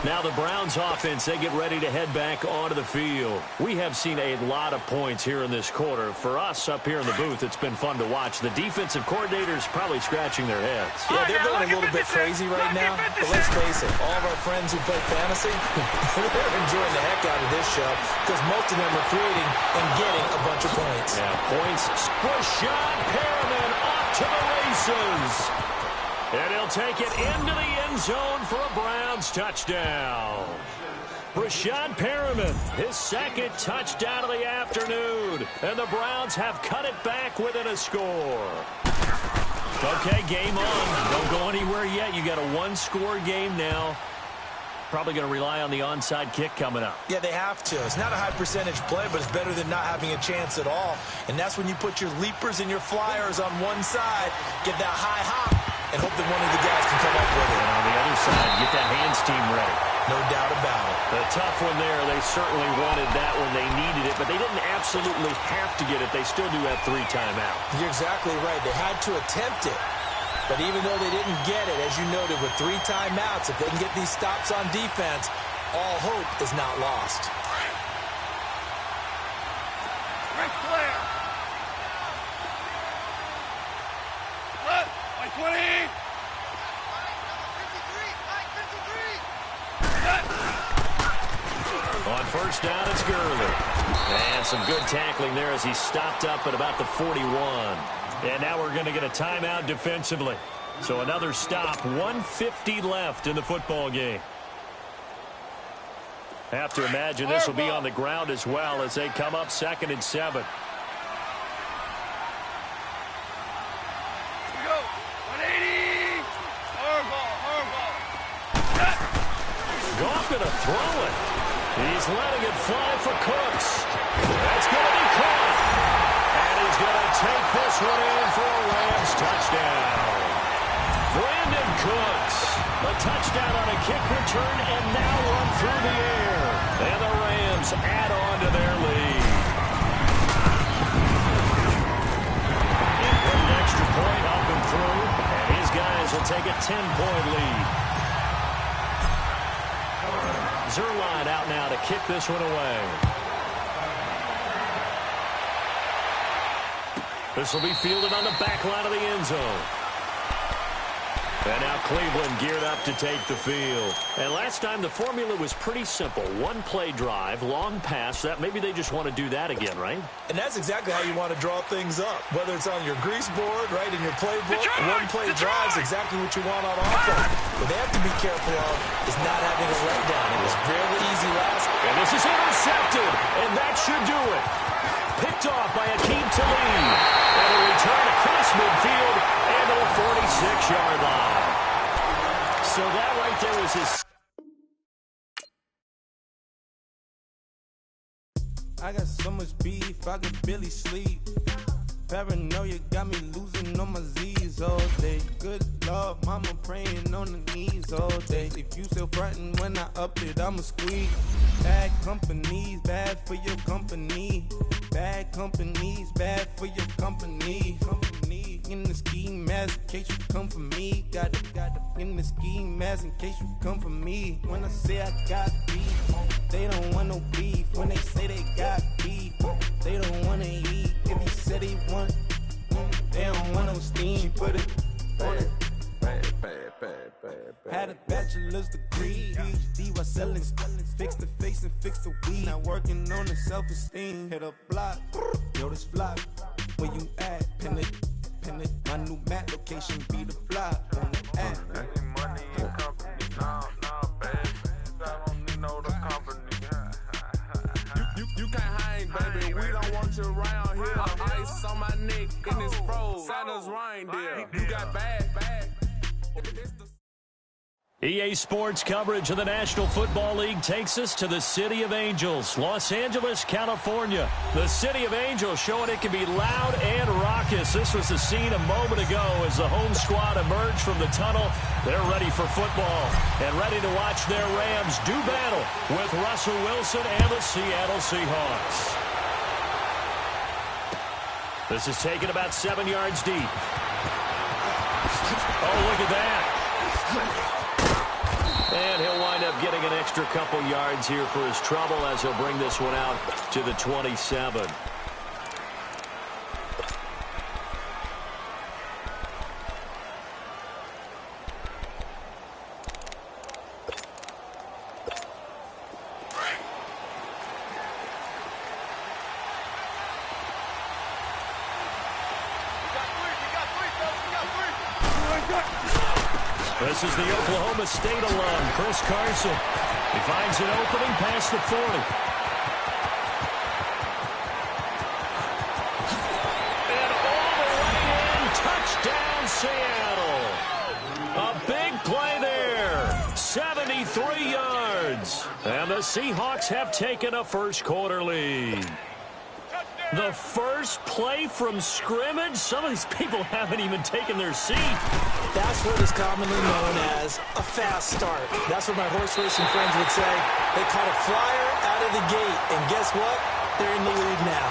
Now the Browns offense, they get ready to head back onto the field. We have seen a lot of points here in this quarter. For us up here in the booth, it's been fun to watch. The defensive coordinators probably scratching their heads. Yeah, they're going a little bit crazy right now. But let's face it, all of our friends who play fantasy, they're enjoying the heck out of this show because most of them are creating and getting a bunch of points. Yeah, points. Brashad Perriman off to the races. And he'll take it into the end zone for a Browns touchdown. Brashad Perriman, his 2nd touchdown of the afternoon. And the Browns have cut it back within a score. Okay, game on. Don't go anywhere yet. You got a 1-score game now. Probably going to rely on the onside kick coming up. Yeah, they have to. It's not a high percentage play, but it's better than not having a chance at all. And that's when you put your leapers and your flyers on one side, get that high hop, and hope that one of the guys can come up with it. And on the other side, get that hands team ready. No doubt about it. The tough one there. They certainly wanted that when they needed it, but they didn't absolutely have to get it. They still do have 3 timeouts. You're exactly right. They had to attempt it. But even though they didn't get it, as you noted, with 3 timeouts, if they can get these stops on defense, all hope is not lost. Ric Flair. Left, like 20. On 1st down, it's Gurley. And some good tackling there as he stopped up at about the 41. And now we're going to get a timeout defensively. So another stop, 1:50 left in the football game. Have to imagine this will be on the ground as well as they come up 2nd and 7. Goff going to throw it. He's letting it fly for Cooks. That's going to be caught. And he's going to take this one in for a Rams touchdown. Brandon Cooks, a touchdown on a kick return and now run through the air. And the Rams add on to their lead. And put an extra point up and through. And his guys will take a 10-point lead. Zuerlein out now to kick this one away. This will be fielded on the back line of the end zone. And now Cleveland geared up to take the field. And last time the formula was pretty simple. One play drive, long pass. That maybe they just want to do that again, right? And that's exactly how you want to draw things up. Whether it's on your grease board, right, in your playbook, one play drive is exactly what you want on offense. What they have to be careful of is not having a letdown. It was fairly easy last. And this is intercepted. And that should do it. Picked off by Akeem Talib. And a return across midfield and to the 46-yard line. So that right there was his... I got so much beef, I could barely sleep. Paranoia got me losing on my Z's all day. Good Lord, mama praying on the knees all day. If you still frontin' when I up it, I'ma squeeze. Bad companies, bad for your company. Bad companies, bad for your company. In the ski mask in case you come for me. Got it in the ski mask in case you come for me. When I say I got beef, they don't want no beef. When they say they got beef, they don't want to eat. If you said they want, they don't want no steam. Put it on it. Had a bachelor's degree, PhD while selling, fix the face and fix the weed. Now working on the self-esteem. Hit a block, yo this flop. Where you at? Pin it. My new map location be the flop on the app. Money and company, no, baby. I don't need no the company. You can't hang, baby. We don't want you around here. Ice on my neck and it's froze. Santa's reindeer. You got bad. EA Sports coverage of the National Football League takes us to the City of Angels, Los Angeles, California. The City of Angels showing it can be loud and raucous. This was the scene a moment ago as the home squad emerged from the tunnel. They're ready for football and ready to watch their Rams do battle with Russell Wilson and the Seattle Seahawks. This is taken about 7 yards deep. Oh, look at that. And he'll wind up getting an extra couple yards here for his trouble as he'll bring this one out to the 27. This is the Oklahoma State alum, Chris Carson. He finds an opening past the 40. And all the way in, touchdown Seattle. A big play there, 73 yards. And the Seahawks have taken a first quarter lead. The first play from scrimmage? Some of these people haven't even taken their seat. That's what is commonly known as a fast start. That's what my horse racing friends would say. They caught a flyer out of the gate, and guess what? They're in the lead now.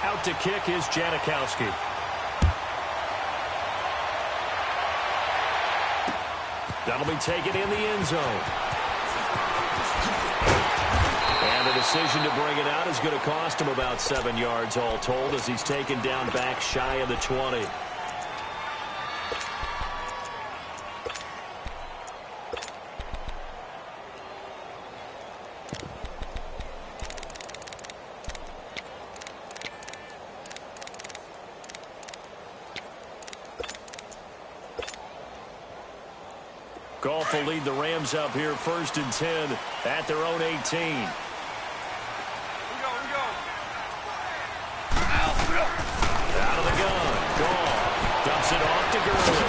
Out to kick is Janikowski. That'll be taken in the end zone. And the decision to bring it out is going to cost him about 7 yards all told as he's taken down back shy of the 20. Goff will lead the Rams up here 1st and 10 at their own 18. Out of the gun. Goff dumps it off to Gurley.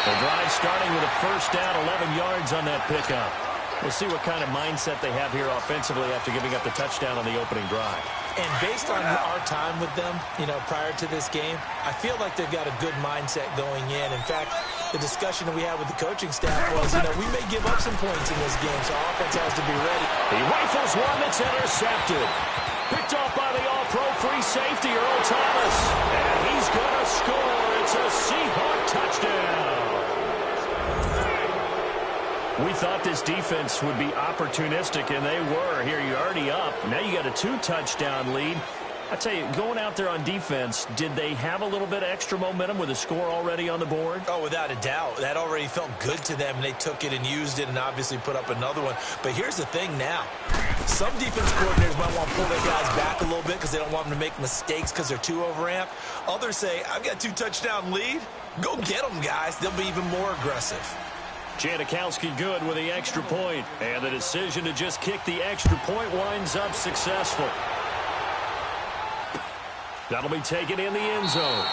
The drive starting with a 1st down, 11 yards on that pickup. We'll see what kind of mindset they have here offensively after giving up the touchdown on the opening drive. And based on our time with them, prior to this game, I feel like they've got a good mindset going in. In fact, the discussion that we had with the coaching staff was, we may give up some points in this game, so our offense has to be ready. He rifles one that's intercepted. Picked off by the all-pro free safety, Earl Thomas. And he's going to score. It's a Seahawk touchdown. We thought this defense would be opportunistic, and they were. Here, you're already up. Now you got a 2-touchdown lead. I tell you, going out there on defense, did they have a little bit of extra momentum with a score already on the board? Oh, without a doubt. That already felt good to them, and they took it and used it and obviously put up another one. But here's the thing now. Some defense coordinators might want to pull their guys back a little bit because they don't want them to make mistakes because they're too overamped. Others say, I've got a 2-touchdown lead. Go get them, guys. They'll be even more aggressive. Janikowski good with the extra point. And the decision to just kick the extra point winds up successful. That'll be taken in the end zone.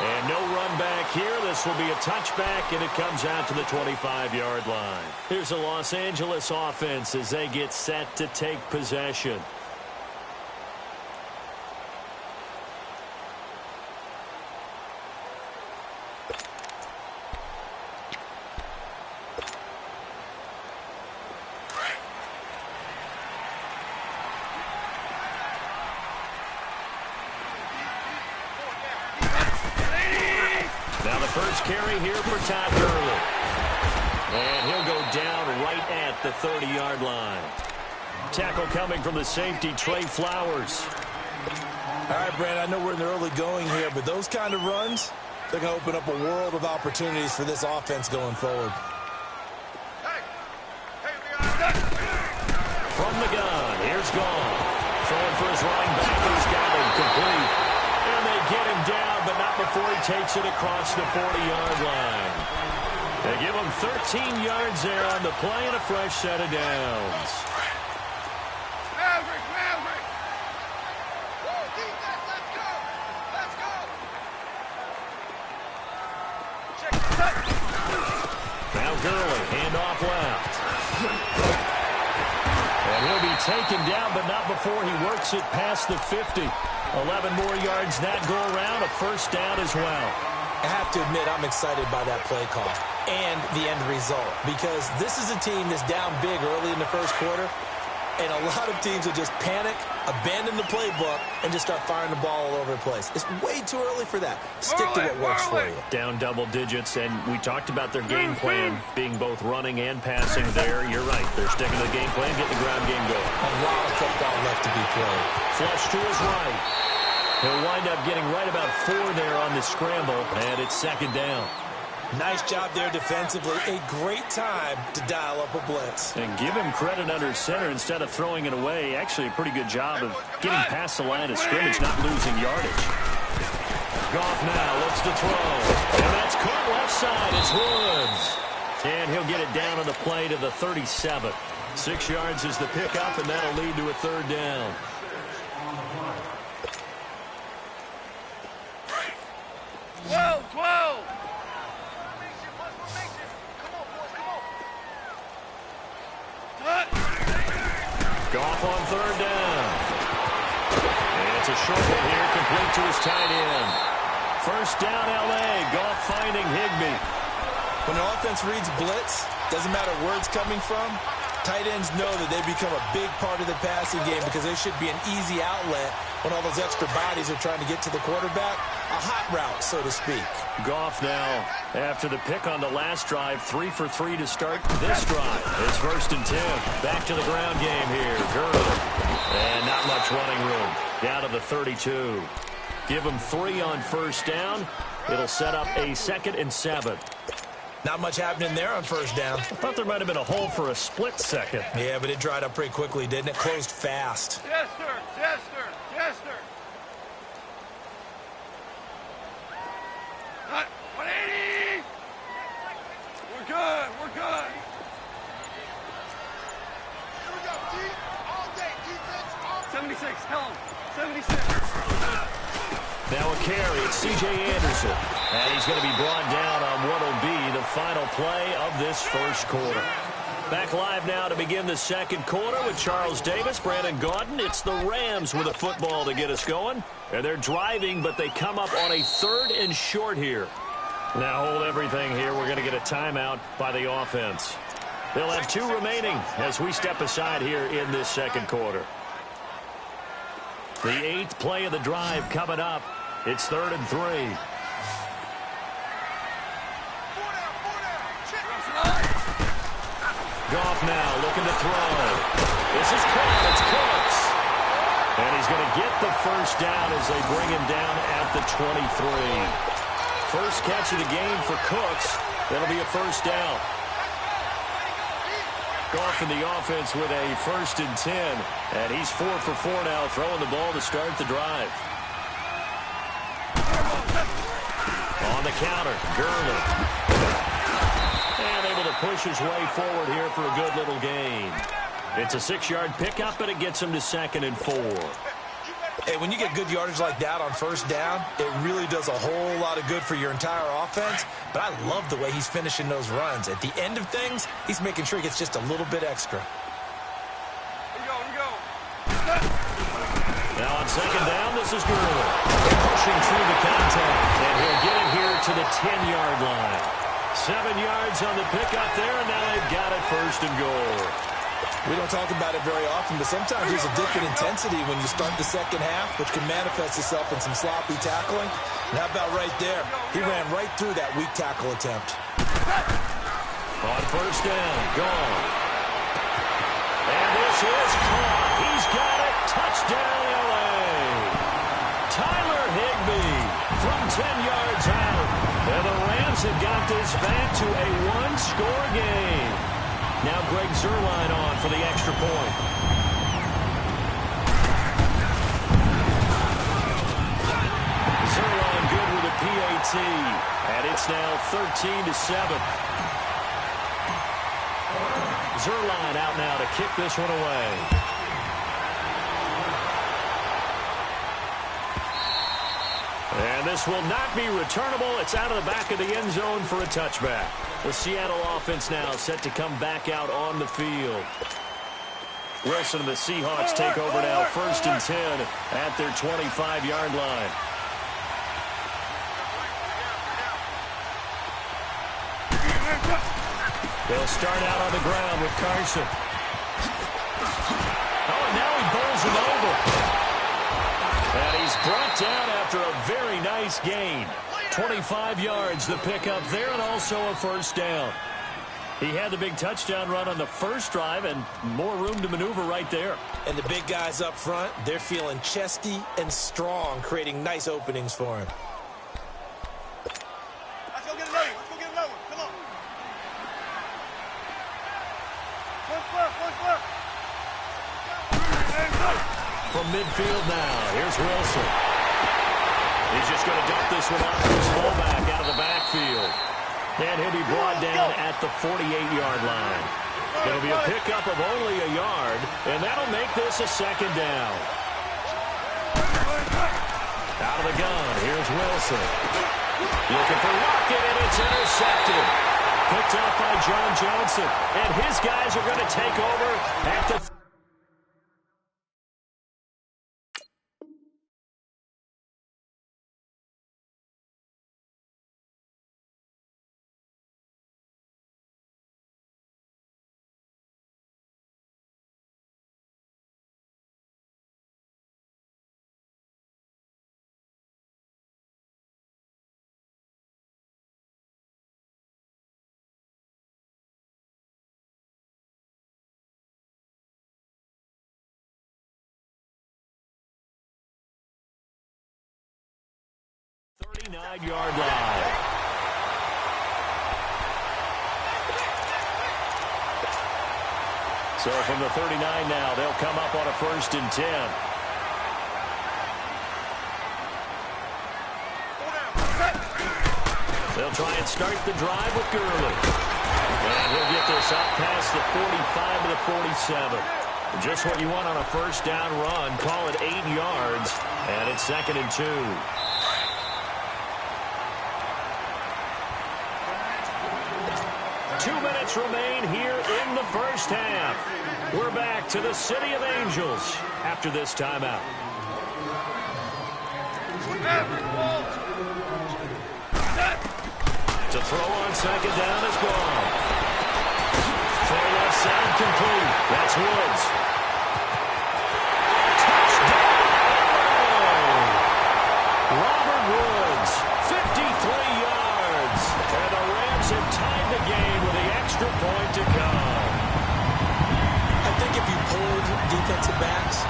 And no run back here. This will be a touchback, and it comes out to the 25-yard line. Here's the Los Angeles offense as they get set to take possession. Now the first carry here for Todd Gurley. And he'll go down right at the 30-yard line. Tackle coming from the safety, Trey Flowers. All right, Brad, I know we're in the early going here, but those kind of runs, they're going to open up a world of opportunities for this offense going forward. From the gun, here's Goff. Throwing for his running back, he's got him complete. And they get him down, but not before he takes it across the 40-yard line. They give him 13 yards there on the play and a fresh set of downs. Now Gurley, handoff left. And he'll be taken down, but not before he works it past the 50. 11 more yards that go around, a first down as well. I have to admit, I'm excited by that play call and the end result, because this is a team that's down big early in the first quarter, and a lot of teams will just panic, abandon the playbook, and just start firing the ball all over the place. It's way too early for that. Stick to what works for you. Down double digits, and we talked about their game plan being both running and passing there. You're right. They're sticking to the game plan, getting the ground game going. A lot of football left to be played. Flush to his right. He'll wind up getting right about 4 there on the scramble, and it's second down. Nice job there defensively. A great time to dial up a blitz. And give him credit under center instead of throwing it away. Actually, a pretty good job of getting past the line of scrimmage, not losing yardage. Goff now looks to throw. And that's caught left side. It's Woods. And he'll get it down on the play to the 37. 6 yards is the pickup, and that'll lead to a third down. Goff on third down. And it's a short one here, complete to his tight end. First down, L.A. Goff finding Higbee. When the offense reads blitz, doesn't matter where it's coming from, tight ends know that they become a big part of the passing game because they should be an easy outlet when all those extra bodies are trying to get to the quarterback. A hot route, so to speak. Goff now, after the pick on the last drive, 3 for 3 to start this drive. It's 1st and 10. Back to the ground game here. Gurley. And not much running room. Down to the 32. Give him 3 on first down. It'll set up a 2nd and 7. Not much happening there on first down. I thought there might have been a hole for a split second. Yeah, but it dried up pretty quickly, didn't it? Closed fast. Yes, sir. Yes, sir. Yes, sir. 180. good. We're good. 76. Tell him. 76. Now a carry. It's C.J. Anderson. And he's going to be brought down on what will be the final play of this first quarter. Back live now to begin the second quarter with Charles Davis, Brandon Gaudin. It's the Rams with a football to get us going. And they're driving, but they come up on a 3rd and short here. Now hold everything here. We're going to get a timeout by the offense. They'll have 2 remaining as we step aside here in this second quarter. The 8th play of the drive coming up. It's 3rd and 3. Goff now looking to throw. This is caught. It's Cooks. And he's going to get the first down as they bring him down at the 23. First catch of the game for Cooks. That'll be a first down. Goff in the offense with a 1st and 10. And he's 4 for 4 now, throwing the ball to start the drive. On the counter, Gurley. And able to push his way forward here for a good little gain. It's a 6-yard pickup, but it gets him to 2nd and 4. Hey, when you get good yardage like that on first down, it really does a whole lot of good for your entire offense. But I love the way he's finishing those runs. At the end of things, he's making sure he gets just a little bit extra. Here you go. Now on second down, this is Gurley. Pushing through the contact, and he'll get it here to the 10-yard line. 7 yards on the pickup there, and now they've got it 1st and goal. We don't talk about it very often, but sometimes there's a dip in intensity when you start the second half, which can manifest itself in some sloppy tackling. And how about right there? He ran right through that weak tackle attempt. On first down, gone. And this is caught. He's got it. Touchdown, L.A. Tyler Higbee from 10 yards out. And the Rams have got this back to a 1-score game. Now Greg Zuerlein on for the extra point. Zuerlein good with a PAT. And it's now 13-7. Zuerlein out now to kick this one away. And this will not be returnable. It's out of the back of the end zone for a touchback. The Seattle offense now set to come back out on the field. Wilson and the Seahawks take over now, 1st and 10 at their 25-yard line. They'll start out on the ground with Carson. Oh, and now he bowls him over. And he's brought down after a very nice gain. 25 yards, the pickup there, and also a first down. He had the big touchdown run on the first drive and more room to maneuver right there. And the big guys up front, they're feeling chesty and strong, creating nice openings for him. Let's go get another one. Let's go get another one. Come on. One flip. From midfield now, here's Wilson. He's just going to dump this one off to his fullback out of the backfield. And he'll be brought down at the 48-yard line. It'll be a pickup of only a yard, and that'll make this a 2nd down. Out of the gun, here's Wilson. Looking for Lockett, and it's intercepted. Picked up by John Johnson, and his guys are going to take over at the yard line. So from the 39 now, they'll come up on a 1st and 10. They'll try and start the drive with Gurley. And he'll get this up past the 45 to the 47. Just what you want on a first down run. Call it 8 yards. And it's 2nd and 2. Two minutes remain here in the first half. We're back to the City of Angels after this timeout. To throw on 2nd down is gone. Throw left side complete. That's Woods. Touchdown! Robert Woods, 53 yards. And the Rams have tied the game with the extra point to come. I think if you pulled defensive backs,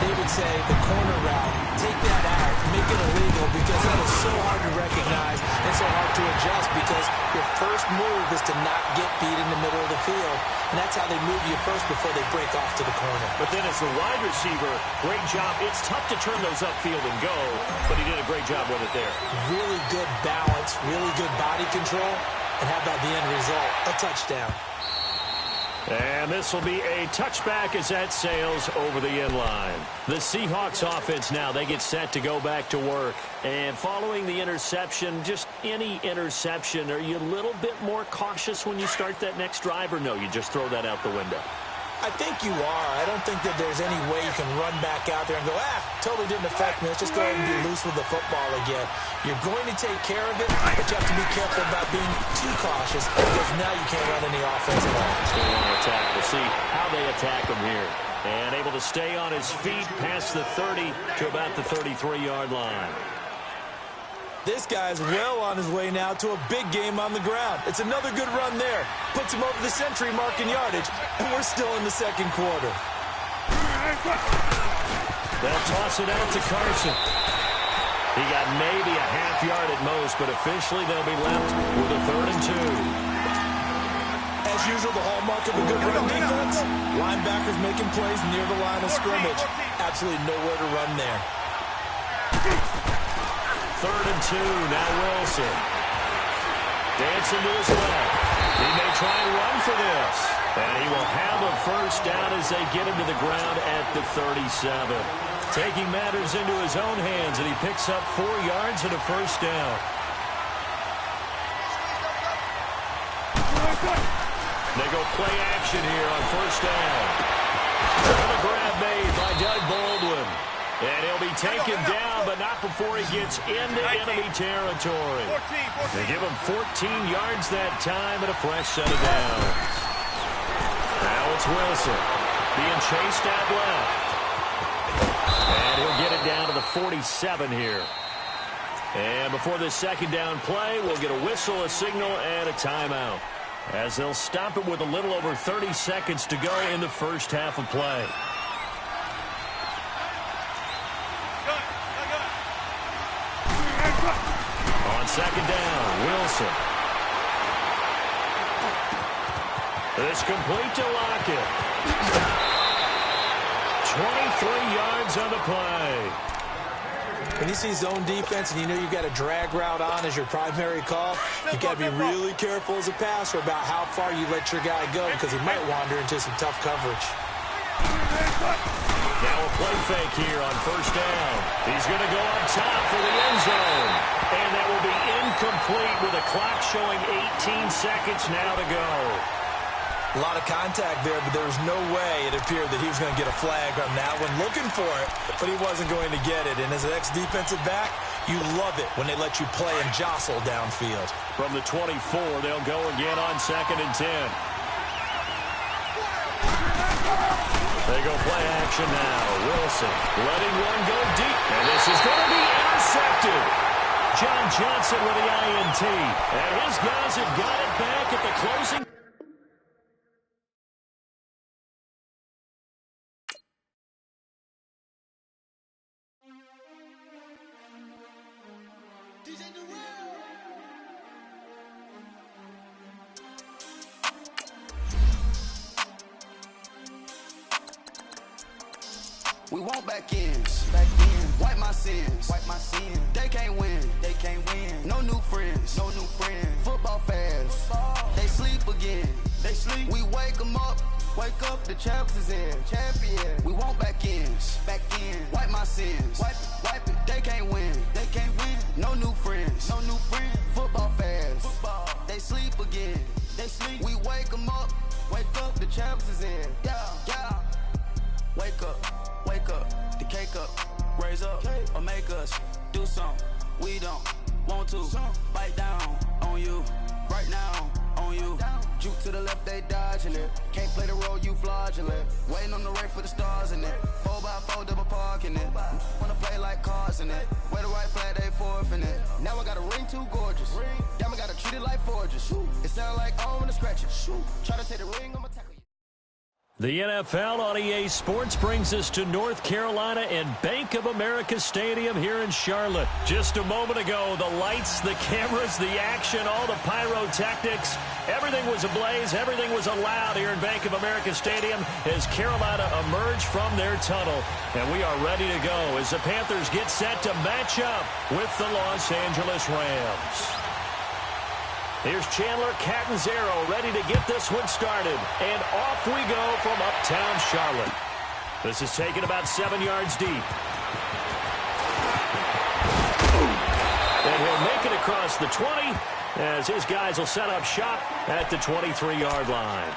they would say the corner route, take that out, make it illegal, because that is so hard to recognize and so hard to adjust, because your first move is to not get beat in the middle of the field, and that's how they move you first before they break off to the corner. But then as the wide receiver, great job. It's tough to turn those upfield and go, but he did a great job with it there. Really good balance, really good body control, and how about the end result? A touchdown. And this will be a touchback as that sails over the end line. The Seahawks offense now, they get set to go back to work. And following the interception, just any interception, are you a little bit more cautious when you start that next drive, or no, you just throw that out the window? I think you are. I don't think that there's any way you can run back out there and go, totally didn't affect me. Let's just go ahead and be loose with the football again. You're going to take care of it, but you have to be careful about being too cautious, because now you can't run any offense at all. Still want to attack. We'll see how they attack him here. And able to stay on his feet past the 30 to about the 33-yard line. This guy's well on his way now to a big game on the ground. It's another good run there. Puts him over the century mark in yardage, and we're still in the second quarter. They'll toss it out to Carson. He got maybe a half yard at most, but officially they'll be left with a 3rd and 2. As usual, the hallmark of a good run defense, linebackers making plays near the line of scrimmage. Absolutely nowhere to run there. 3rd and 2, now Wilson. Dancing to his left. He may try and run for this. And he will have a first down as they get him to the ground at the 37. Taking matters into his own hands, and he picks up 4 yards and a first down. They go play action here on first down. And a grab made by Doug Baldwin. And he'll be taken down, but not before he gets into enemy territory. They give him 14 yards that time and a fresh set of downs. Now it's Wilson being chased out left. And he'll get it down to the 47 here. And before this second down play, we'll get a whistle, a signal, and a timeout, as they'll stop it with a little over 30 seconds to go in the first half of play. On second down, Wilson. It's complete to Lockett. 23 yards on the play. When you see zone defense and you know you've got a drag route on as your primary call, you got to be really careful as a passer about how far you let your guy go, because he might wander into some tough coverage. Now a play fake here on first down. He's going to go up top for the end zone. And that will be incomplete with a clock showing 18 seconds now to go. A lot of contact there, but there was no way it appeared that he was going to get a flag on that one. Looking for it, but he wasn't going to get it. And as an ex-defensive back, you love it when they let you play and jostle downfield. From the 24, they'll go again on 2nd and 10. They go play action now. Wilson letting one go deep. And this is going to be intercepted. John Johnson with the INT. And his guys have got it back at the closing. We want back ends. Wipe my sins. They can't win. No new friends. Football fans. They sleep again. We wake them up. The champs is in. Champion. We want back ends. Wipe my sins. Wipe it. They can't win. No new friends. Football fans. They sleep again. We wake them up. The champs is in. Yeah. Wake up. The cake up. Raise up. Or make us do something we don't want to. Bite down on you. Right now on you. Juke to the left, they dodging it. Can't play the role, you fraudulent. Waiting on the right for the stars in it. 4x4 double parking it. Wanna play like cars in it. Wear the right flag, they forfeiting it. Now I got a ring too gorgeous. Damn, I gotta treat it like forges. It sound like I wanna scratch it. Try to take the ring, I'ma tackle you. The NFL on EA Sports brings us to North Carolina and Bank of America Stadium here in Charlotte. Just a moment ago, the lights, the cameras, the action, all the pyrotechnics, everything was ablaze, everything was allowed here in Bank of America Stadium as Carolina emerged from their tunnel. And we are ready to go as the Panthers get set to match up with the Los Angeles Rams. Here's Chandler Catanzaro ready to get this one started. And off we go from uptown Charlotte. This is taken about 7 yards deep. And he'll make it across the 20 as his guys will set up shop at the 23-yard line.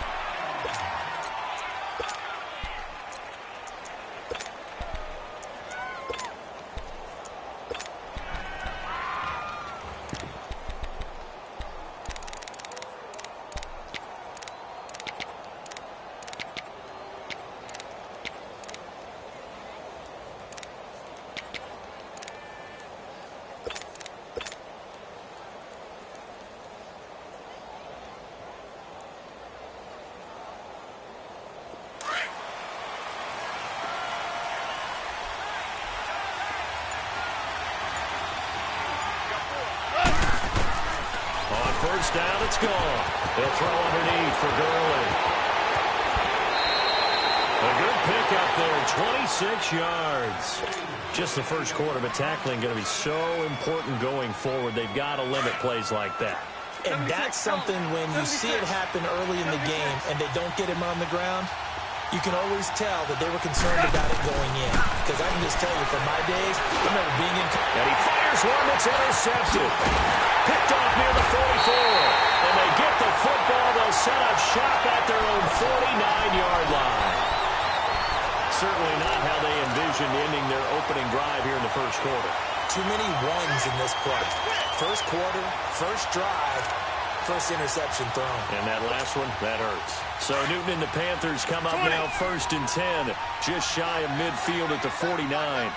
First down, it's gone. They'll throw underneath for Gurley. A good pickup there, 26 yards. Just the first quarter, but tackling going to be so important going forward. They've got to limit plays like that. And that's something when you see it happen early in the game and they don't get him on the ground, you can always tell that they were concerned about it going in. Because I can just tell you from my days, I remember being in... And he fires one that's intercepted. Picked off near the 44. And they get the football. They'll set up shop at their own 49-yard line. Certainly not how they envisioned ending their opening drive here in the first quarter. Too many ones in this play. First quarter, first drive, first interception thrown. And that last one, that hurts. So Newton and the Panthers come up now 1st and 10. Just shy of midfield at the 49.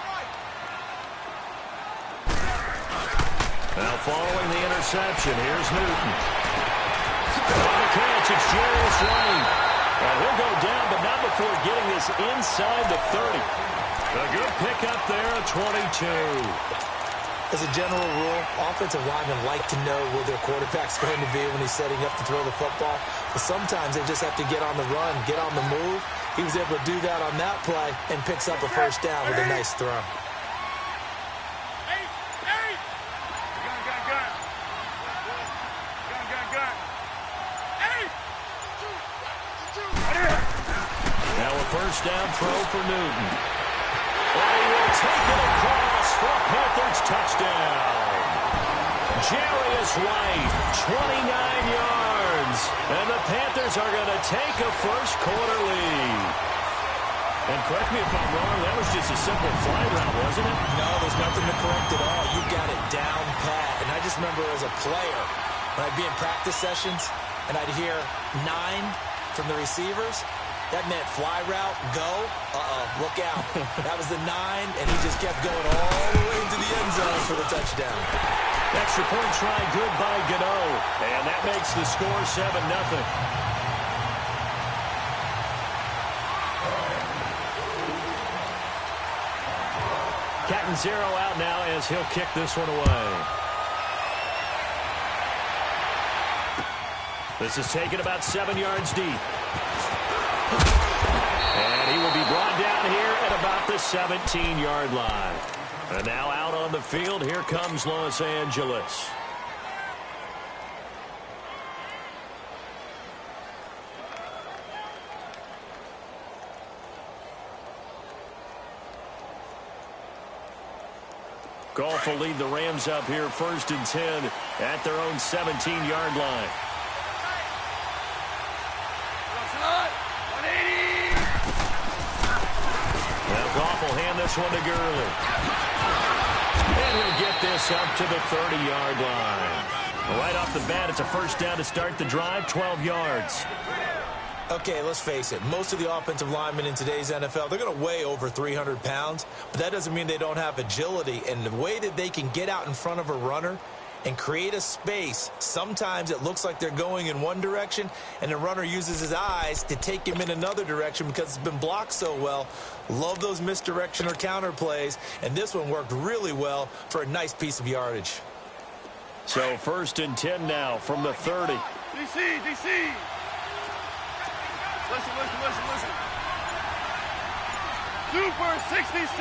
Now following the interception, here's Newton. On the catch, it's Jarius Wright. And he'll go down, but not before getting this inside the 30. A good pickup there, a 22. As a general rule, offensive linemen like to know where their quarterback's going to be when he's setting up to throw the football. But sometimes they just have to get on the run, get on the move. He was able to do that on that play and picks up a first down with a nice throw. Now a first down throw for Newton. And he will take it across for a Panthers touchdown. Jarius Wright, 29 yards. And the Panthers are going to take a first quarter lead. And correct me if I'm wrong, that was just a simple fly route, wasn't it? No, there's nothing to correct at all. You got it down pat. And I just remember as a player, when I'd be in practice sessions and I'd hear 9 from the receivers, that meant fly route, go, look out. That was the 9, and he just kept going all the way into the end zone for the touchdown. Extra point try good by Gano, and that makes the score 7-0. Catanzaro out now as he'll kick this one away. This is taken about 7 yards deep. And he will be brought down here at about the the 17-yard line. And now out on the field, here comes Los Angeles. Goff will lead the Rams up here 1st and 10 at their own 17-yard line. Now Goff will hand this one to Gurley. And he'll get this up to the 30-yard line. Right off the bat, it's a first down to start the drive, 12 yards. Okay, let's face it. Most of the offensive linemen in today's NFL, they're going to weigh over 300 pounds, but that doesn't mean they don't have agility. And the way that they can get out in front of a runner and create a space, sometimes it looks like they're going in one direction, and the runner uses his eyes to take him in another direction because it's been blocked so well. Love those misdirection or counter plays, and this one worked really well for a nice piece of yardage. So 1st and 10 now from the 30. DC. Listen. Super 66.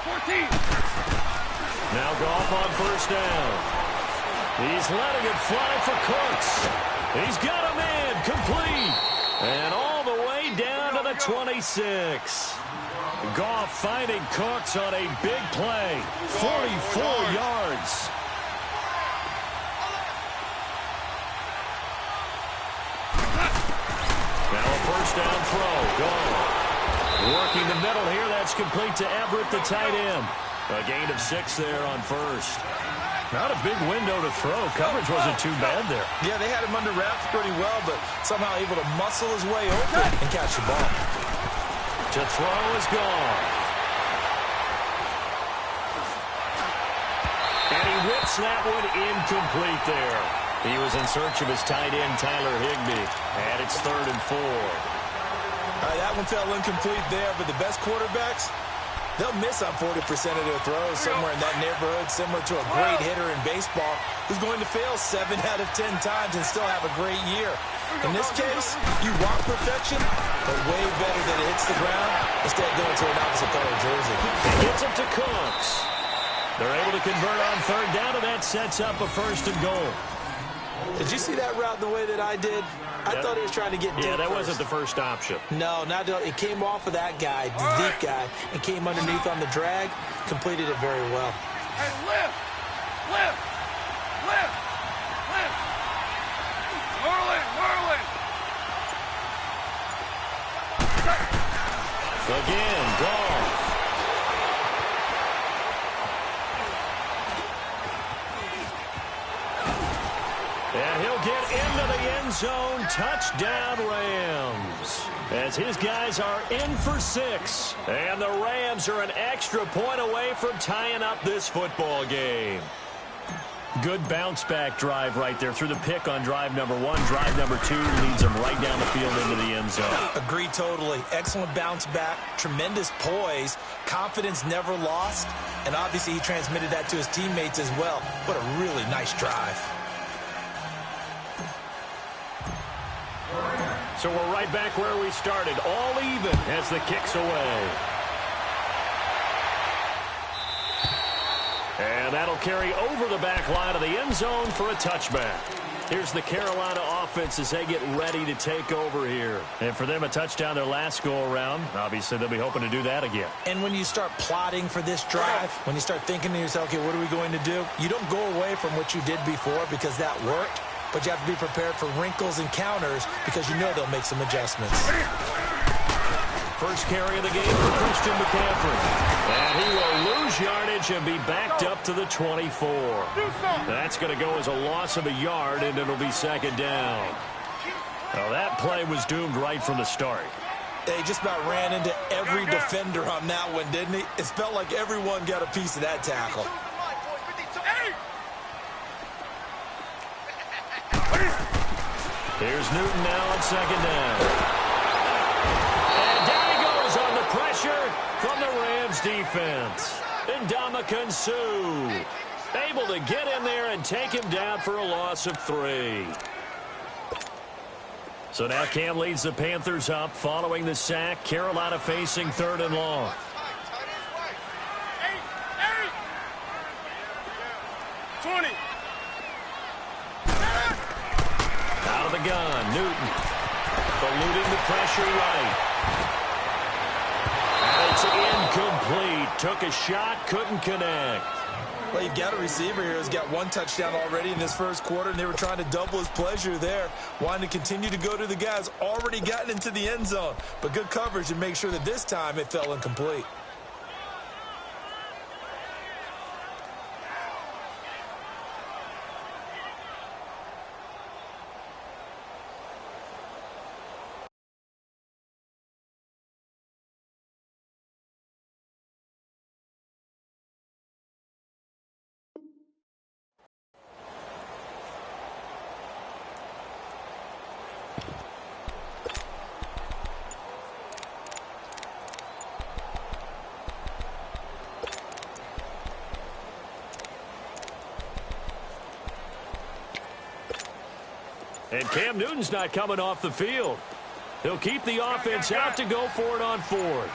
14. Now Goff on 1st down. He's letting it fly for Cooks. He's got him in, complete. And all the way down to the 26. Goff finding Cooks on a big play. 44 yards. Now a 1st down throw. Goff working the middle here. That's complete to Everett, the tight end. A gain of 6 there on 1st. Not a big window to throw. Coverage wasn't too bad there. Yeah, they had him under wraps pretty well, but somehow able to muscle his way open and catch the ball. To throw is Goff. And he whips that one incomplete there. He was in search of his tight end, Tyler Higbee. And it's 3rd and 4. All right, that one fell incomplete there, but the best quarterbacks, they'll miss on 40% of their throws somewhere in that neighborhood, similar to a great hitter in baseball who's going to fail 7 out of 10 times and still have a great year. In this case, you want perfection, but way better that it hits the ground instead of going to an opposite color jersey. Gets it to Cooks. They're able to convert on 3rd down, and that sets up a 1st and goal. Did you see that route the way that I did? I thought he was trying to get deep. Yeah, that first. wasn't the first option. No, not it came off of that guy, the deep guy, and came underneath on the drag. Completed it very well. Hey, lift. Whirling. Again, Goff. And he'll get into the end zone. Touchdown, Rams. As his guys are in for 6. And the Rams are an extra point away from tying up this football game. Good bounce-back drive right there through the pick on drive number 1. Drive number 2 leads them right down the field into the end zone. Agreed totally. Excellent bounce back. Tremendous poise. Confidence never lost. And obviously he transmitted that to his teammates as well. What a really nice drive. So we're right back where we started. All even as the kick's away. And that'll carry over the back line of the end zone for a touchback. Here's the Carolina offense as they get ready to take over here. And for them, a touchdown their last go-around. Obviously, they'll be hoping to do that again. And when you start plotting for this drive, when you start thinking to yourself, okay, what are we going to do? You don't go away from what you did before because that worked. But you have to be prepared for wrinkles and counters because you know they'll make some adjustments. First carry of the game for Christian McCaffrey. And he will lose yardage and be backed up to the 24. That's going to go as a loss of a yard, and it'll be 2nd down. Now, that play was doomed right from the start. They just about ran into every defender on that one, didn't he? It felt like everyone got a piece of that tackle. Here's Newton now on 2nd down. And down he goes on the pressure from the Rams defense. Ndamukong Suh able to get in there and take him down for a loss of 3. So now Cam leads the Panthers up following the sack. Carolina facing 3rd and long. 20. Out of the gun, Newton. Eluding the pressure right. And it's incomplete. Took a shot, couldn't connect. Well, you've got a receiver here who's got 1 touchdown already in this first quarter, and they were trying to double his pleasure there, wanting to continue to go to the guys already gotten into the end zone. But good coverage to make sure that this time it fell incomplete. And Cam Newton's not coming off the field. He'll keep the offense out to go for it on 4th.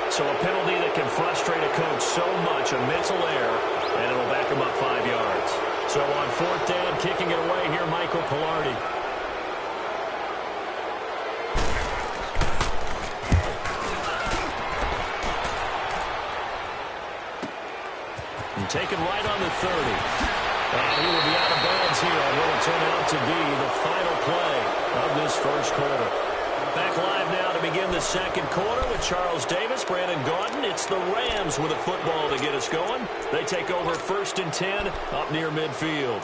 So a penalty that can frustrate a coach so much, a mental error, and it'll back him up 5 yards. So on 4th down, kicking it away here, Michael Pilardi. Taken right on the 30. And he will be out of bounds here on what will turn out to be the final play of this first quarter. Back live now to begin the second quarter with Charles Davis, Brandon Gaudin. It's the Rams with a football to get us going. They take over 1st and 10 up near midfield.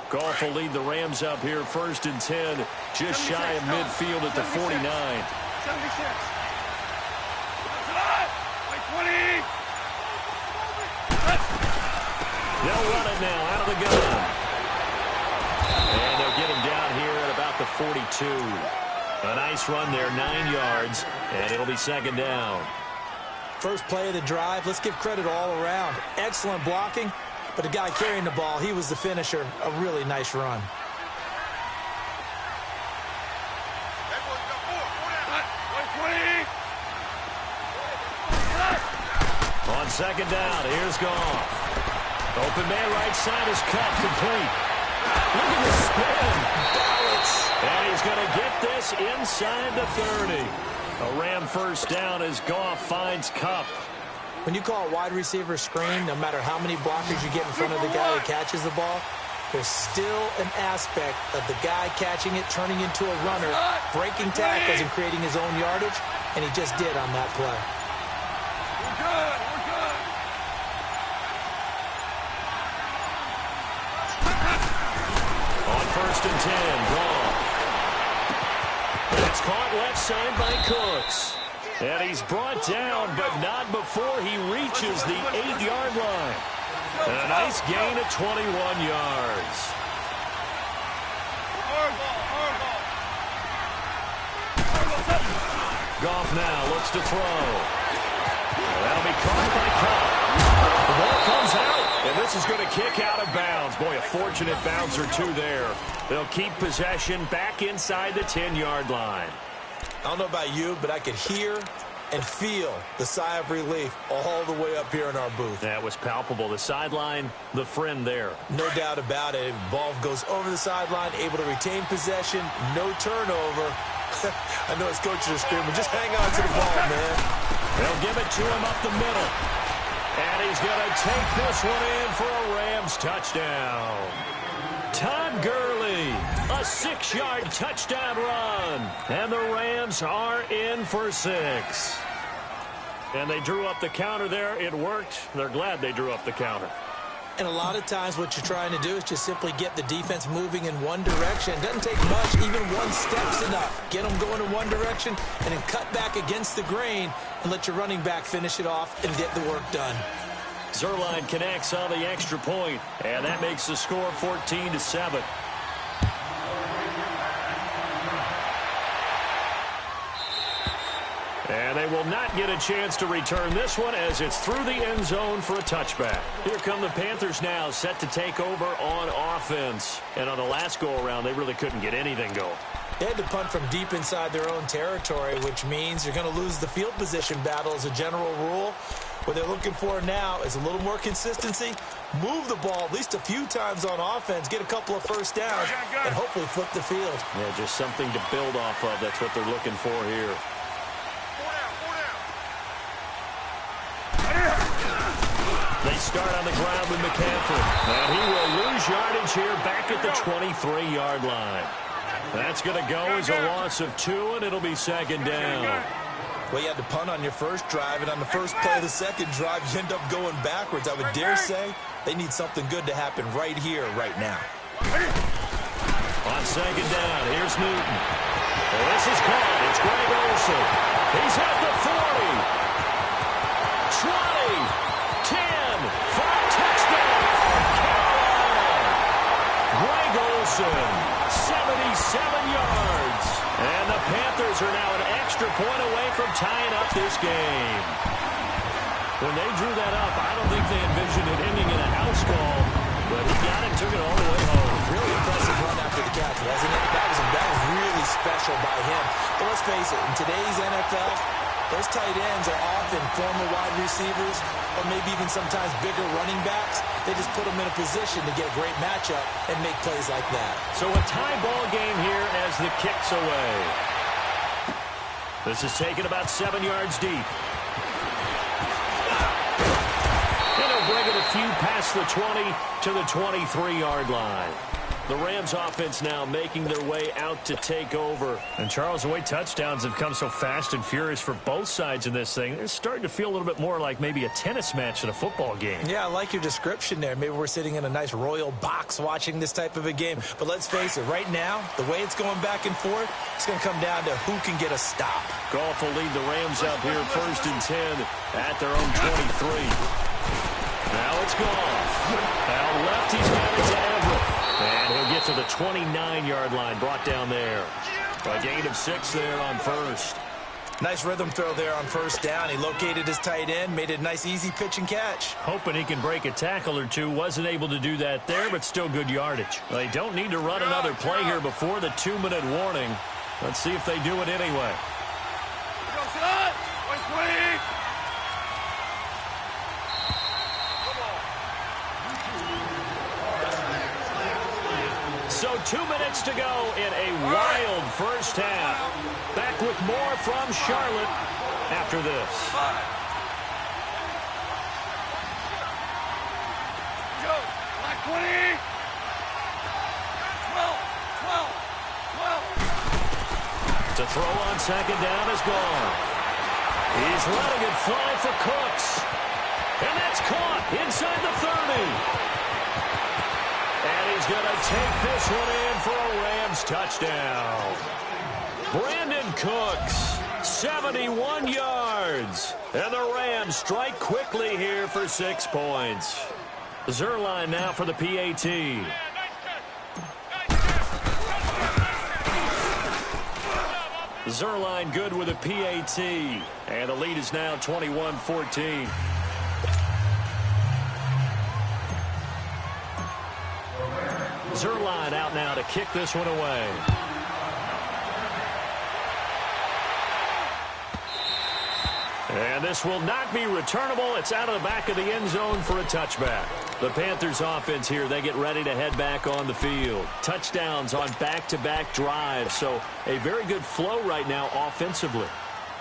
Goff will lead the Rams up here 1st and 10, just shy of midfield at the 49. 76. They'll run it now out of the gun. And they'll get him down here at about the 42. A nice run there, 9 yards, and it'll be 2nd down. First play of the drive, let's give credit all around. Excellent blocking. But the guy carrying the ball, he was the finisher. A really nice run. On 2nd down, here's Goff. Open man right side is cut complete. Look at the spin. Balance. And he's going to get this inside the 30. A Ram 1st down as Goff finds Kupp. When you call a wide receiver screen, no matter how many blockers you get in front of the guy that catches the ball, there's still an aspect of the guy catching it, turning into a runner, breaking tackles and creating his own yardage, and he just did on that play. We're good. On 1st and 10, Goff. It's caught left side by Cooks. And he's brought down, but not before he reaches the 8-yard line. And a nice gain of 21 yards. Goff now looks to throw. That'll be caught by Kupp. The ball comes out, and this is going to kick out of bounds. Boy, a fortunate bounce or 2 there. They'll keep possession back inside the 10-yard line. I don't know about you, but I could hear and feel the sigh of relief all the way up here in our booth. That was palpable. The sideline, the friend there. No doubt about it. Ball goes over the sideline, able to retain possession, no turnover. I know his coaches are screaming, just hang on to the ball, man. They'll give it to him up the middle. And he's going to take this one in for a Rams touchdown. Todd Gurley, a 6-yard touchdown run. And the Rams are in for 6. And they drew up the counter there. It worked. They're glad they drew up the counter. And a lot of times what you're trying to do is just simply get the defense moving in one direction. It doesn't take much. Even one step's enough. Get them going in one direction and then cut back against the grain and let your running back finish it off and get the work done. Zuerlein connects on the extra point, and that makes the score 14-7. And they will not get a chance to return this one as it's through the end zone for a touchback. Here come the Panthers now, set to take over on offense. And on the last go-around, they really couldn't get anything going. They had to punt from deep inside their own territory, which means you're going to lose the field position battle as a general rule. What they're looking for now is a little more consistency, move the ball at least a few times on offense, get a couple of first downs, and hopefully flip the field. Yeah, just something to build off of. That's what they're looking for here. They start on the ground with McCaffrey. And he will lose yardage here back at the 23-yard line. That's going to go as a loss of 2, and it'll be second down. Well, you had to punt on your first drive, and on the first play of the second drive, you end up going backwards. I would dare say they need something good to happen right here, right now. On second down, here's Newton. Well, this is caught. It's Greg Olsen. He's at the 40. 20. 10. For a touchdown for Carolina. Greg Olsen, 77 yards. And the Panthers are now an extra point away from tying up this game. When they drew that up, I don't think they envisioned it ending in a house call, but he got it and took it all the way home. Really impressive run after the catch, wasn't it? That was really special by him. But let's face it, in today's NFL, those tight ends are often former wide receivers or maybe even sometimes bigger running backs. They just put them in a position to get a great matchup and make plays like that. So a tie ball game here as the kick's away. This is taken about 7 yards deep. And he'll bring it a few past the 20 to the 23-yard line. The Rams offense now making their way out to take over. And Charles, the way touchdowns have come so fast and furious for both sides in this thing, it's starting to feel a little bit more like maybe a tennis match than a football game. Yeah, I like your description there. Maybe we're sitting in a nice royal box watching this type of a game. But let's face it, right now, the way it's going back and forth, it's going to come down to who can get a stop. Goff will lead the Rams up here 1st and 10 at their own 23. Now it's Goff. Out left, he's got it to Everett. And he'll get to the 29-yard line, brought down there. A gain of 6 there on first. Nice rhythm throw there on first down. He located his tight end, made it a nice, easy pitch and catch. Hoping he can break a tackle or two. Wasn't able to do that there, but still good yardage. They don't need to run another play here before the 2-minute warning. Let's see if they do it anyway. So 2 minutes to go in a wild first half. Back with more from Charlotte after this. To throw on second down is gone. He's letting it fly for Cooks. And that's caught inside the 30. And he's going to take this one in for a Rams touchdown. Brandon Cooks, 71 yards. And the Rams strike quickly here for 6 points. Zuerlein now for the PAT. Zuerlein good with a PAT. And the lead is now 21-14. Zuerlein out now to kick this one away. And this will not be returnable. It's out of the back of the end zone for a touchback. The Panthers offense here, they get ready to head back on the field. Touchdowns on back-to-back drives. So a very good flow right now offensively.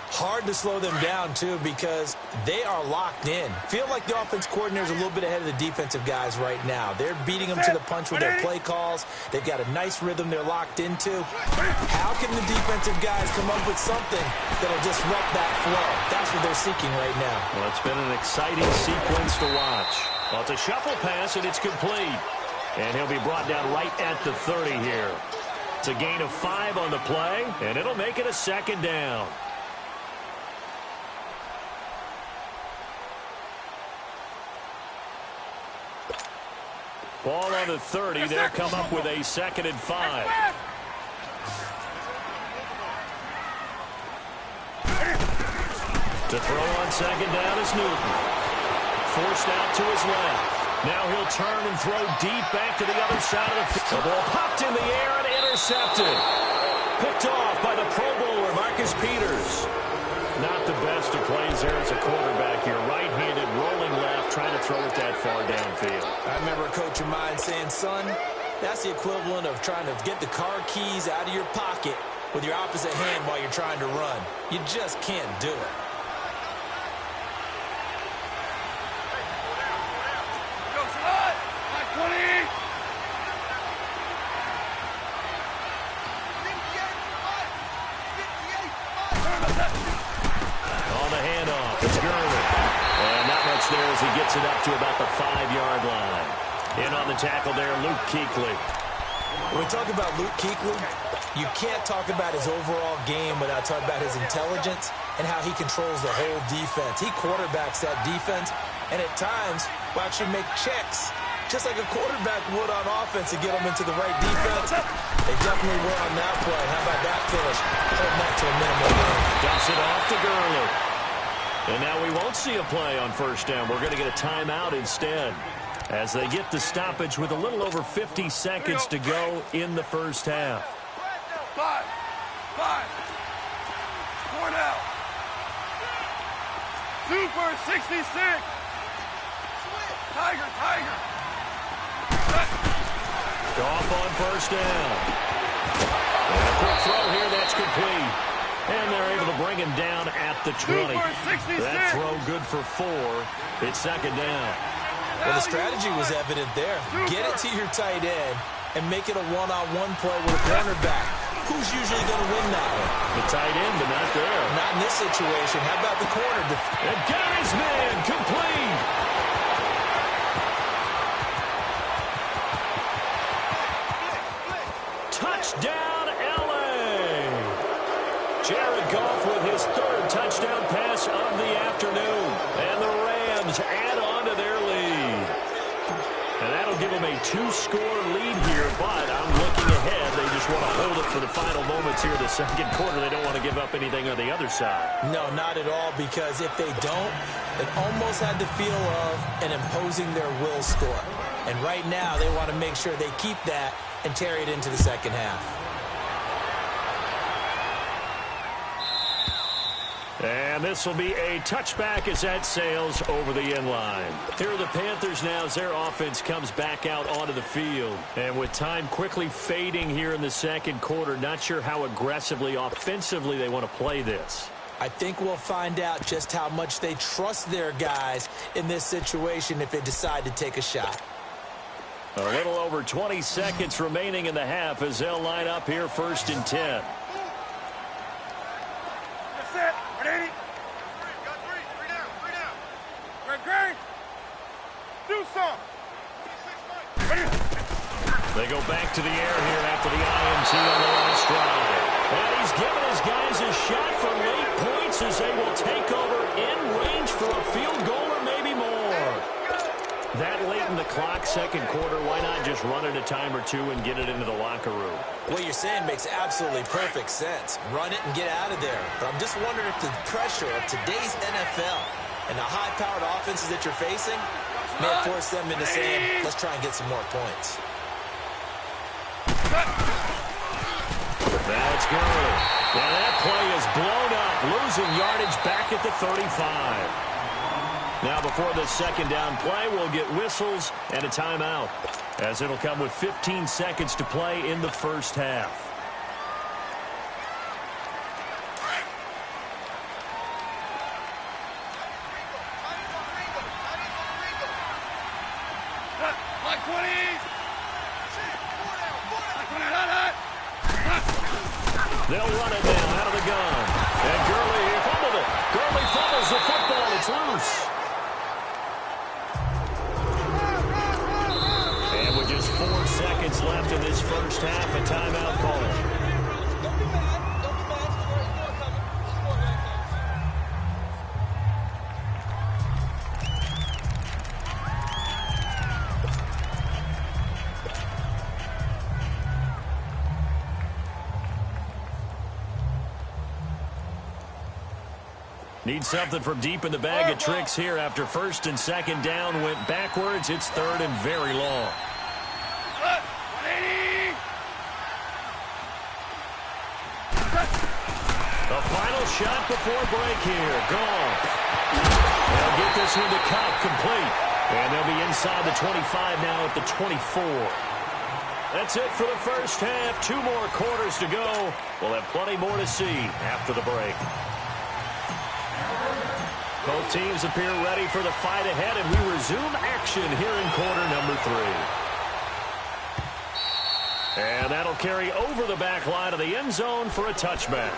Hard to slow them down, too, because they are locked in. Feel like the offense coordinator is a little bit ahead of the defensive guys right now. They're beating them to the punch with their play calls. They've got a nice rhythm they're locked into. How can the defensive guys come up with something that'll disrupt that flow? That's what they're seeking right now. Well, it's been an exciting sequence to watch. Well, it's a shuffle pass, and it's complete. And he'll be brought down right at the 30 here. It's a gain of 5 on the play, and it'll make it a second down. Ball on the 30. They'll come up with a 2nd and 5. To throw on 2nd down is Newton. Forced out to his left. Now he'll turn and throw deep back to the other side of the field. The ball popped in the air and intercepted. Picked off by the Pro Bowler, Marcus Peters. Not the best of plays there as a quarterback here. Right-handed, rolling left, trying to throw it that far downfield. I remember a coach of mine saying, son, that's the equivalent of trying to get the car keys out of your pocket with your opposite hand while you're trying to run. You just can't do it. On the handoff, it's Gurley. And not much there as he gets it up to about the 5-yard line. In on the tackle there, Luke Kuechly. When we talk about Luke Kuechly, you can't talk about his overall game without talking about his intelligence and how he controls the whole defense. He quarterbacks that defense, and at times will actually make checks, just like a quarterback would on offense to get them into the right defense. They definitely were on that play. How about that finish? Holding that to a minimum game. Dumps it off to Gurley. And now we won't see a play on 1st down. We're going to get a timeout instead as they get the stoppage with a little over 50 seconds to go in the 1st half. 5. 4 now. 2 for 66. Tiger. Goff on 1st down. And a quick throw here, that's complete. And they're able to bring him down at the 20. That throw good for 4. It's 2nd down. Well, the strategy was evident there. Get it to your tight end and make it a one-on-one play with a cornerback. Who's usually going to win that one? The tight end, but not there. Not in this situation. How about the corner? And got his man complete. Touchdown, L.A. Jared Goff with his 3rd touchdown pass of the afternoon. And the Rams add on to their lead. And that'll give them a 2-score lead here, but I'm looking ahead. They just want to hold it for the final moments here of the 2nd quarter. They don't want to give up anything on the other side. No, not at all, because if they don't, it almost had the feel of an imposing their will score. And right now, they want to make sure they keep that and carry it into the 2nd half. And this will be a touchback as that sails over the end line. Here are the Panthers now as their offense comes back out onto the field. And with time quickly fading here in the 2nd quarter, not sure how aggressively, offensively they want to play this. I think we'll find out just how much they trust their guys in this situation if they decide to take a shot. A little over 20 seconds remaining in the half as they'll line up here 1st and 10. That's it. Ready? Got 3 down. Great. Do some. They go back to the air here after the INT on the last drive. And he's given his guys a shot for late points as they will take over in range for a field goal or maybe more. That late in the clock, 2nd quarter, why not just run it a time or two and get it into the locker room? What you're saying makes absolutely perfect sense. Run it and get out of there. But I'm just wondering if the pressure of today's NFL and the high-powered offenses that you're facing may force them into saying, let's try and get some more points. Now it's Gurley. Now that play is blown up, losing yardage back at the 35. Now before the 2nd down play, we'll get whistles and a timeout, as it'll come with 15 seconds to play in the 1st half. They'll run it now out of the gun. And Gurley here fumbled it. Gurley fumbles the football. It's loose. And with just 4 seconds left in this 1st half, a timeout call. Need something from deep in the bag of tricks here after first and second down went backwards. It's third and very long. The final shot before break here. Goff. They'll get this one to Kupp, complete. And they'll be inside the 25 now at the 24. That's it for the first half. 2 more quarters to go. We'll have plenty more to see after the break. Both teams appear ready for the fight ahead, and we resume action here in quarter number 3. And that'll carry over the back line of the end zone for a touchback.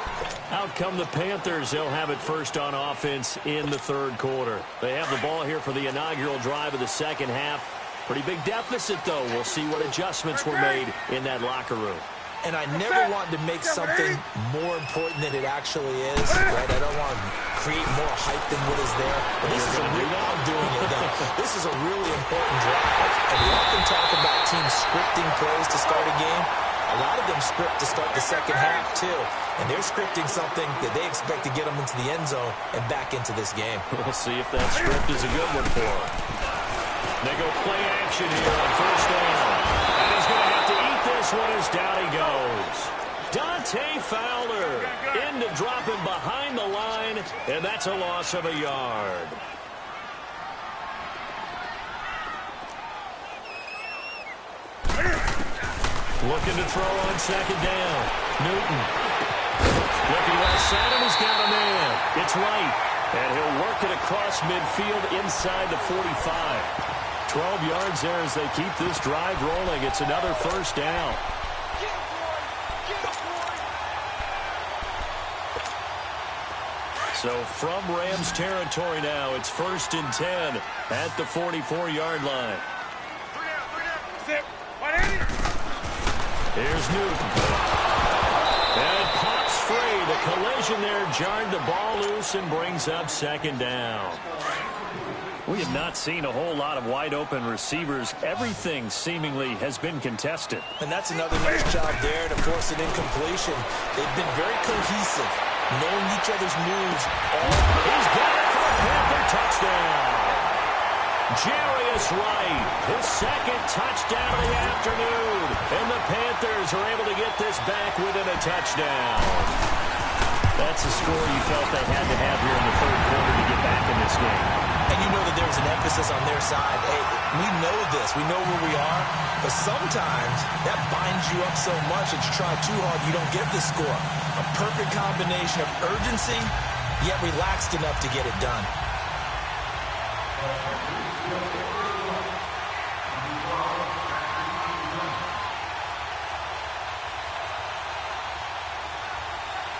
Out come the Panthers. They'll have it first on offense in the third quarter. They have the ball here for the inaugural drive of the second half. Pretty big deficit, though. We'll see what adjustments were made in that locker room. And I never wanted to make something more important than it actually is. Right? I don't want to create more hype than what is there. But this is a real, I'm doing it though. This is a really important drive. And we often talk about teams scripting plays to start a game. A lot of them script to start the second half, too. And they're scripting something that they expect to get them into the end zone and back into this game. We'll see if that script is a good one for them. They go play action here on first down. And he's going to have to eat this one as down he goes. Dante Fowler in to drop him behind the line, and that's a loss of a yard. Looking to throw on second down. Newton. Looking left side, and he's got a man. It's right. And he'll work it across midfield inside the 45. 12 yards there as they keep this drive rolling. It's another first down. So from Rams territory now, it's first and 10 at the 44-yard line. Here's Newton. And it pops free. The collision there jarred the ball loose and brings up second down. We have not seen a whole lot of wide-open receivers. Everything seemingly has been contested. And that's another nice job there to force an incompletion. They've been very cohesive, knowing each other's moves. He's got it for a Panther touchdown. Jarius Wright, his second touchdown of the afternoon. And the Panthers are able to get this back within a touchdown. That's a score you felt they had to have here in the third quarter to get back in this game. And you know that there's an emphasis on their side. Hey, we know this. We know where we are. But sometimes that binds you up so much that you try too hard, you don't get the score. A perfect combination of urgency, yet relaxed enough to get it done.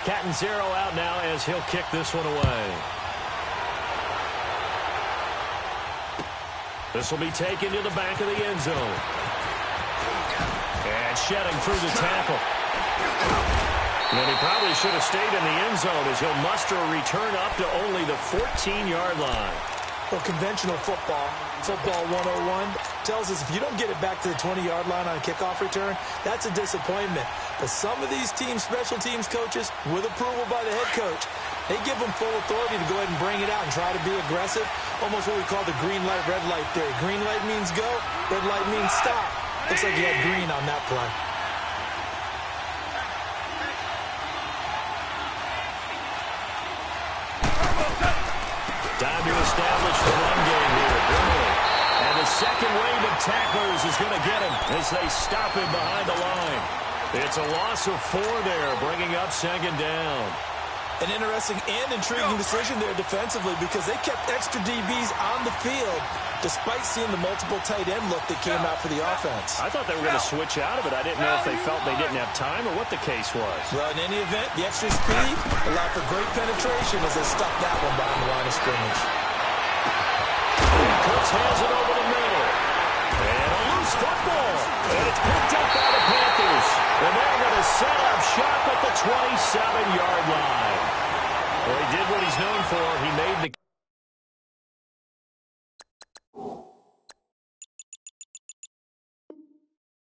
Catanzaro out now as he'll kick this one away. This will be taken to the back of the end zone. And shedding through the tackle. And he probably should have stayed in the end zone as he'll muster a return up to only the 14-yard line. Well, conventional football 101, tells us if you don't get it back to the 20-yard line on a kickoff return, that's a disappointment. But some of these teams, special teams coaches, with approval by the head coach, they give them full authority to go ahead and bring it out and try to be aggressive. Almost what we call the green light, red light theory. Green light means go, red light means stop. Looks like you had green on that play. Time to establish the run game here. And the second wave of tacklers is going to get him as they stop him behind the line. It's a loss of 4 there, bringing up second down. An interesting and intriguing decision there defensively because they kept extra DBs on the field despite seeing the multiple tight end look that came out for the offense. I thought they were going to switch out of it. I didn't know if they felt they didn't have time or what the case was. Well, in any event, the extra speed allowed for great penetration as they stuck that one behind the line of scrimmage. Cooks has it over the middle. And a loose football. And it's picked up by the Panthers. And they're going to set up shop at the 27-yard line. Well, he did what he's known for. He made the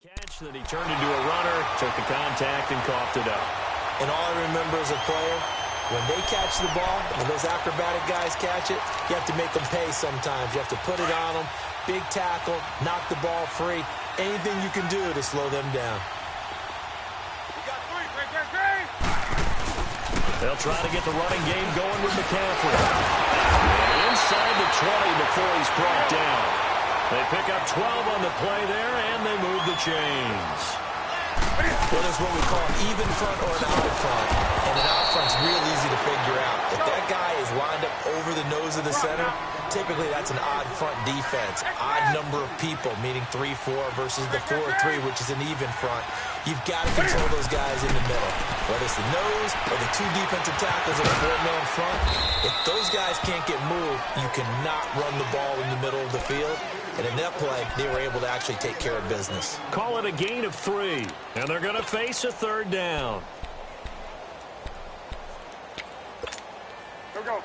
catch that he turned into a runner, took the contact, and coughed it up. And all I remember as a player, When they catch the ball, when those acrobatic guys catch it, you have to make them pay sometimes. You have to put it on them, big tackle, knock the ball free. Anything you can do to slow them down. They'll try to get the running game going with McCaffrey. And inside the 20 before he's brought down. They pick up 12 on the play there, and they move the chains. Well, there's what we call an even front or an out front. And an out front's real easy to figure out. If that guy is lined up over the nose of the center, typically that's an odd front defense. Odd number of people, meaning 3-4 versus the 4-3, which is an even front. You've got to control those guys in the middle. Whether it's the nose or the two defensive tackles in a four-man front, if those guys can't get moved, you cannot run the ball in the middle of the field. And in that play, they were able to actually take care of business. Call it a gain of 3, and they're going to face a third down. Go.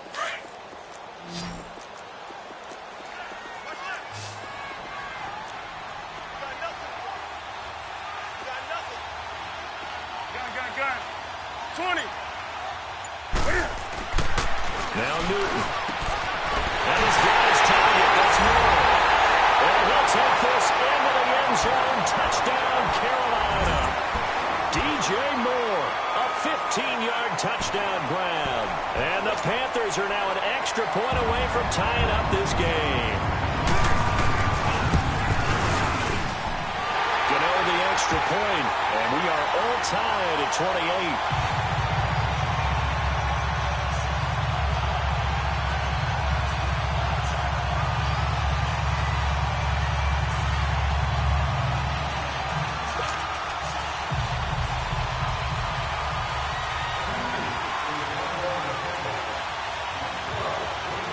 Gun. 20. Now Newton. And his guy's target. That's Moore. And he'll take this into the end zone. Touchdown, Carolina. DJ Moore, a 15-yard touchdown grab. And the Panthers are now an extra point away from tying up this game. The extra point, and we are all tied at 28.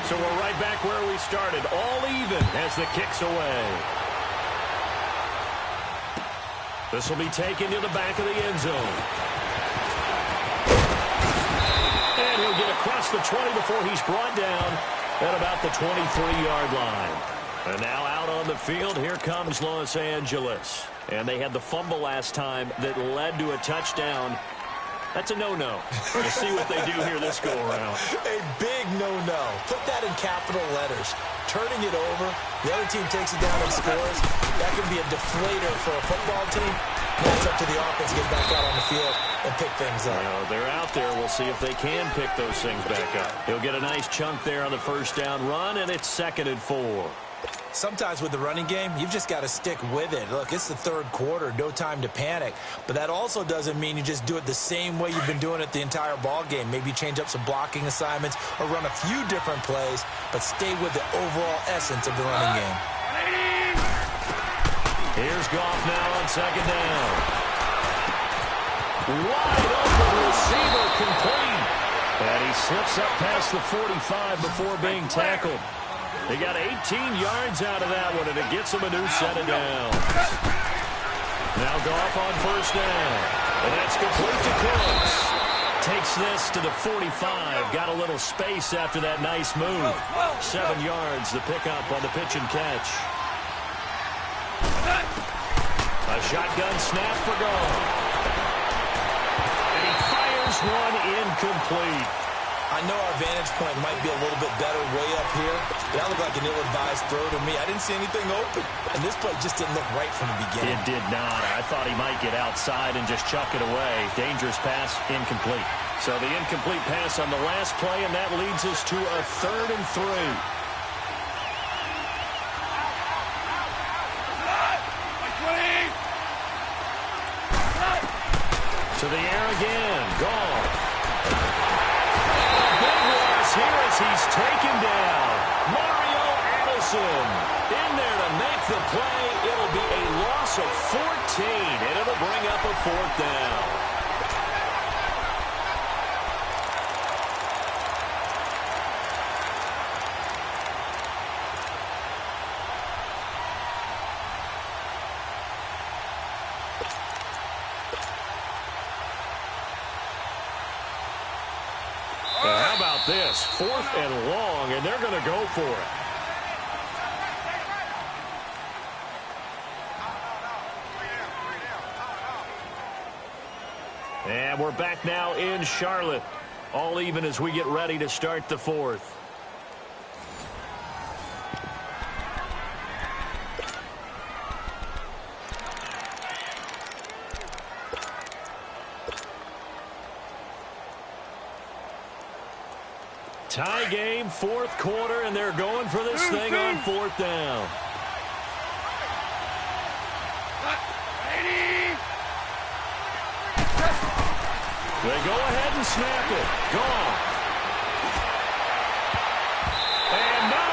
So we're right back where we started, all even as the kick's away. This will be taken to the back of the end zone. And he'll get across the 20 before he's brought down at about the 23-yard line. And now out on the field, here comes Los Angeles. And they had the fumble last time that led to a touchdown. That's a no-no. We'll see what they do here this go-around. A big no-no. Put that in capital letters. Turning it over, the other team takes it down and scores. That can be a deflator for a football team. Now it's up to the offense to get back out on the field and pick things up. Well, they're out there. We'll see if they can pick those things back up. He'll get a nice chunk there on the first down run, and it's 2nd and 4. Sometimes with the running game, you've just got to stick with it. Look, it's the third quarter, no time to panic. But that also doesn't mean you just do it the same way you've been doing it the entire ball game. Maybe change up some blocking assignments or run a few different plays, but stay with the overall essence of the running game. Here's Goff now on 2nd down. Wide open receiver complete. And he slips up past the 45 before being tackled. They got 18 yards out of that one, and it gets them a new set of downs. Now Goff on 1st down. And that's complete to Cooks. Takes this to the 45. Got a little space after that nice move. 7 yards, the pickup on the pitch and catch. A shotgun snap for Goff. And he fires one incomplete. I know our vantage point might be a little bit better way up here. That looked like an ill-advised throw to me. I didn't see anything open. And this play just didn't look right from the beginning. It did not. I thought he might get outside and just chuck it away. Dangerous pass, incomplete. So the incomplete pass on the last play, and that leads us to a 3rd and 3. To the air again. Goff. Here as he's taken down. Mario Addison in there to make the play. It'll be a loss of 14, and it'll bring up a 4th down. How about this? 4th and long, and they're going to go for it. And we're back now in Charlotte. All even as we get ready to start the fourth. Tie game, fourth quarter, and they're going for this thing on fourth down. They go ahead and snap it. Gone. And no,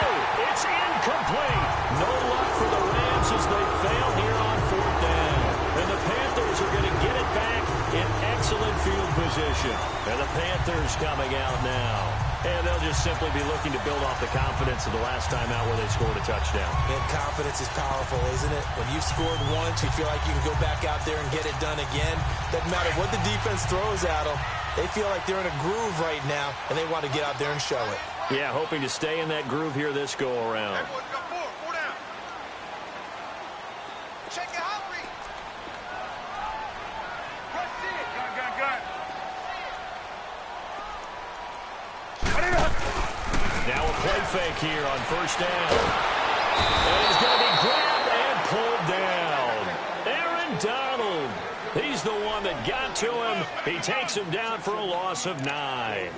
it's incomplete. No luck for the Rams as they fail here on fourth down. And the Panthers are going to get it back in excellent field position. And the Panthers coming out now. And they'll just simply be looking to build off the confidence of the last time out where they scored a touchdown. And confidence is powerful, isn't it? When you've scored once, you feel like you can go back out there and get it done again. Doesn't matter what the defense throws at them. They feel like they're in a groove right now, and they want to get out there and show it. Yeah, hoping to stay in that groove here this go-around. Now a play fake here on first down. And he's going to be grabbed and pulled down. Aaron Donald. He's the one that got to him. He takes him down for a loss of 9.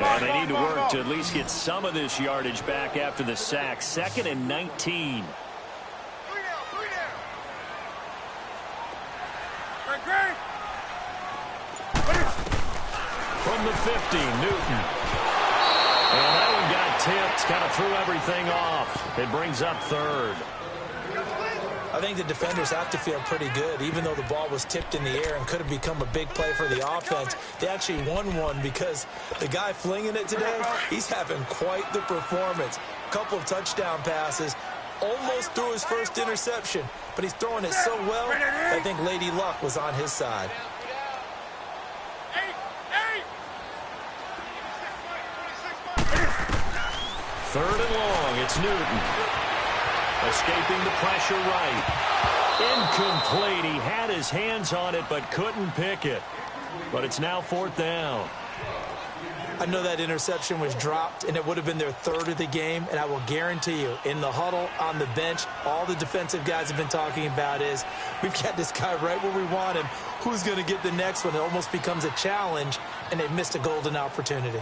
And they need to work to at least get some of this yardage back after the sack. 2nd and 19. From the 50, Newton. And that one got tipped, kind of threw everything off. It brings up 3rd. I think the defenders have to feel pretty good. Even though the ball was tipped in the air and could have become a big play for the offense, they actually won one because the guy flinging it today, he's having quite the performance. Couple of touchdown passes, almost threw his first interception, but he's throwing it so well, I think Lady Luck was on his side. Third and long, it's Newton. Escaping the pressure right. Incomplete. He had his hands on it but couldn't pick it. But it's now 4th down. I know that interception was dropped, and it would have been their 3rd of the game, and I will guarantee you, in the huddle, on the bench, all the defensive guys have been talking about is, we've got this guy right where we want him. Who's going to get the next one? It almost becomes a challenge, and they've missed a golden opportunity.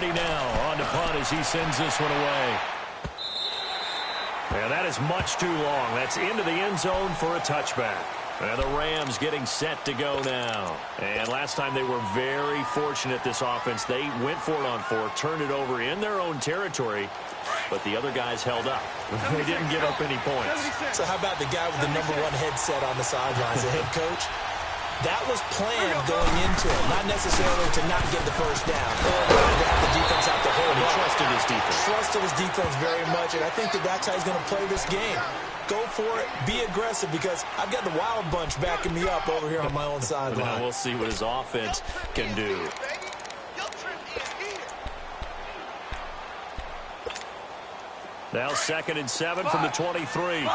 Now on to punt as he sends this one away. And that is much too long. That's into the end zone for a touchback. And the Rams getting set to go now. And last time they were very fortunate, this offense. They went for it on 4th, turned it over in their own territory, but the other guys held up. They didn't give up any points. So how about the guy with the #1 headset on the sidelines, the head coach? That was planned going into it, not necessarily to not get the first down or to have the defense out to hold. He trusted his defense. Trusted his defense very much, and I think that's how he's going to play this game. Go for it, be aggressive, because I've got the Wild Bunch backing me up over here on my own sideline. Now we'll see what his offense can do. Now 2nd and 7 from the 23.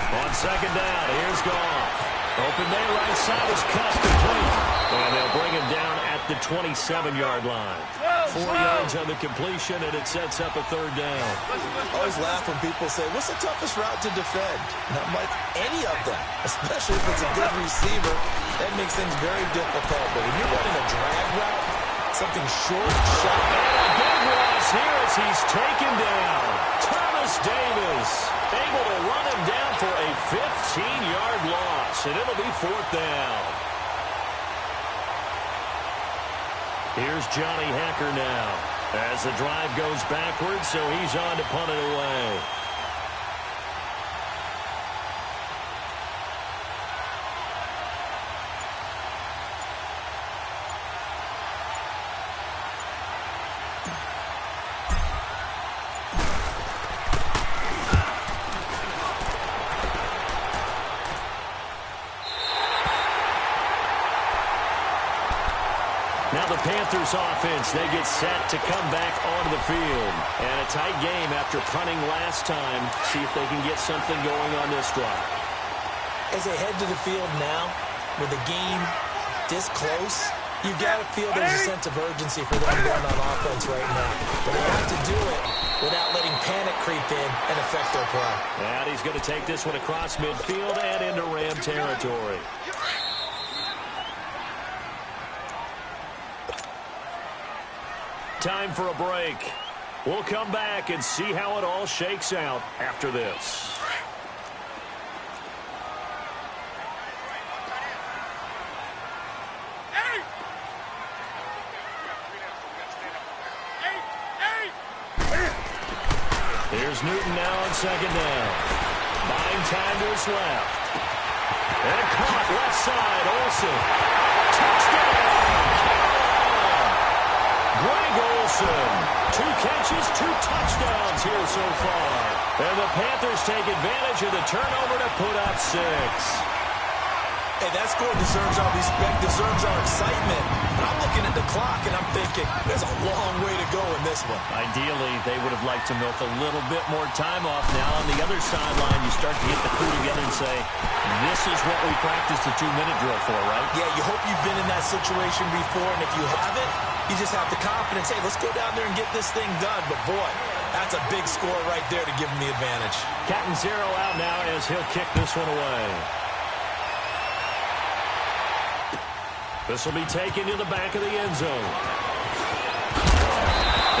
On 2nd down, here's Goff. Open man right side is cut complete. And they'll bring him down at the 27-yard line. 4 yards on the completion, and it sets up a 3rd down. I always laugh when people say, what's the toughest route to defend? And I'm like, any of them, especially if it's a good receiver. That makes things very difficult. But when you're running a drag route, something short, sharp. And a big loss here as he's taken down. Thomas Davis able to run him down for a 15-yard loss, and it'll be 4th down. Here's Johnny Hekker now as the drive goes backwards, so he's on to punt it away. the Panthers offense, they get set to come back onto the field. And a tight game after punting last time. See if they can get something going on this drive. As they head to the field now, with the game this close, you've got to feel there's a sense of urgency for them going on offense right now. But they have to do it without letting panic creep in and affect their play. And he's going to take this one across midfield and into Ram territory. Time for a break. We'll come back and see how it all shakes out after this. Here's Newton now on second down. Buying time to his left. And caught left side, Olsen. Touchdown! Greg Olsen. 2 catches, 2 touchdowns here so far. And the Panthers take advantage of the turnover to put up 6. Hey, that score deserves our respect, deserves our excitement. But I'm looking at the clock, and I'm thinking, there's a long way to go in this one. Ideally, they would have liked to milk a little bit more time off. Now, on the other sideline, you start to get the crew together and say, this is what we practiced the 2-minute drill for, right? Yeah, you hope you've been in that situation before, and if you haven't, you just have the confidence, hey, let's go down there and get this thing done. But, boy, that's a big score right there to give them the advantage. Catanzaro out now as he'll kick this one away. This will be taken to the back of the end zone.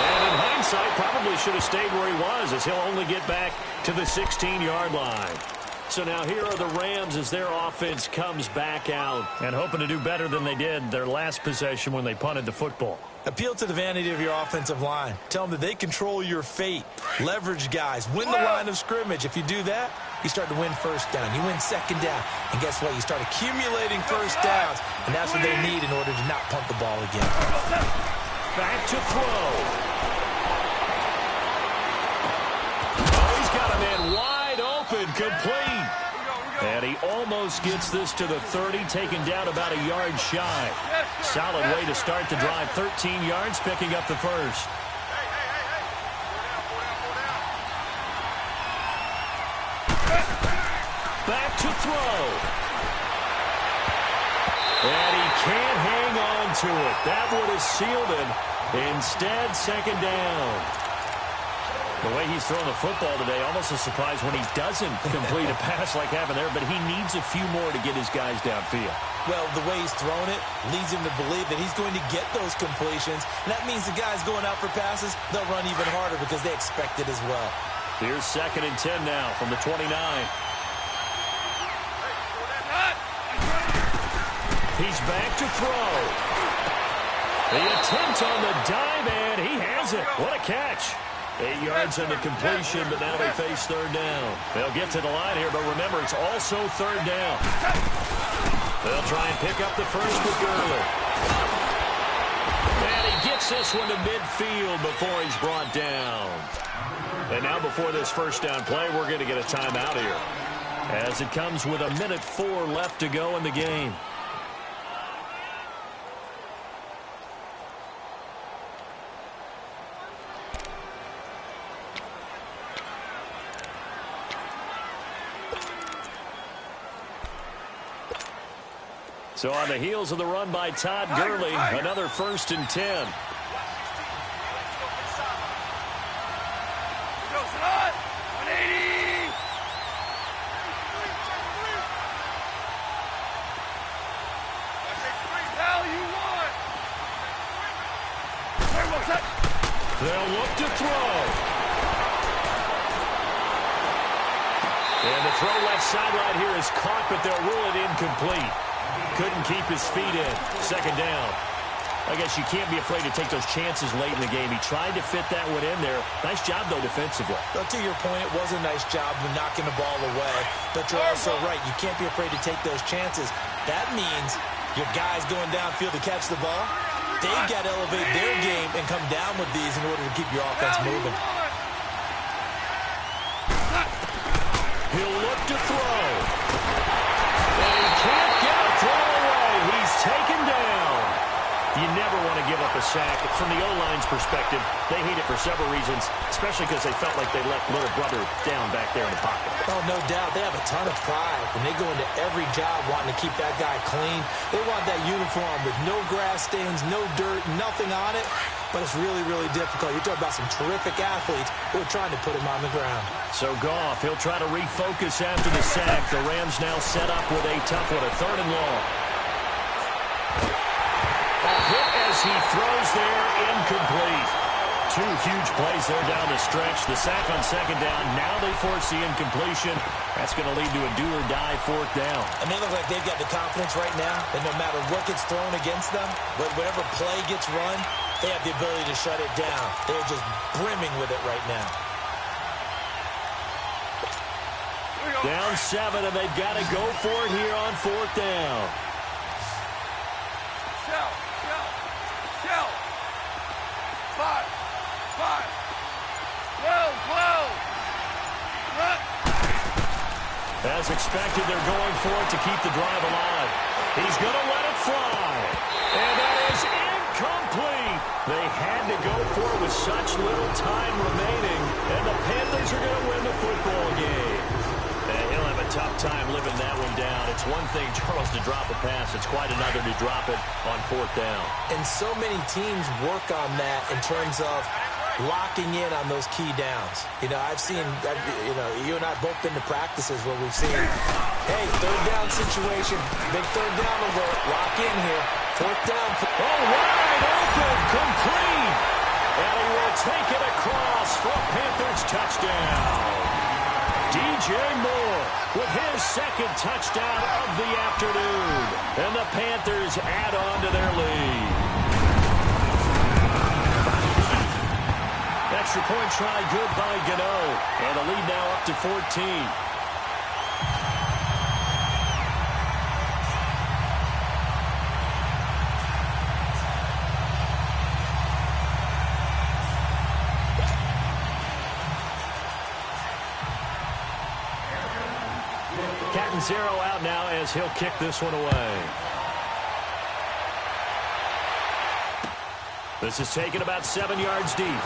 And in hindsight, probably should have stayed where he was, as he'll only get back to the 16-yard line. So now here are the Rams as their offense comes back out and hoping to do better than they did their last possession when they punted the football. Appeal to the vanity of your offensive line. Tell them that they control your fate. Leverage guys. Win the line of scrimmage. If you do that, you start to win first down. You win second down. And guess what? You start accumulating first downs. And that's what they need in order to not punt the ball again. Back to throw. Oh, he's got a man wide open, complete. And he almost gets this to the 30, taken down about a yard shy. Solid way to start the drive. 13 yards, picking up the first. Back to throw. And he can't hang on to it. That would have sealed it. Instead, second down. The way he's throwing the football today, almost a surprise when he doesn't complete a pass like happened there, but he needs a few more to get his guys downfield. Well, the way he's thrown it leads him to believe that he's going to get those completions. And that means the guys going out for passes, they'll run even harder because they expect it as well. Here's 2nd and 10 now from the 29. He's back to throw. The attempt on the dive, and he has it. What a catch. 8 yards on the completion, but now they face third down. They'll get to the line here, but remember, it's also third down. They'll try and pick up the first with Gurley. And he gets this one to midfield before he's brought down. And now before this first down play, we're going to get a timeout here, as it comes with 1:04 left to go in the game. So on the heels of the run by Todd Gurley, another 1st and 10. They'll look to throw. And the throw left sideline here is caught, but they'll rule it incomplete. Couldn't keep his feet in. Second down. I guess you can't be afraid to take those chances late in the game. He tried to fit that one in there. Nice job, though, defensively. But to your point, it was a nice job of knocking the ball away. But you're also right. You can't be afraid to take those chances. That means your guys going downfield to catch the ball, they've got to elevate their game and come down with these in order to keep your offense moving. He'll look to throw. And he can't get a throw away. He's taken down. You never want to a sack. From the O-line's perspective, they hate it for several reasons, especially because they felt like they let little brother down back there in the pocket. Oh, no doubt. They have a ton of pride, and they go into every job wanting to keep that guy clean. They want that uniform with no grass stains, no dirt, nothing on it. But it's really, really difficult. You're talking about some terrific athletes who are trying to put him on the ground. So Goff, he'll try to refocus after the sack. The Rams now set up with a tough one, a 3rd and long. A hit as he throws there, incomplete. 2 huge plays there down the stretch. The sack on 2nd down. Now they force the incompletion. That's going to lead to a do-or-die 4th down. And they look like they've got the confidence right now that no matter what gets thrown against them, whatever play gets run, they have the ability to shut it down. They're just brimming with it right now. Down 7, and they've got to go for it here on 4th down. Shell. 5. 12. As expected, they're going for it to keep the drive alive. He's going to let it fly. And that is incomplete. They had to go for it with such little time remaining. And the Panthers are going to win the football game. And he'll have a tough time living that one down. It's one thing, Charles, to drop a pass. It's quite another to drop it on 4th down. And so many teams work on that in terms of locking in on those key downs. You know, I've seen, you and I both been to practices where we've seen, hey, 3rd down situation, big 3rd down alert, lock in here, 4th down. Oh, wide open, complete. And he will take it across for a Panthers touchdown. DJ Moore with his 2nd touchdown of the afternoon. And the Panthers add on to their lead. Extra point try good by Gano. And the lead now up to 14. Catanzaro out now as he'll kick this one away. This is taken about 7 yards deep.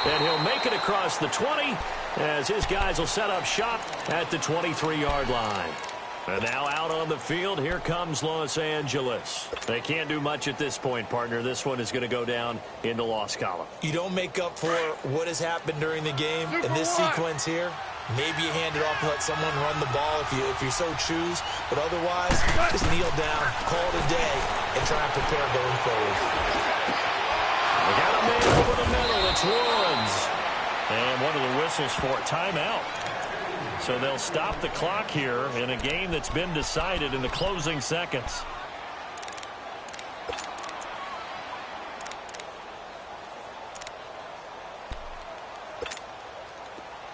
And he'll make it across the 20 as his guys will set up shop at the 23-yard line. And now out on the field, here comes Los Angeles. They can't do much at this point, partner. This one is going to go down in the loss column. You don't make up for what has happened during the game in this sequence here. Maybe you hand it off and let someone run the ball if you so choose. But otherwise, just kneel down, call it a day, and try and prepare going forward. They got a man over the middle. It's Woods. And one of the whistles for a timeout. So they'll stop the clock here in a game that's been decided in the closing seconds.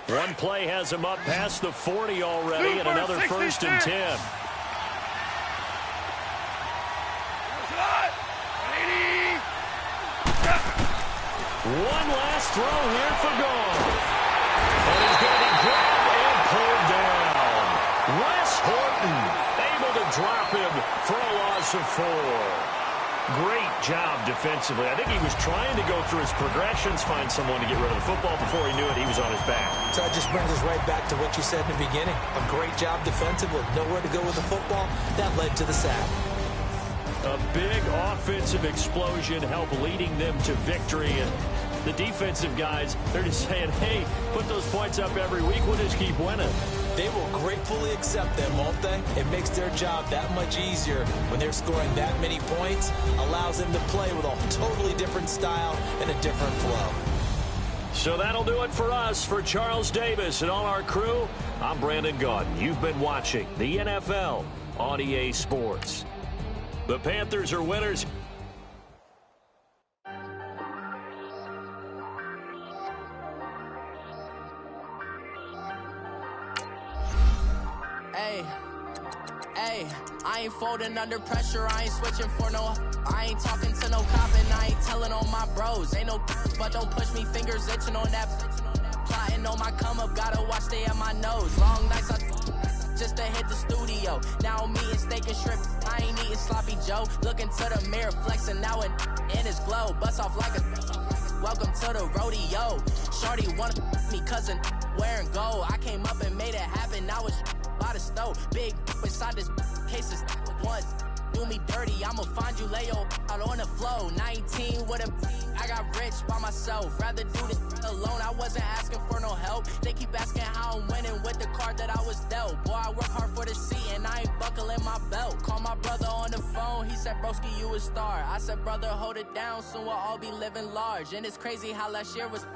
One play has him up past the 40 already, and another 1st and 10. One last throw here for Goff. And he's going to be grabbed and pulled down. Wes Horton able to drop him for a loss of 4. Great job defensively. I think he was trying to go through his progressions, find someone to get rid of the football. Before he knew it, he was on his back. So that just brings us right back to what you said in the beginning. A great job defensively. Nowhere to go with the football. That led to the sack. A big offensive explosion helped leading them to victory. And the defensive guys, they're just saying, hey, put those points up every week. We'll just keep winning. They will gratefully accept them, won't they? It makes their job that much easier when they're scoring that many points. Allows them to play with a totally different style and a different flow. So that'll do it for us. For Charles Davis and all our crew, I'm Brandon Gaudin. You've been watching the NFL on EA Sports. The Panthers are winners. Hey, I ain't folding under pressure, I ain't switching for no. I ain't talking to no cop and I ain't telling on my bros. Ain't no but don't push me, fingers itching on that. Plotting on my come up, gotta watch they at my nose. Long nights, just to hit the studio. Now I'm eating steak and shrimp, I ain't eating sloppy Joe. Looking to the mirror, flexing now and in his glow. Bust off like a welcome to the rodeo. Shorty wanna me cousin wearing gold. I came up and made it happen, now it's by the stove. Big inside this cases once. Do me dirty, I'ma find you, lay your out on the floor. 19 with a I got rich by myself. Rather do this alone, I wasn't asking for no help. They keep asking how I'm winning with the card that I was dealt. Boy, I work hard for the seat and I ain't buckling my belt. Call my brother on the phone, he said, broski, you a star. I said, brother, hold it down, soon we'll all be living large. And it's crazy how last year was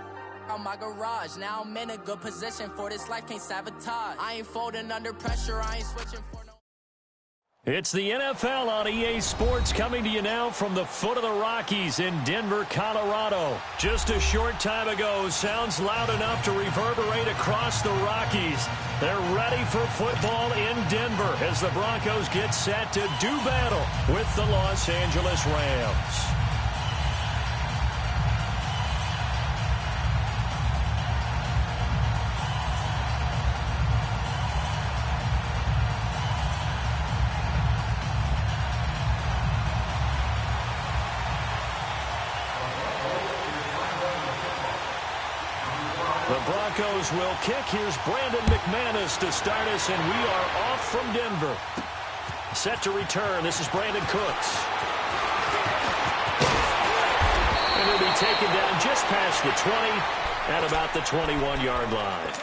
on my garage. Now I'm in a good position for this life, can't sabotage. I ain't folding under pressure, I ain't switching for no. It's the NFL on EA Sports coming to you now from the foot of the Rockies in Denver, Colorado. Just a short time ago, sounds loud enough to reverberate across the Rockies. They're ready for football in Denver as the Broncos get set to do battle with the Los Angeles Rams. The Broncos will kick. Here's Brandon McManus to start us, and we are off from Denver. Set to return. This is Brandon Cooks. And he'll be taken down just past the 20 at about the 21-yard line.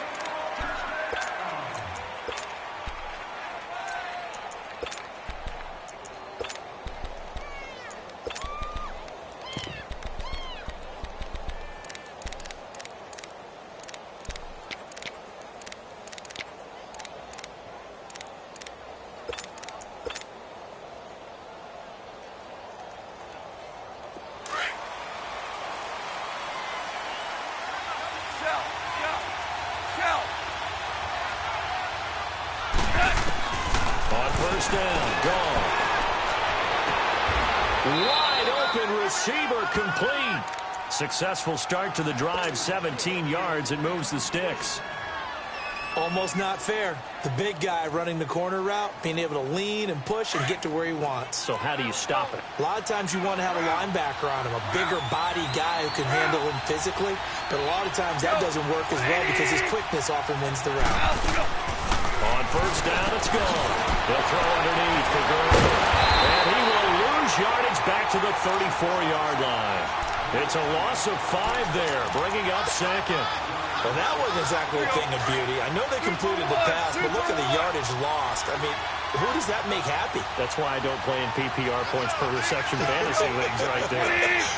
First down, gone. Wide open receiver complete. Successful start to the drive, 17 yards, and moves the sticks. Almost not fair. The big guy running the corner route, being able to lean and push and get to where he wants. So how do you stop it? A lot of times you want to have a linebacker on him, a bigger body guy who can handle him physically. But a lot of times that doesn't work as well because his quickness often wins the route. On first down, it's gone. They'll throw underneath for Gurley. And he will lose yardage back to the 34-yard line. It's a loss of 5 there, bringing up second. Well, that wasn't exactly a thing of beauty. I know they completed the pass, but look at the yardage lost. I mean, who does that make happy? That's why I don't play in PPR points per reception fantasy leagues right there.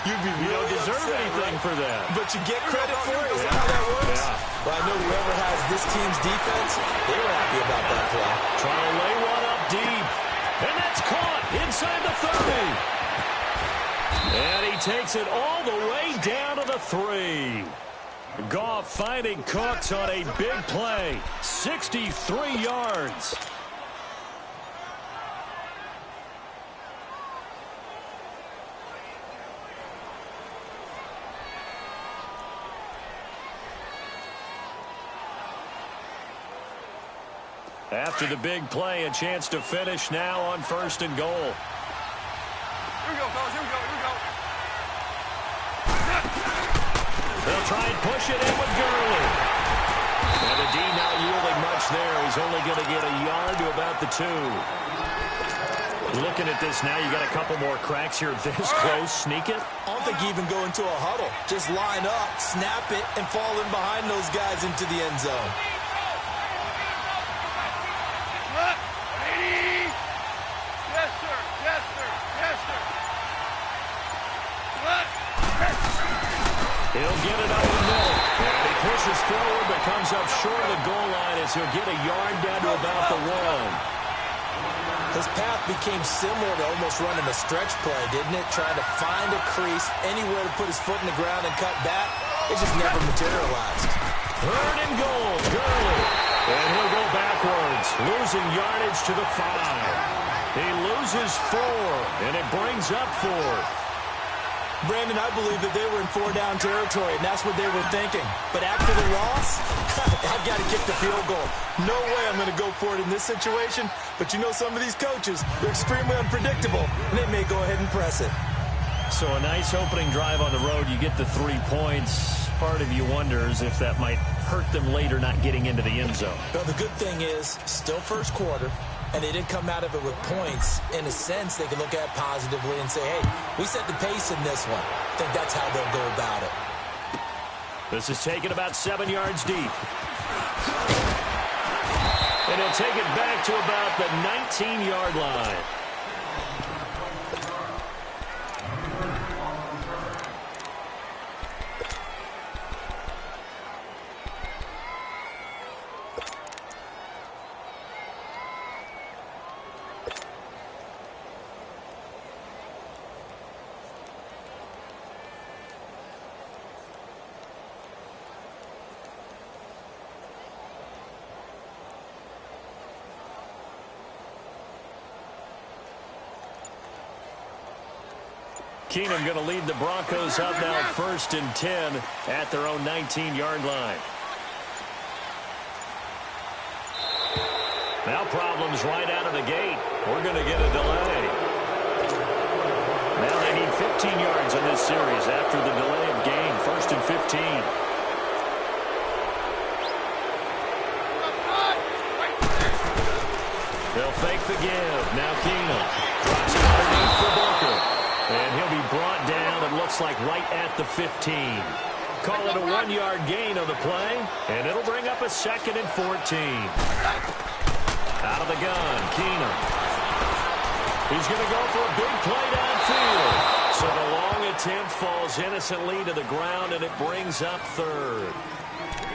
You don't deserve anything for that. But you get credit for it? Is that how that works? Yeah. Well, I know whoever has this team's defense, they were happy about that play. Trying to lay one up deep. And that's caught inside the 30. And he takes it all the way down to the 3. Goff finding Cooks on a big play. 63 yards. After the big play, a chance to finish now on first and goal. Here we go, fellas. Here we go. Here we go. They'll try and push it in with Gurley. And the D not yielding much there. He's only going to get a yard to about the 2. Looking at this now, you got a couple more cracks here this close. Sneak it. I don't think you even go into a huddle. Just line up, snap it, and fall in behind those guys into the end zone. He'll get it up the middle. And he pushes forward, but comes up short of the goal line as he'll get a yard down to about the 1. His path became similar to almost running a stretch play, didn't it? Trying to find a crease, anywhere to put his foot in the ground and cut back. It just never materialized. 3rd and goal, Gurley. And he'll go backwards, losing yardage to the 5. He loses 4, and it brings up 4th. Brandon, I believe that they were in 4-down territory, and that's what they were thinking. But after the loss, I've got to kick the field goal. No way I'm going to go for it in this situation, but you know some of these coaches, they're extremely unpredictable, and they may go ahead and press it. So a nice opening drive on the road. You get the 3 points. Part of you wonders if that might hurt them later not getting into the end zone. Well, the good thing is, still first quarter, and they didn't come out of it with points. In a sense, they can look at it positively and say, hey, we set the pace in this one. I think that's how they'll go about it. This is taken about 7 yards deep. And he'll take it back to about the 19-yard line. Keenum going to lead the Broncos up now 1st and 10 at their own 19-yard line. Now problems right out of the gate. We're going to get a delay. Now they need 15 yards on this series after the delay of game. 1st and 15. They'll fake the give. Now Keenum drops it underneath for Booker. And he'll be brought down, it looks like, right at the 15. Call it a 1-yard gain on the play, and it'll bring up a 2nd and 14. Out of the gun, Keenum. He's going to go for a big play downfield. So the long attempt falls innocently to the ground, and it brings up 3rd.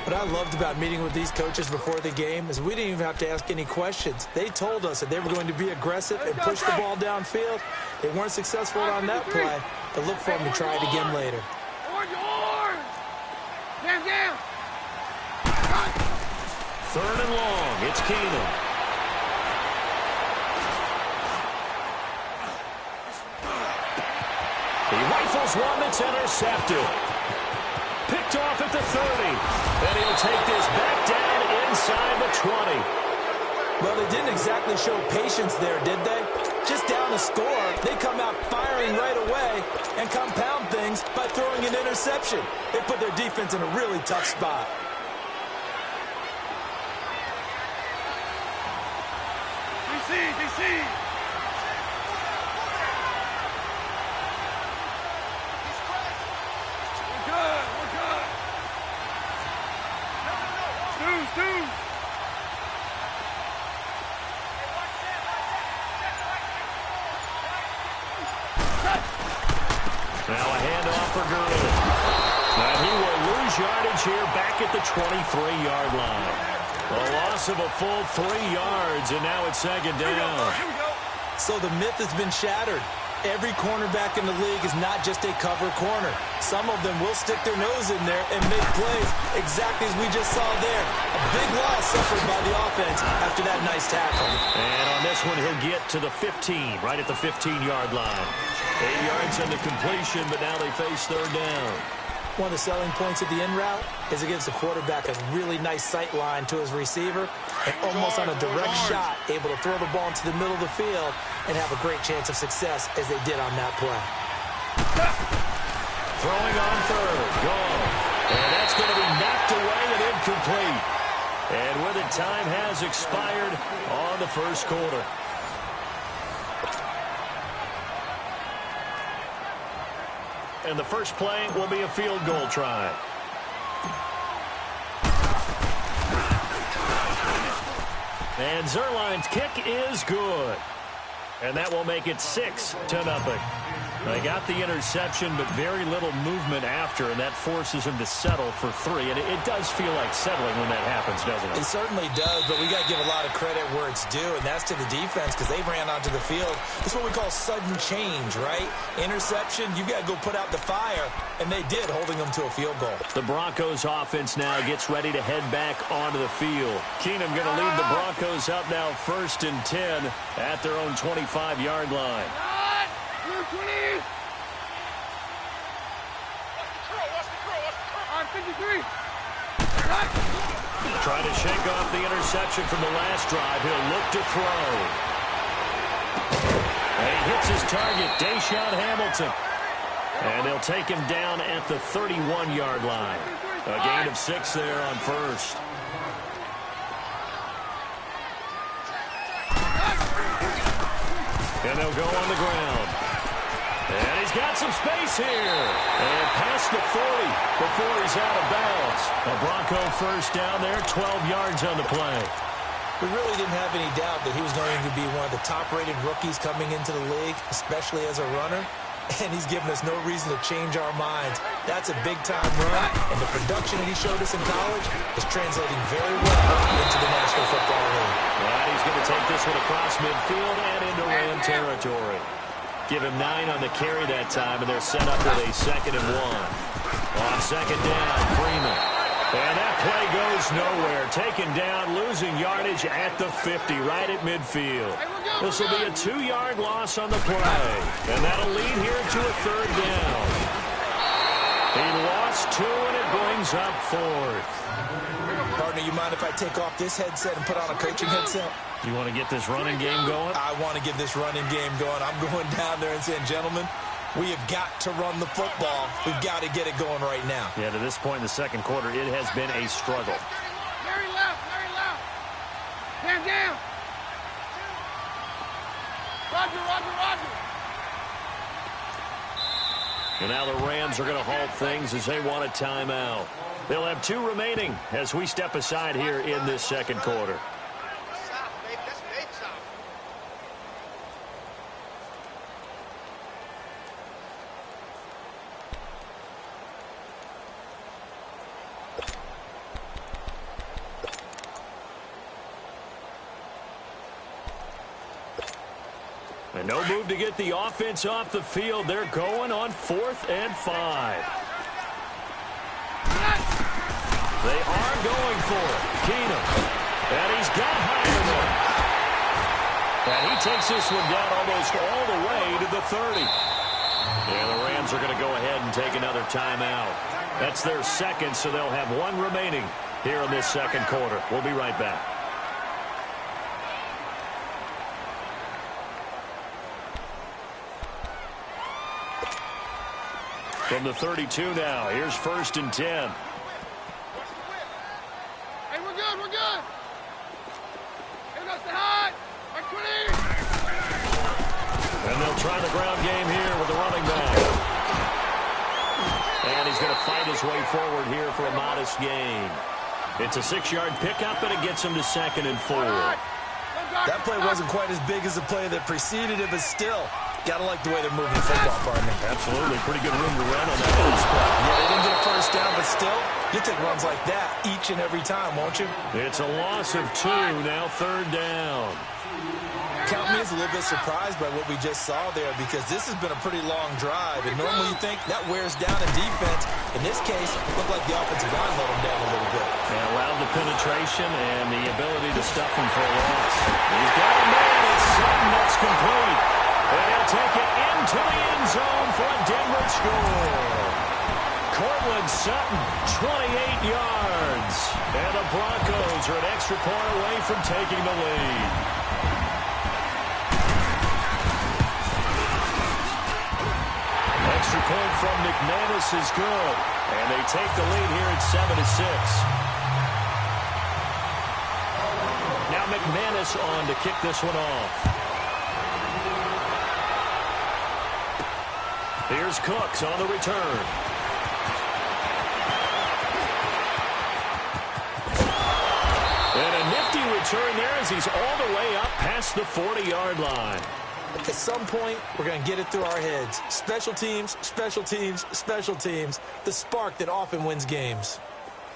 What I loved about meeting with these coaches before the game is we didn't even have to ask any questions. They told us that they were going to be aggressive and push the ball downfield. They weren't successful on that play, but look for them to try it again later. Third and long. It's Keenum. He rifles one that's intercepted. Picked off at the 30. And he'll take this back down inside the 20. Well, they didn't exactly show patience there, did they? Just down a score, they come out firing right away and compound things by throwing an interception. They put their defense in a really tough spot. DC! Now a handoff for Gurley. Now he will lose yardage here back at the 23-yard line. A loss of a full 3 yards, and now it's 2nd down. So the myth has been shattered. Every cornerback in the league is not just a cover corner. Some of them will stick their nose in there and make plays exactly as we just saw there. A big loss suffered by the offense after that nice tackle. And on this one, he'll get to the 15, right at the 15-yard line. 8 yards on the completion, but now they face 3rd down. One of the selling points of the in route is it gives the quarterback a really nice sight line to his receiver and almost on a direct shot able to throw the ball into the middle of the field and have a great chance of success as they did on that play. Throwing on 3rd. Gone. And that's going to be knocked away and incomplete. And with it, time has expired on the 1st quarter. And the first play will be a field goal try. And Zuerlein's kick is good. And that will make it 6-0. They got the interception, but very little movement after, and that forces him to settle for 3. And it does feel like settling when that happens, doesn't it? It certainly does, but we got to give a lot of credit where it's due, and that's to the defense because they ran onto the field. It's what we call sudden change, right? Interception, you got to go put out the fire, and they did, holding them to a field goal. The Broncos offense now gets ready to head back onto the field. Keenum going to lead the Broncos up now 1st and 10 at their own 25-yard line. 53. Trying to shake off the interception from the last drive. He'll look to throw. And he hits his target, Deshaun Hamilton. And they'll take him down at the 31-yard line. A gain of 6 there on first. And they'll go on the ground. And he's got some space here. And past the 40 before he's out of bounds. A Bronco first down there, 12 yards on the play. We really didn't have any doubt that he was going to be one of the top-rated rookies coming into the league, especially as a runner. And he's given us no reason to change our minds. That's a big-time run, and the production that he showed us in college is translating very well into the National Football League. And he's going to take this one across midfield and into Ram territory. Give him 9 on the carry that time, and they're set up with a 2nd and 1. On 2nd down, Freeman. And that play goes nowhere. Taken down, losing yardage at the 50, right at midfield. This will be a 2-yard loss on the play. And that'll lead here to a 3rd down. He lost 2, and it brings up 4th. Partner, you mind if I take off this headset and put on a coaching headset? You want to get this running game going? I want to get this running game going. I'm going down there and saying, gentlemen, we have got to run the football. We've got to get it going right now. Yeah, to this point in the second quarter, it has been a struggle. Very left, very left. Down. Roger. And now the Rams are going to halt things as they want a timeout. They'll have 2 remaining as we step aside here in this second quarter. And no move to get the offense off the field. They're going on 4th and 5. They are going for it. Keenum. And he's got Heimerman. And he takes this one down almost all the way to the 30. Yeah, the Rams are going to go ahead and take another timeout. That's their 2nd, so they'll have 1 remaining here in this second quarter. We'll be right back. From the 32 now, here's 1st and 10. Hey, we're good. Here goes the hot. And they'll try the ground game here with the running back. And he's going to fight his way forward here for a modest gain. It's a 6-yard pickup, and it gets him to 2nd and 4. That play wasn't quite as big as the play that preceded it, but still, got to like the way they're moving the football, partner. Absolutely. Pretty good room to run on that first play. Yeah, they didn't get a first down, but still, you take runs like that each and every time, won't you? It's a loss of 2, now 3rd down. Count me as a little bit surprised by what we just saw there, because this has been a pretty long drive, and normally you think that wears down in defense. In this case, it looked like the offensive line let them down a little bit. And allowed the penetration and the ability to stuff him for a loss. He's got a man. It's Sutton. That's complete. And he'll take it into the end zone for a Denver score. Cortland Sutton, 28 yards. And the Broncos are an extra point away from taking the lead. Extra point from McManus is good. And they take the lead here at 7-6. Now McManus on to kick this one off. Here's Cooks on the return. And a nifty return there as he's all the way up past the 40-yard line. At some point, we're going to get it through our heads. Special teams, special teams, special teams. The spark that often wins games.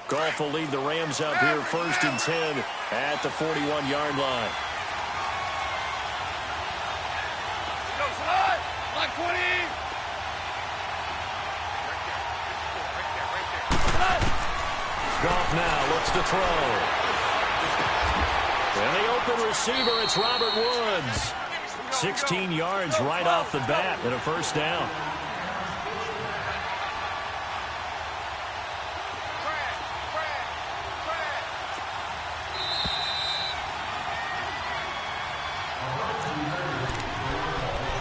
Goff will lead the Rams up here 1st and 10 at the 41-yard line. Like 20. Goff now looks to throw. And the open receiver, it's Robert Woods. 16 yards right off the bat and a first down.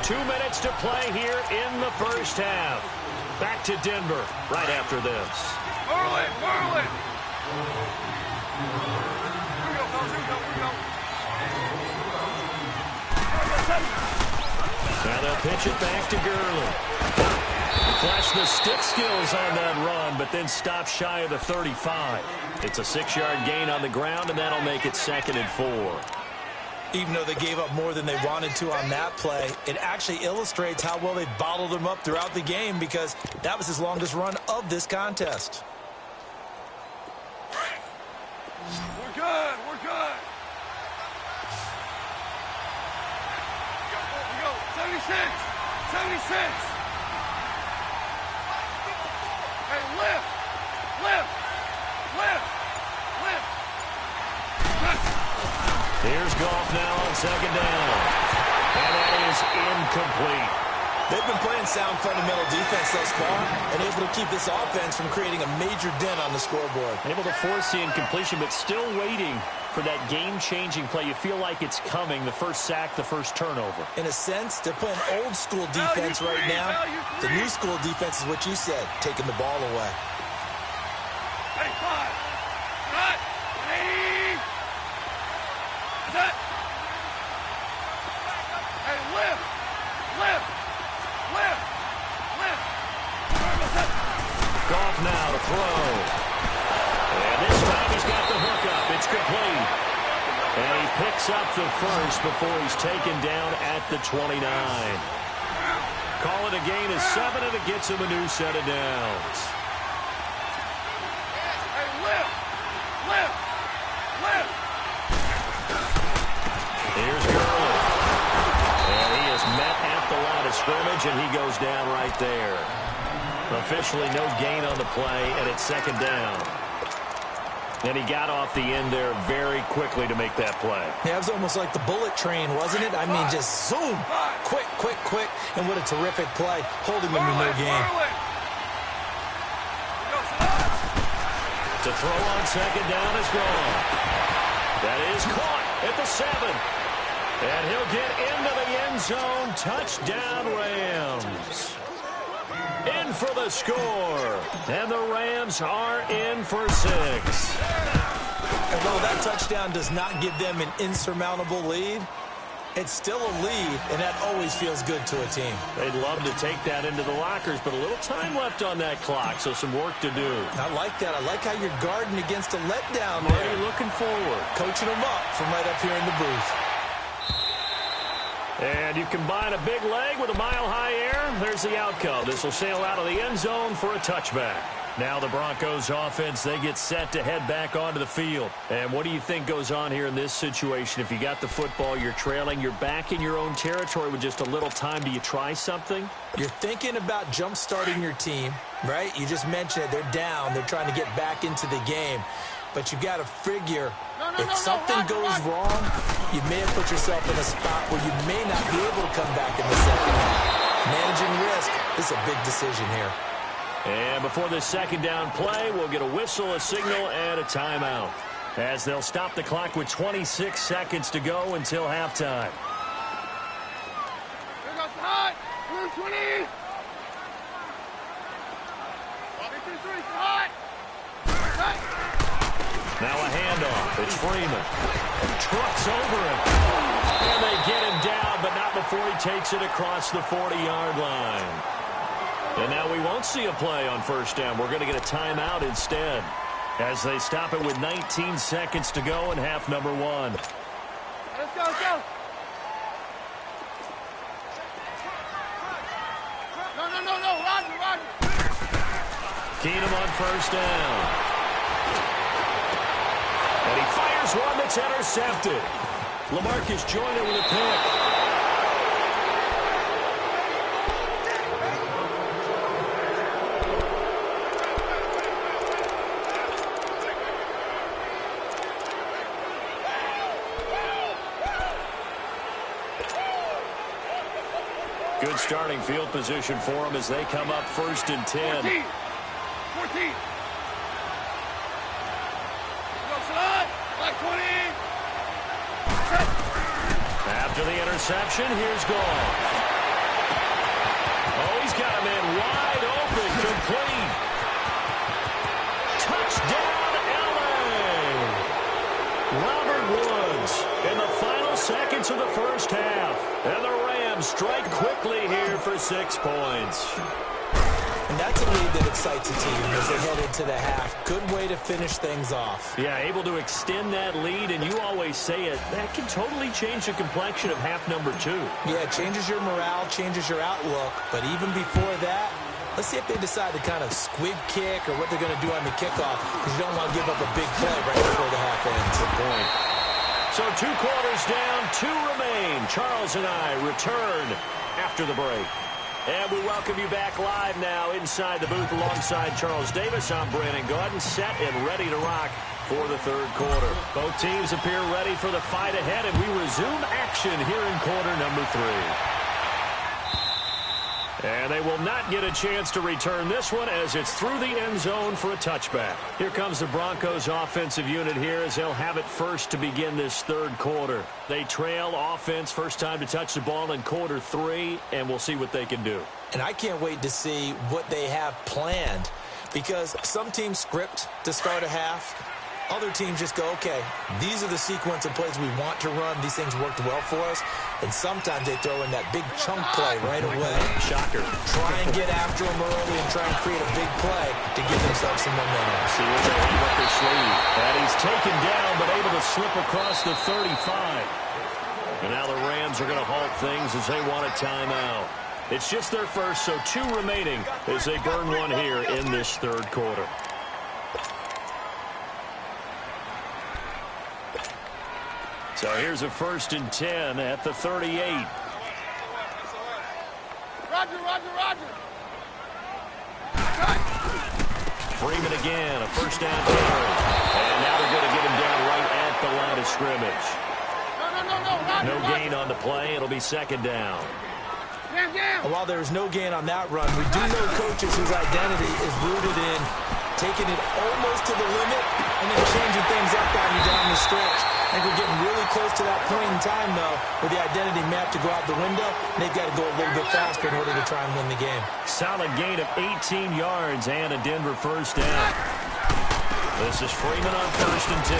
2 minutes to play here in the first half. Back to Denver right after this. Merlin! Merlin! Now they'll pitch it back to Gurley. Flashed the stick skills on that run, but then stopped shy of the 35. It's a 6-yard gain on the ground, and that'll make it 2nd and 4. Even though they gave up more than they wanted to on that play, it actually illustrates how well they bottled them up throughout the game, because that was his longest run of this contest. We're good. We're good. We go. 76. 76. Hey, lift. Lift. Lift. Lift. Here's Goff now on 2nd down. And that is incomplete. They've been playing sound fundamental defense thus far and able to keep this offense from creating a major dent on the scoreboard. Able to force the incompletion, but still waiting for that game-changing play. You feel like it's coming, the first sack, the first turnover. In a sense, they're playing old-school defense right now. The new-school defense is what you said, taking the ball away. Hey, 5. Cut. Hey. Set. Hey, lift. Lift. Lift. Lift. Goff now to throw. And this time he's got the hook up. It's complete. And he picks up the first before he's taken down at the 29. Call it a gain of 7, and it gets him a new set of downs. Hey, lift. Lift. Lift. Here's Gurley. And he is met at the line of scrimmage, and he goes down right there. Officially no gain on the play, and it's 2nd down. And he got off the end there very quickly to make that play. Yeah, it was almost like the bullet train, wasn't it? I mean, just zoom. Quick, quick, quick. And what a terrific play, holding them in their game. To throw on 2nd down is gone. That is caught at the 7. And he'll get into the end zone. Touchdown, Rams. In for the score. And the Rams are in for 6. And while that touchdown does not give them an insurmountable lead, it's still a lead, and that always feels good to a team. They'd love to take that into the lockers, but a little time left on that clock, so some work to do. I like that. I like how you're guarding against a letdown there. Already looking forward. Coaching them up from right up here in the booth. And you combine a big leg with a mile-high air, there's the outcome. This will sail out of the end zone for a touchback. Now the Broncos offense, they get set to head back onto the field. And what do you think goes on here in this situation? If you got the football, you're trailing, you're back in your own territory with just a little time. Do you try something? You're thinking about jump-starting your team, right? You just mentioned it. They're down. They're trying to get back into the game. But you got to figure, if something goes wrong, you may have put yourself in a spot where you may not be able to come back in the second half. Managing risk, this is a big decision here. And before this 2nd down play, we'll get a whistle, a signal, and a timeout, as they'll stop the clock with 26 seconds to go until halftime. Here goes the hot. Blue 20. 53, hot. Now a handoff. It's Freeman. Trucks over him. And they get him down, but not before he takes it across the 40-yard line. And now we won't see a play on 1st down. We're going to get a timeout instead, as they stop it with 19 seconds to go in half number 1. Let's go, let's go. No, Roger. Keenum on 1st down. And he fires one that's intercepted. LaMarcus Joyner with a pick. Good starting field position for them as they come up 1st and 10. 14. After the interception, here's Goff. He's got a man wide open, complete. Touchdown, LA! Robert Woods in the final seconds of the first half. And the Rams strike quickly here for 6 points. And that's a lead that excites a team as they head into the half. Good way to finish things off. Yeah, able to extend that lead, and you always say it, that can totally change the complexion of half number 2. Yeah, it changes your morale, changes your outlook. But even before that, let's see if they decide to kind of squib kick or what they're going to do on the kickoff, because you don't want to give up a big play right before the half ends. Good point. So 2 quarters down, 2 remain. Charles and I return after the break. And we welcome you back live now inside the booth alongside Charles Davis. I'm Brandon Gaudin, set and ready to rock for the third quarter. Both teams appear ready for the fight ahead, and we resume action here in quarter number 3. And they will not get a chance to return this one as it's through the end zone for a touchback. Here comes the Broncos offensive unit here as they'll have it first to begin this third quarter. They trail offense, first time to touch the ball in quarter 3, and we'll see what they can do. And I can't wait to see what they have planned, because some teams script to start a half. Other teams just go, okay, these are the sequence of plays we want to run. These things worked well for us. And sometimes they throw in that big chunk play right away. Shocker. Try and get after them early and try and create a big play to give themselves some momentum. See what they have up their sleeve. And he's taken down, but able to slip across the 35. And now the Rams are going to halt things as they want a timeout. It's just their first, so 2 remaining as they burn one here in this third quarter. So here's a 1st and 10 at the 38. Roger, roger, roger. Freeman again, a first down carry. And now they're going to get him down right at the line of scrimmage. No gain on the play. It'll be 2nd down. And while there's no gain on that run, we do know coaches whose identity is rooted in taking it almost to the limit and then changing things up on you down the stretch. I think we're getting really close to that point in time, though, where the identity map to go out the window, and they've got to go a little bit faster in order to try and win the game. Solid gain of 18 yards and a Denver first down. This is Freeman on 1st and 10.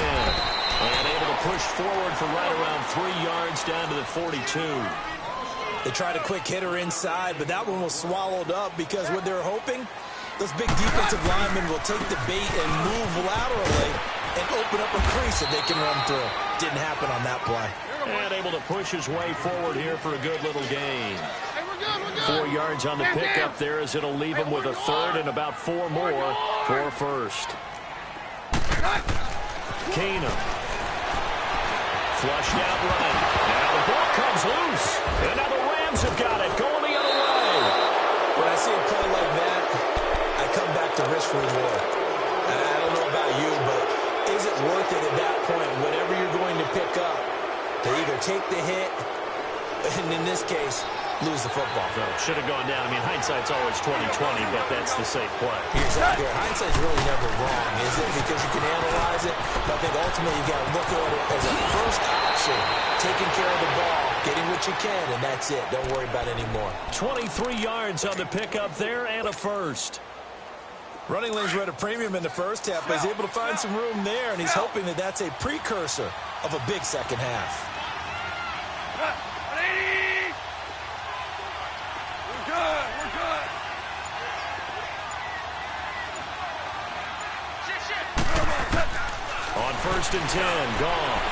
And able to push forward for right around 3 yards down to the 42. They tried a quick hitter inside, but that one was swallowed up because what they're hoping, those big defensive linemen will take the bait and move laterally and open up a crease that they can run through. Didn't happen on that play. And able to push his way forward here for a good little gain. 4 yards on the pickup there as it'll leave him with a 3rd and about 4 more for a 1st. Keenum. Flushed out right. Now the ball comes loose. And now the Rams have got it going the other way. When I see a play like that, I come back to risk reward. I don't know about you, but is it worth it at that point, whatever you're going to pick up, to either take the hit, and in this case, lose the football? So should have gone down. I mean, hindsight's always 20/20, but that's the safe play. Exactly. Hindsight's really never wrong, is it? Because you can analyze it, but I think ultimately you got to look at it as a first option, taking care of the ball, getting what you can, and that's it. Don't worry about it anymore. 23 yards on the pickup there and a 1st. Running lanes were at a premium in the first half, but he's able to find some room there, and he's hoping that that's a precursor of a big second half. We're good, we're good. On 1st and 10, Goff.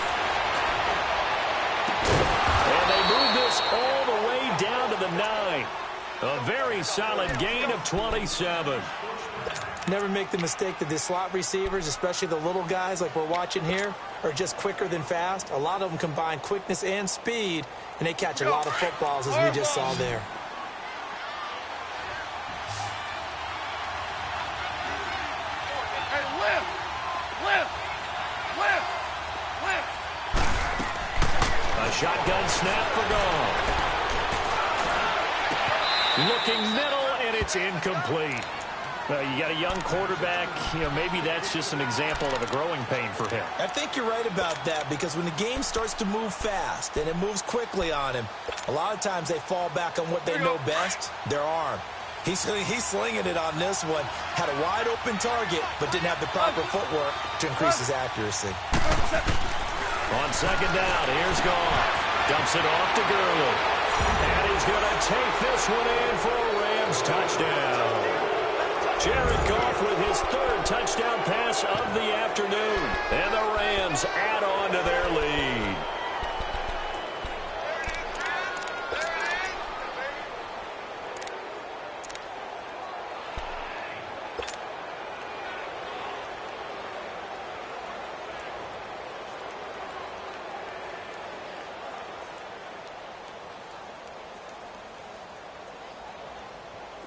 And they move this all the way down to the 9. A very solid gain of 27. Never make the mistake that the slot receivers, especially the little guys like we're watching here, are just quicker than fast. A lot of them combine quickness and speed, and they catch a lot of footballs, as we just saw there. Hey, lift, lift, lift, lift. A shotgun snap for Goff. Looking middle, and it's incomplete. Well, you got a young quarterback. You know, maybe that's just an example of a growing pain for him. I think you're right about that, because when the game starts to move fast and it moves quickly on him, a lot of times they fall back on what they know best, their arm. He's slinging it on this one. Had a wide-open target, but didn't have the proper footwork to increase his accuracy. On second down, here's Goff. Dumps it off to Gurley. And he's going to take this one in for a Rams touchdown. Jared Goff with his third touchdown pass of the afternoon. And the Rams add on to their lead.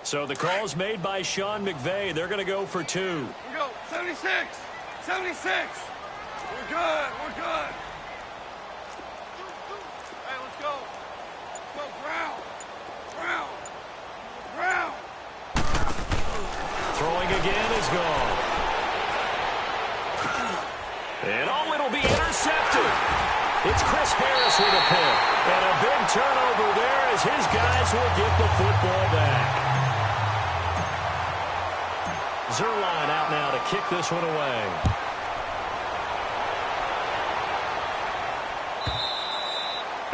So the call's made by Sean McVay. They're going to go for 2. We go. 76. 76. We're good. We're good. Hey, let's go. Let's go. Ground. Ground. Ground. Throwing again is gone. And oh, it'll be intercepted. It's Chris Harris with a pick. And a big turnover there as his guys will get the football back. Zuerlein out now to kick this one away.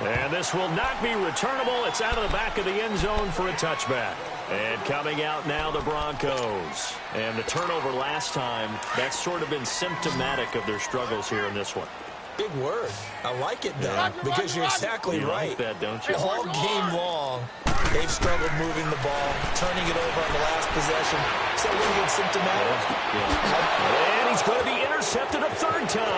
And this will not be returnable. It's out of the back of the end zone for a touchback. And coming out now, the Broncos. And the turnover last time, that's sort of been symptomatic of their struggles here in this one. Big word. I like it, though, because you're exactly right. Like that, don't you? All game long, they've struggled moving the ball, turning it over on the last possession. So a little bit symptomatic. Yeah. And he's going to be intercepted a third time.